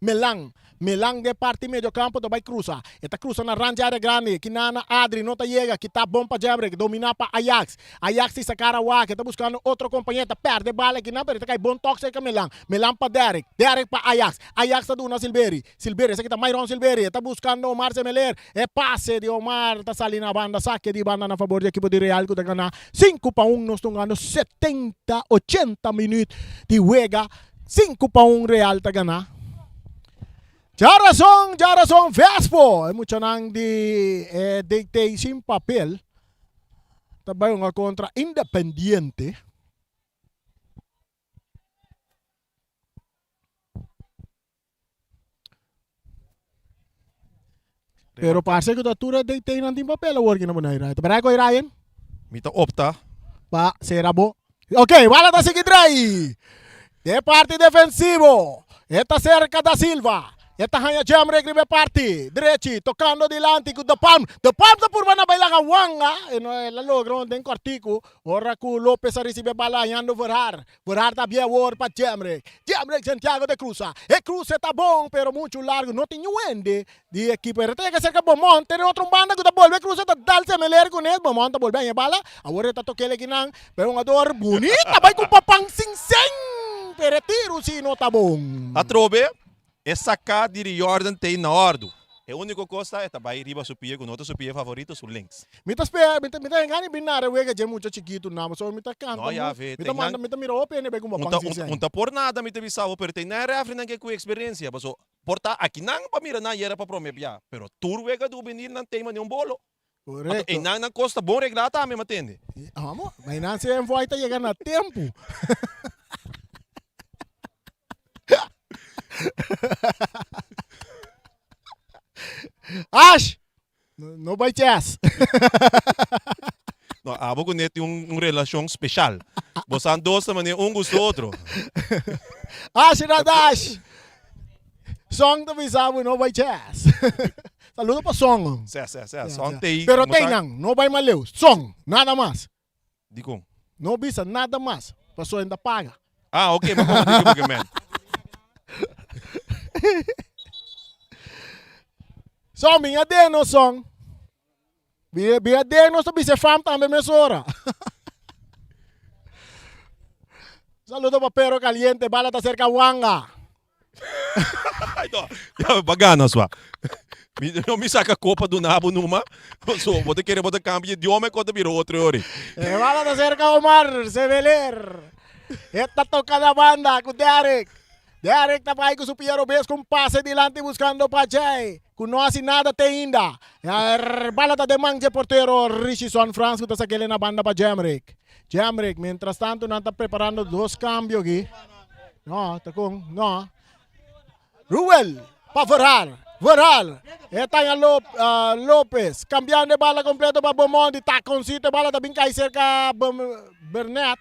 Melang. Melang de parte medio campo do vai cruza. Eta cruza na range área grande, kinana Adri não tá chega, que tá bom pa Jamrek, domina pa Ajax. Ajax se sacara wa, que tá buscando outro companheiro, tá perde bala que na perita cai bom toque com Melang. Melang pa Derek, Derek pa Ajax. Ajax tá duna Silveri. Silveri, esse aqui tá Myron Silveri, tá buscando Omar Semeler. É passe de Omar, tá salindo na banda, saque de banda na favor do equipo de Real, que tá ganhando 5-1, nós estamos ganhando 70, 80 minutos de juega. 5-1 Real tá ganhando. Jarason Vespo. É muito nang di dictate sem papel. Tabay nga contra Independiente. Pero parece que datura dictate nanti papel working naman na ira. Tabay ko irayan. Mita opta. Pa serabo. Okay, wala ta sige try. De parte defensivo. Eta cerca da Silva. Eta hanya Jamrek ribe parti, direchi, tocando dilante con The Palm sa purba na bailang Wanga, la logro den cortico, ora cu Lopez a recibe bala yando Verhar ta bia war pa Jamrek Santiago de Cruza, Cruz tá bom, pero muito largo, não tem wende di equipe, tem que cerca Bomont, tem outro banda que tá volve Cruz tá dal semeler com ele, Bomont tá volve a bala, agora tá toquele ginang, pero um ador bonita, vai com papang sing pero tiro sino tá bom. Atrobe. É sacar de Jordan tem na ordo. É o único coisa é também riba supia com outro supia favorito sul links. Mita ngani binara wega je muito chiquito namo so mita kan. No ya ve. Mita mira open be kuma Unta por nada mita bisavo pero tem na refri nang com experiência, baso porta aqui nang pa mira na era pa promepia, pero tur wega do venir nan tema nenhum bolo. Correto. E nang costa bom reglata me matende. Amo, mas não se envoita chegar na tempo. Ash! No by chess. No, abo com net um relação especial. Bosan dois também um gosto outro. Ash na dash. Song to bisabo no by chess. Saludo pa song. Song tem. Pero tem nang, no by maleu. Song, nada mais. Digo. No bisa nada mais. Passou ainda paga. Ah, ok, mas como digo man. So, minha deno song. Bia deno sa bise fam tambe mesora. Saludo pa Pero Caliente, bala ta cerca Wanga. Ya bagana sua. Não me saca a copa do nabo numa. So, vou ter que botar câmbio de homem quando virou outro ori. Bala ta cerca Omar Seveler. Esta toca da banda com Derek. Derek tá vai com o Piero Bes com passe dilante buscando Pachay. Com não assim nada tem ainda. Bala tá de mangue porteiro Richison France que tá saquele na banda para Jamrek. Jamrek, mientras tanto não tá preparando dois cambios aqui. No, tá com, no. Ruel, para Verhal. Eta yung Lopez. Cambiando de bala completo para Beaumont. Tá com sítio, bala tá bem cai cerca Bernat.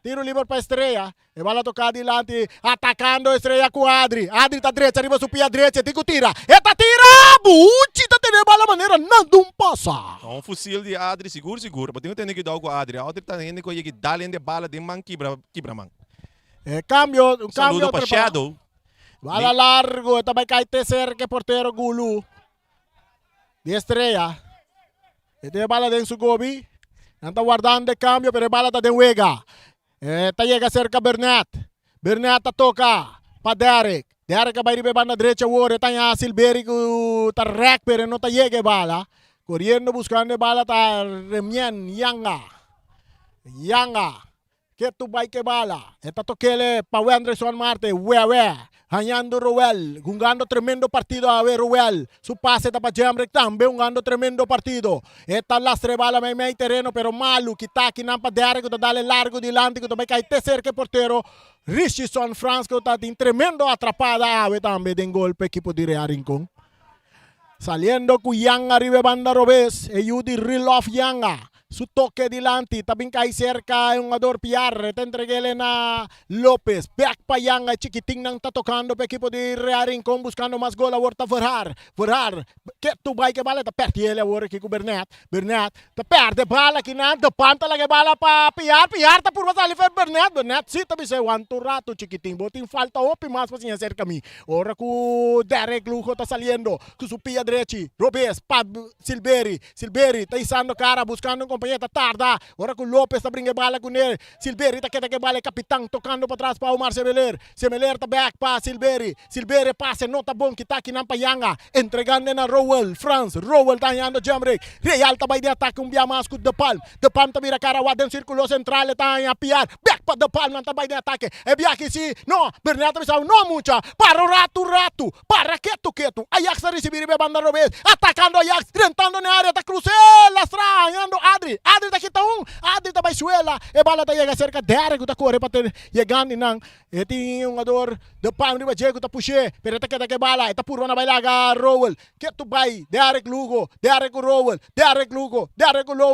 Tiro livre para Estrella. E bala tocar dilante. Atacando Estrella com Adri. Adri tá direita, arriba supia direita. Tico tira. Eta tira! Buchi tá tendo bala maneira. Não passa. Um fuzil de Adri, seguro. Mas tem que ter que dar com Adri. Adri tá tendo que dar de bala de man quebra man. Cambio. Saludo para Shadow. Bala largo. Esta vai cair terceiro que porteiro Gulu. De Estrella. Esta bala de Sugobi. Não tá guardando de cambio, pero bala tá de Wega. Tá chega cerca Bernat. Bernat toca para Derek. Derek vai ribe banda direita, o tá em Silveri com tá rec, pero não tá chega bala. Corriendo buscando bala ta Remien Yanga. Que tu vai que bala. Esta toquele pa Anderson Marte. Hanyando Ruel, jugando tremendo partido a ver Ruel. Su pase está para Jamrek también jugando tremendo partido. Esta lastre bala may terreno pero malu. Kita kinampa diare que dale largo dilante que vai cair terceiro que portero. Richardson France que está em tremendo atrapada ave también den golpe equipo de Real Rincón. Saliendo Cuyanga arriba banda Robes. Eyudi Real of Yanga. Su toque dilante, también cae cerca un jugador Pierre, te entreguele na López, back pa Yanga, chiquitín nang está tocando para equipo de Real Rincón buscando más gol, ahorita Ferrar, que tu vai que bala, te perde ele agora aqui com Bernat, te perde bala aqui na, te panta la que bala pa Pierre, tá por passar ali Bernat, sim, também se aguanta rato chiquitín, botin falta opi mais para se cerca mim, ora com Derek Lujo tá saliendo, com su pia direita, Robes, pa Silberi, tá isando cara, buscando companheiro tarda. Ora com Lopes tá brinca bala com ele. Silberi tá que bala capitão tocando para trás para Omar Semeler. Semeler tá back para Silberi. Silberi passe não tá bom que tá aqui na Payanga. Entregando na Rowell. France. Rowell tá ganhando Jamrek. Real tá vai de ataque um biamasco de Palm. De Palm tá vira cara o círculo central tá a piar. Back para De Palm não tá vai de ataque. É biaki si. Não. Bernardo Bissau não mucha. Para o rato. Para quieto. Ajax tá recebendo a banda Robes. Atacando Ajax. Tentando na área tá cruzela. Ganhando Adri tá aqui tá Adri tá baixuela, e bala tá chega cerca Derek tá corre para ter chegando nang, e tem um jogador de Palm riba Diego tá puxe, pero tá que bala, tá puro na bailaga Rowell, que tu vai, Derek Lugo, Derek Rowell,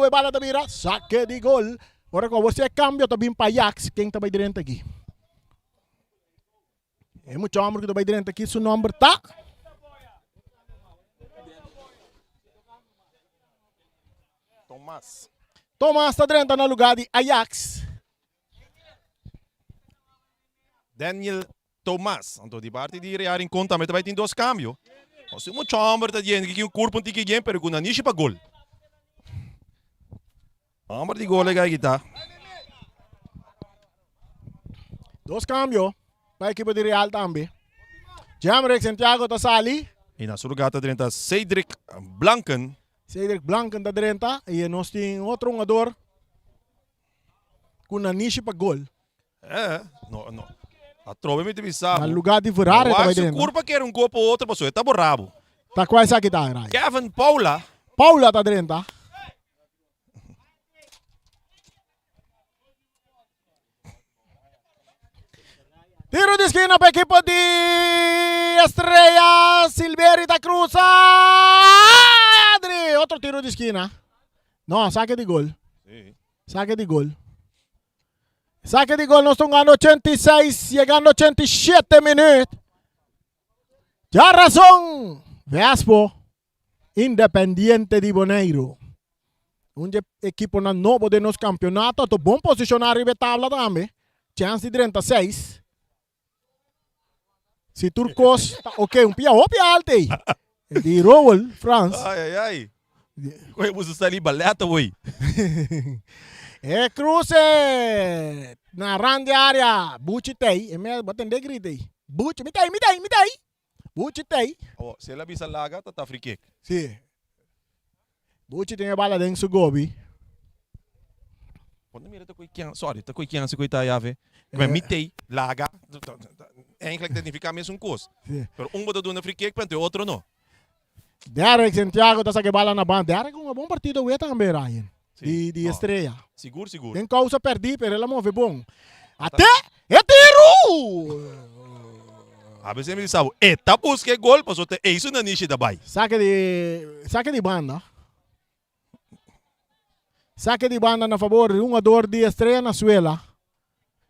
e bala tá vira, saque de gol. Ora com você cambio tá bem para Ajax, quem tá vai direito aqui? É muito amor que tá vai direito aqui, seu número tá Thomas está dentro no lugar de Ajax. Daniel Thomas. Então, de parte de Real Rincón também vai ter dois cambios. Nós temos um chamber de gente que um corpo de quem, pero com niche para gol. Chamber de gol é aqui tá. Dois cambios para a equipe de Real também. Jamrek Santiago está sali. E na sua lugar está dentro Cedric Blanken. Cedric Blanken está dentro. E nós temos outro jogador com niche para gol. Não. A trova me teve sabe. No lugar de Ferrari está dentro. Se o curva quer um gol para outra pessoa, está borrabo. Está quase aqui tá, Rai. Kevin Paula está dentro. Tiro de esquina para a equipe de Estrella. Silveri da Cruza. Adri, outro tiro de esquina. Não, saque de gol. Sim. Saque de gol. Saque de gol, nós estamos ganhando 86, chegando 87 minutos. Já razão. Vespo, Independiente de Boneiro. Um equipe novo de nosso campeonato. Estou bom posicionar arriba da tabla também. Chance de 36. Se Turcos, ok, um pia alto aí. De Rowell, France. Ai. Como você está ali, baleta, oi. É cruze na rande área. Buchitei. É mesmo, batendo grito aí. Buch, me dai. Buchitei. Oh, se ela bisa laga, tá free kick. Sim. Buchi tem a bala dentro do gobi. Quando mira, tá com quem se coita aí, ave. Mas mitei, laga. Eigenlijk significa a mesma coisa. Pero um bota do free kick, para outro não. Derek Santiago tá saque bala na banda. Derek um bom partido o também, Ryan. De Estrela. Seguro. Tem causa perdi, pero ela move bom. Até é tiro! A vezes me sabe, tá busca gol, passou ter isso na niche da bai. Saque de banda. Saque de banda na favor de um jogador de Estrela na Suela.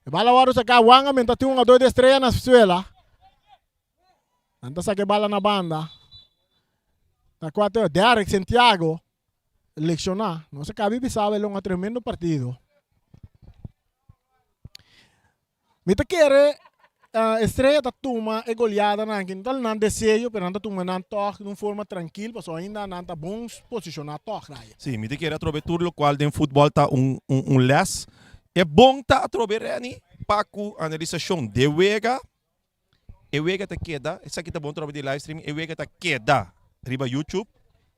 Bala waro sa kawanga, menta tem um jogador de Estrela na Suela. Anta saque bala na banda. Na quatro, Derek Santiago. Leccionar. Não se cabe sabe, é um tremendo partido. Mita quer Estrela da turma é goleada na então não desejo, pero anda turma não toque de uma forma tranquila, porque ainda não tá bom posicionar toque. Sim, me quer atrobe tudo qual de futebol tá les. É bom tá atrobe reni para com analisação de wega. E wega tá queda, essa aqui tá bom trobe de live stream, e wega tá queda riba YouTube.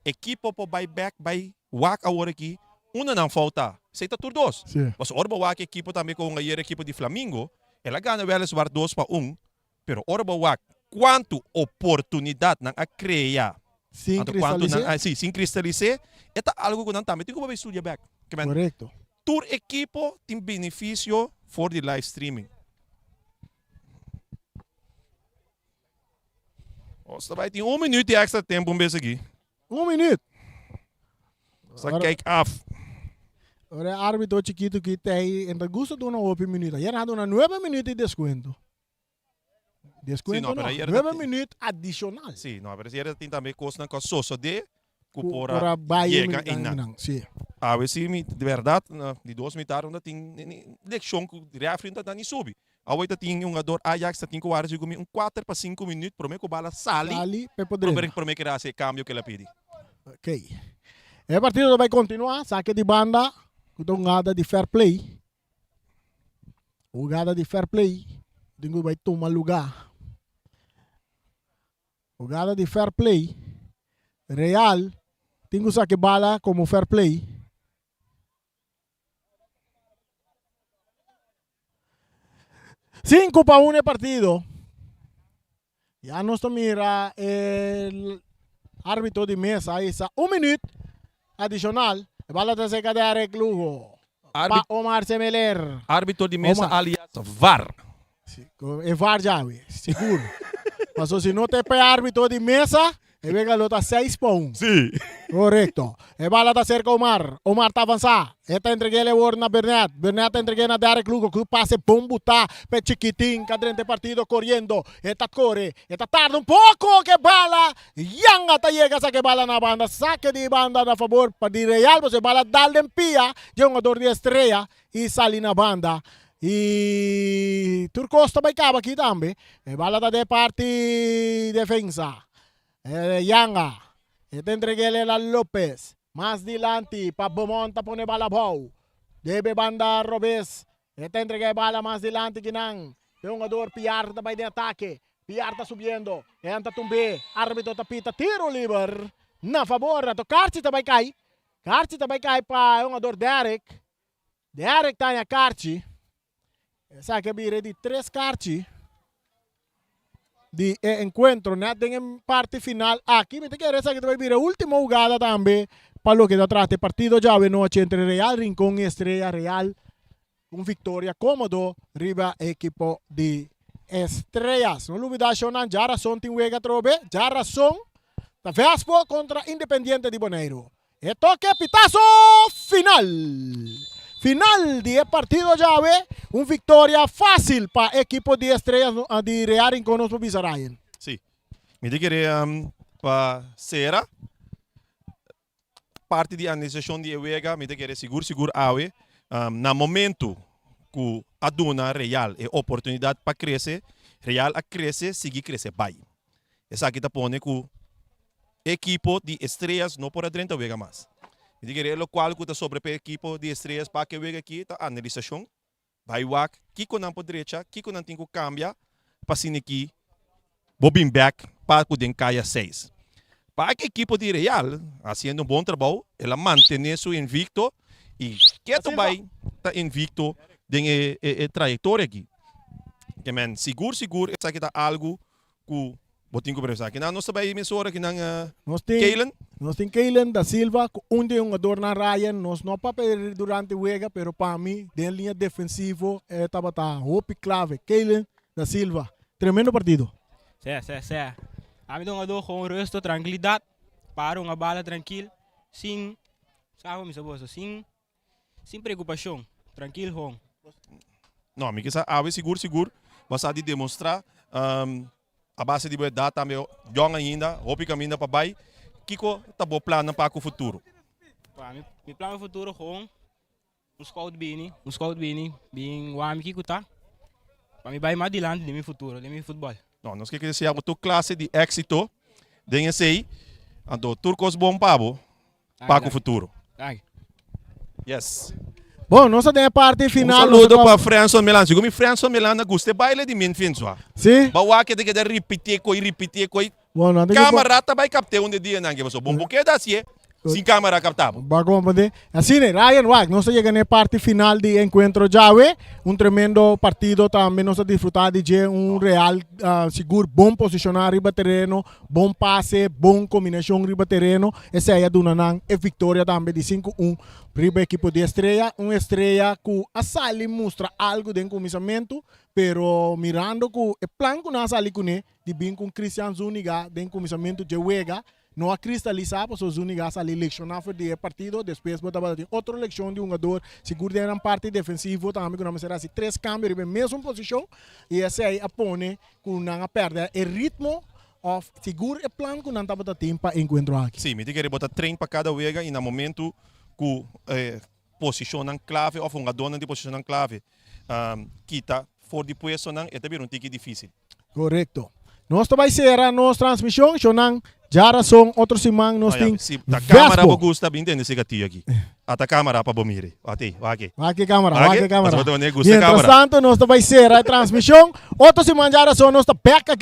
equipo po by back by wak agora aqui, una não falta. Seita tur dos. Sim. Mas orba wak equipo também com a equipo de Flamengo, ela ganha velas war 2-1, pero orba wak quanto oportunidade não a criar. Sem Quanto cristalizar. sim, sem cristalizar, é algo que não também tem que estudar back. Que man, Correcto. tur equipo tem benefício for the live streaming. Você vai ter 1 minuto de extra tempo mês aqui. 1 minuto. Só Ora- kijk af. Ora, árbitro chiquito que tem, en gusto de una 8 minutos. Ya nada, una 9 minutos de descuento. Descuento Sim, não, no, pero aí era 9 da- minutos adicional. Sim, não, mas ele tem também coisa com sosso de Por cupora a Bahia, chega e não. Sim. Ah, esse de verdade, de 2 minutos ainda tem leção que o refri ainda tá nem sube. A oito tem um jogador Ajax tem que guardar um 4 para 5 minutos para mim que a bola sale. Ali, pe Para podremos. mim que esse cambio que ele pede. Ok. El partido vai continuar. Saque de banda. Jogada de fair play. Jogada de fair play. Dingo vai tomar lugar. Jogada de fair play. Real. Tengo saque bala como fair play. Cinco para 1 el partido. Ya nos mira el árbitro de mesa. Ahí está. 1 minuto adicional. Bala de seca de Arek Lugo. Pa Omar Semeler. Árbitro de mesa, Omar. aliás, VAR. Sí, é VAR já, seguro. Mas se não tem árbitro de mesa, vega lota 6 pontos. Sim. Correcto. E bala tá cerca Omar. Omar tá avançar. Eta entreguei ele na Bernat. Bernat entreguei na Derek Lugo. Que passe bom botar. Pe chiquitín. Cadrente partido correndo. Eta corre. Eta tarda um pouco. Que bala. Yanga tá llega. Saque bala na banda. Saque de banda a favor. Para de Real. Você bala dal en pia. Jogador de estrela. E sali na banda. E Turcos também acaba aqui também. E bala da de parte defensa. Yanga. Este entreguele a López. Más adelante, pa Beaumont pone bala bau. Debe banda Robes. Este entregue bala más adelante ginang. Jogador Piar também de ataque. Piar tá subindo. Entra tumbe. Árbitro tapita. Tiro livre. Na favor. Ato Karchi também cai. Karchi também cai pa jogador Derek. Derek tá na Karchi. Essa que vira de 3 Karchi. De encuentro, en parte final. Aquí me te quieres que te va a vivir la última jugada también para lo que te trate. Partido llave noche entre Real Rincón y Estrella Real. Un victoria cómodo arriba equipo de Estrellas. No olvides, Shonan, ya razón te juega trobe. Ya razón. La Vespo contra Independiente de Bonaire. Esto que pitazo final. Final de partido llave, una victoria fácil para equipo de Estrellas de Real Rincón nos Bizarrayan. Sim. Me queria para Sera parte da organização de Ewega, me queria seguro awe na momento que a dona Real é oportunidade para crescer, Real a crescer, seguir crescer bem. Essa aqui tá pone que equipo de Estrellas não pode dentro Ewega mais. Me queria lo qual que tá sobre o equipo de Estrellas para que Ewega aqui tá analisação, vai wak, kiko na por direita, kiko na tem que cambia, para aqui Bobin back para poder cair 6. Para a equipe de Real, fazendo bom trabalho, ela mantém seu invicto e que também está invicto em trajetória aqui. Que man, seguro, isso aqui está algo que botinho que pensar. Que não nós também emissora que não Nós Kalen, temos Kalen da Silva, onde um jogador na Ryan, nós não para perder durante o jogo, pero para mim, de linha defensiva, estava hope clave. Kalen da Silva, tremendo partido. Sí. A mí tengo dos con resto tranquilidad, para una bala tranquilo, sin, ¿sabes mi saboso? Sin preocupación, tranquilo home. não, me que sabe seguro, mas a de demonstrar a base de verdade também jong ainda, hope que ainda para baixo, Kiko tá bom plano para o futuro. Para mí, mi plan futuro home, un scout bini, bem o amigo que tá. Para mí vai mais adiante de mi futuro, de mi futebol. Não, nós queremos dizer a tua classe de êxito, dengue sei, ando turcos bom pabo, para o futuro. Ai. Yes. Bom, nós temos a parte final. Saludo para François Milan. Segundo François Milan, gosta baile de mim, François. Sim? Bawa que de repetir coi, Bueno, Camarata vai captar onde dia não que você bom porque da se sem câmera captava. Vamos poder. Así, Ryan Wag, nos llega en la parte final de encuentro Yahweh, un tremendo partido también nos ha disfrutado de un real seguro, buen posicionar arriba terreno, buen pase, buen combinación arriba terreno, esa es una victoria también de 5-1 arriba equipo de Estrella, una Estrella que a sali muestra algo de comisamiento, pero mirando que el plan que nos sali con él, de bien con Cristian Zúñiga, de comisamiento de juega, no a cristalizar, pues Zúñiga sale leccionar por el partido, después botaba otra lección de un jugador, seguro de una parte defensiva, también que no me será así, 3 cambios, en mesma posición, y ese ahí apone con una pérdida, el ritmo, of seguro el plan que no estaba de tiempo encuentro aquí. Sim, me querer botar trem para cada vega e no momento que posicionam clave ou um adorno de posicionam clave, quita for de posicionam é também tique difícil. Correcto. Nós vai ser a nossa transmissão, Shonan, já são outros simang, nós temos Se a câmera para gusta, bem entende esse gatinho aqui. A câmera para bomire. Aqui, aqui. Aqui câmera, aqui câmera. Mientras tanto, nós vai ser a transmissão, outros simang já são, nós tá back aqui.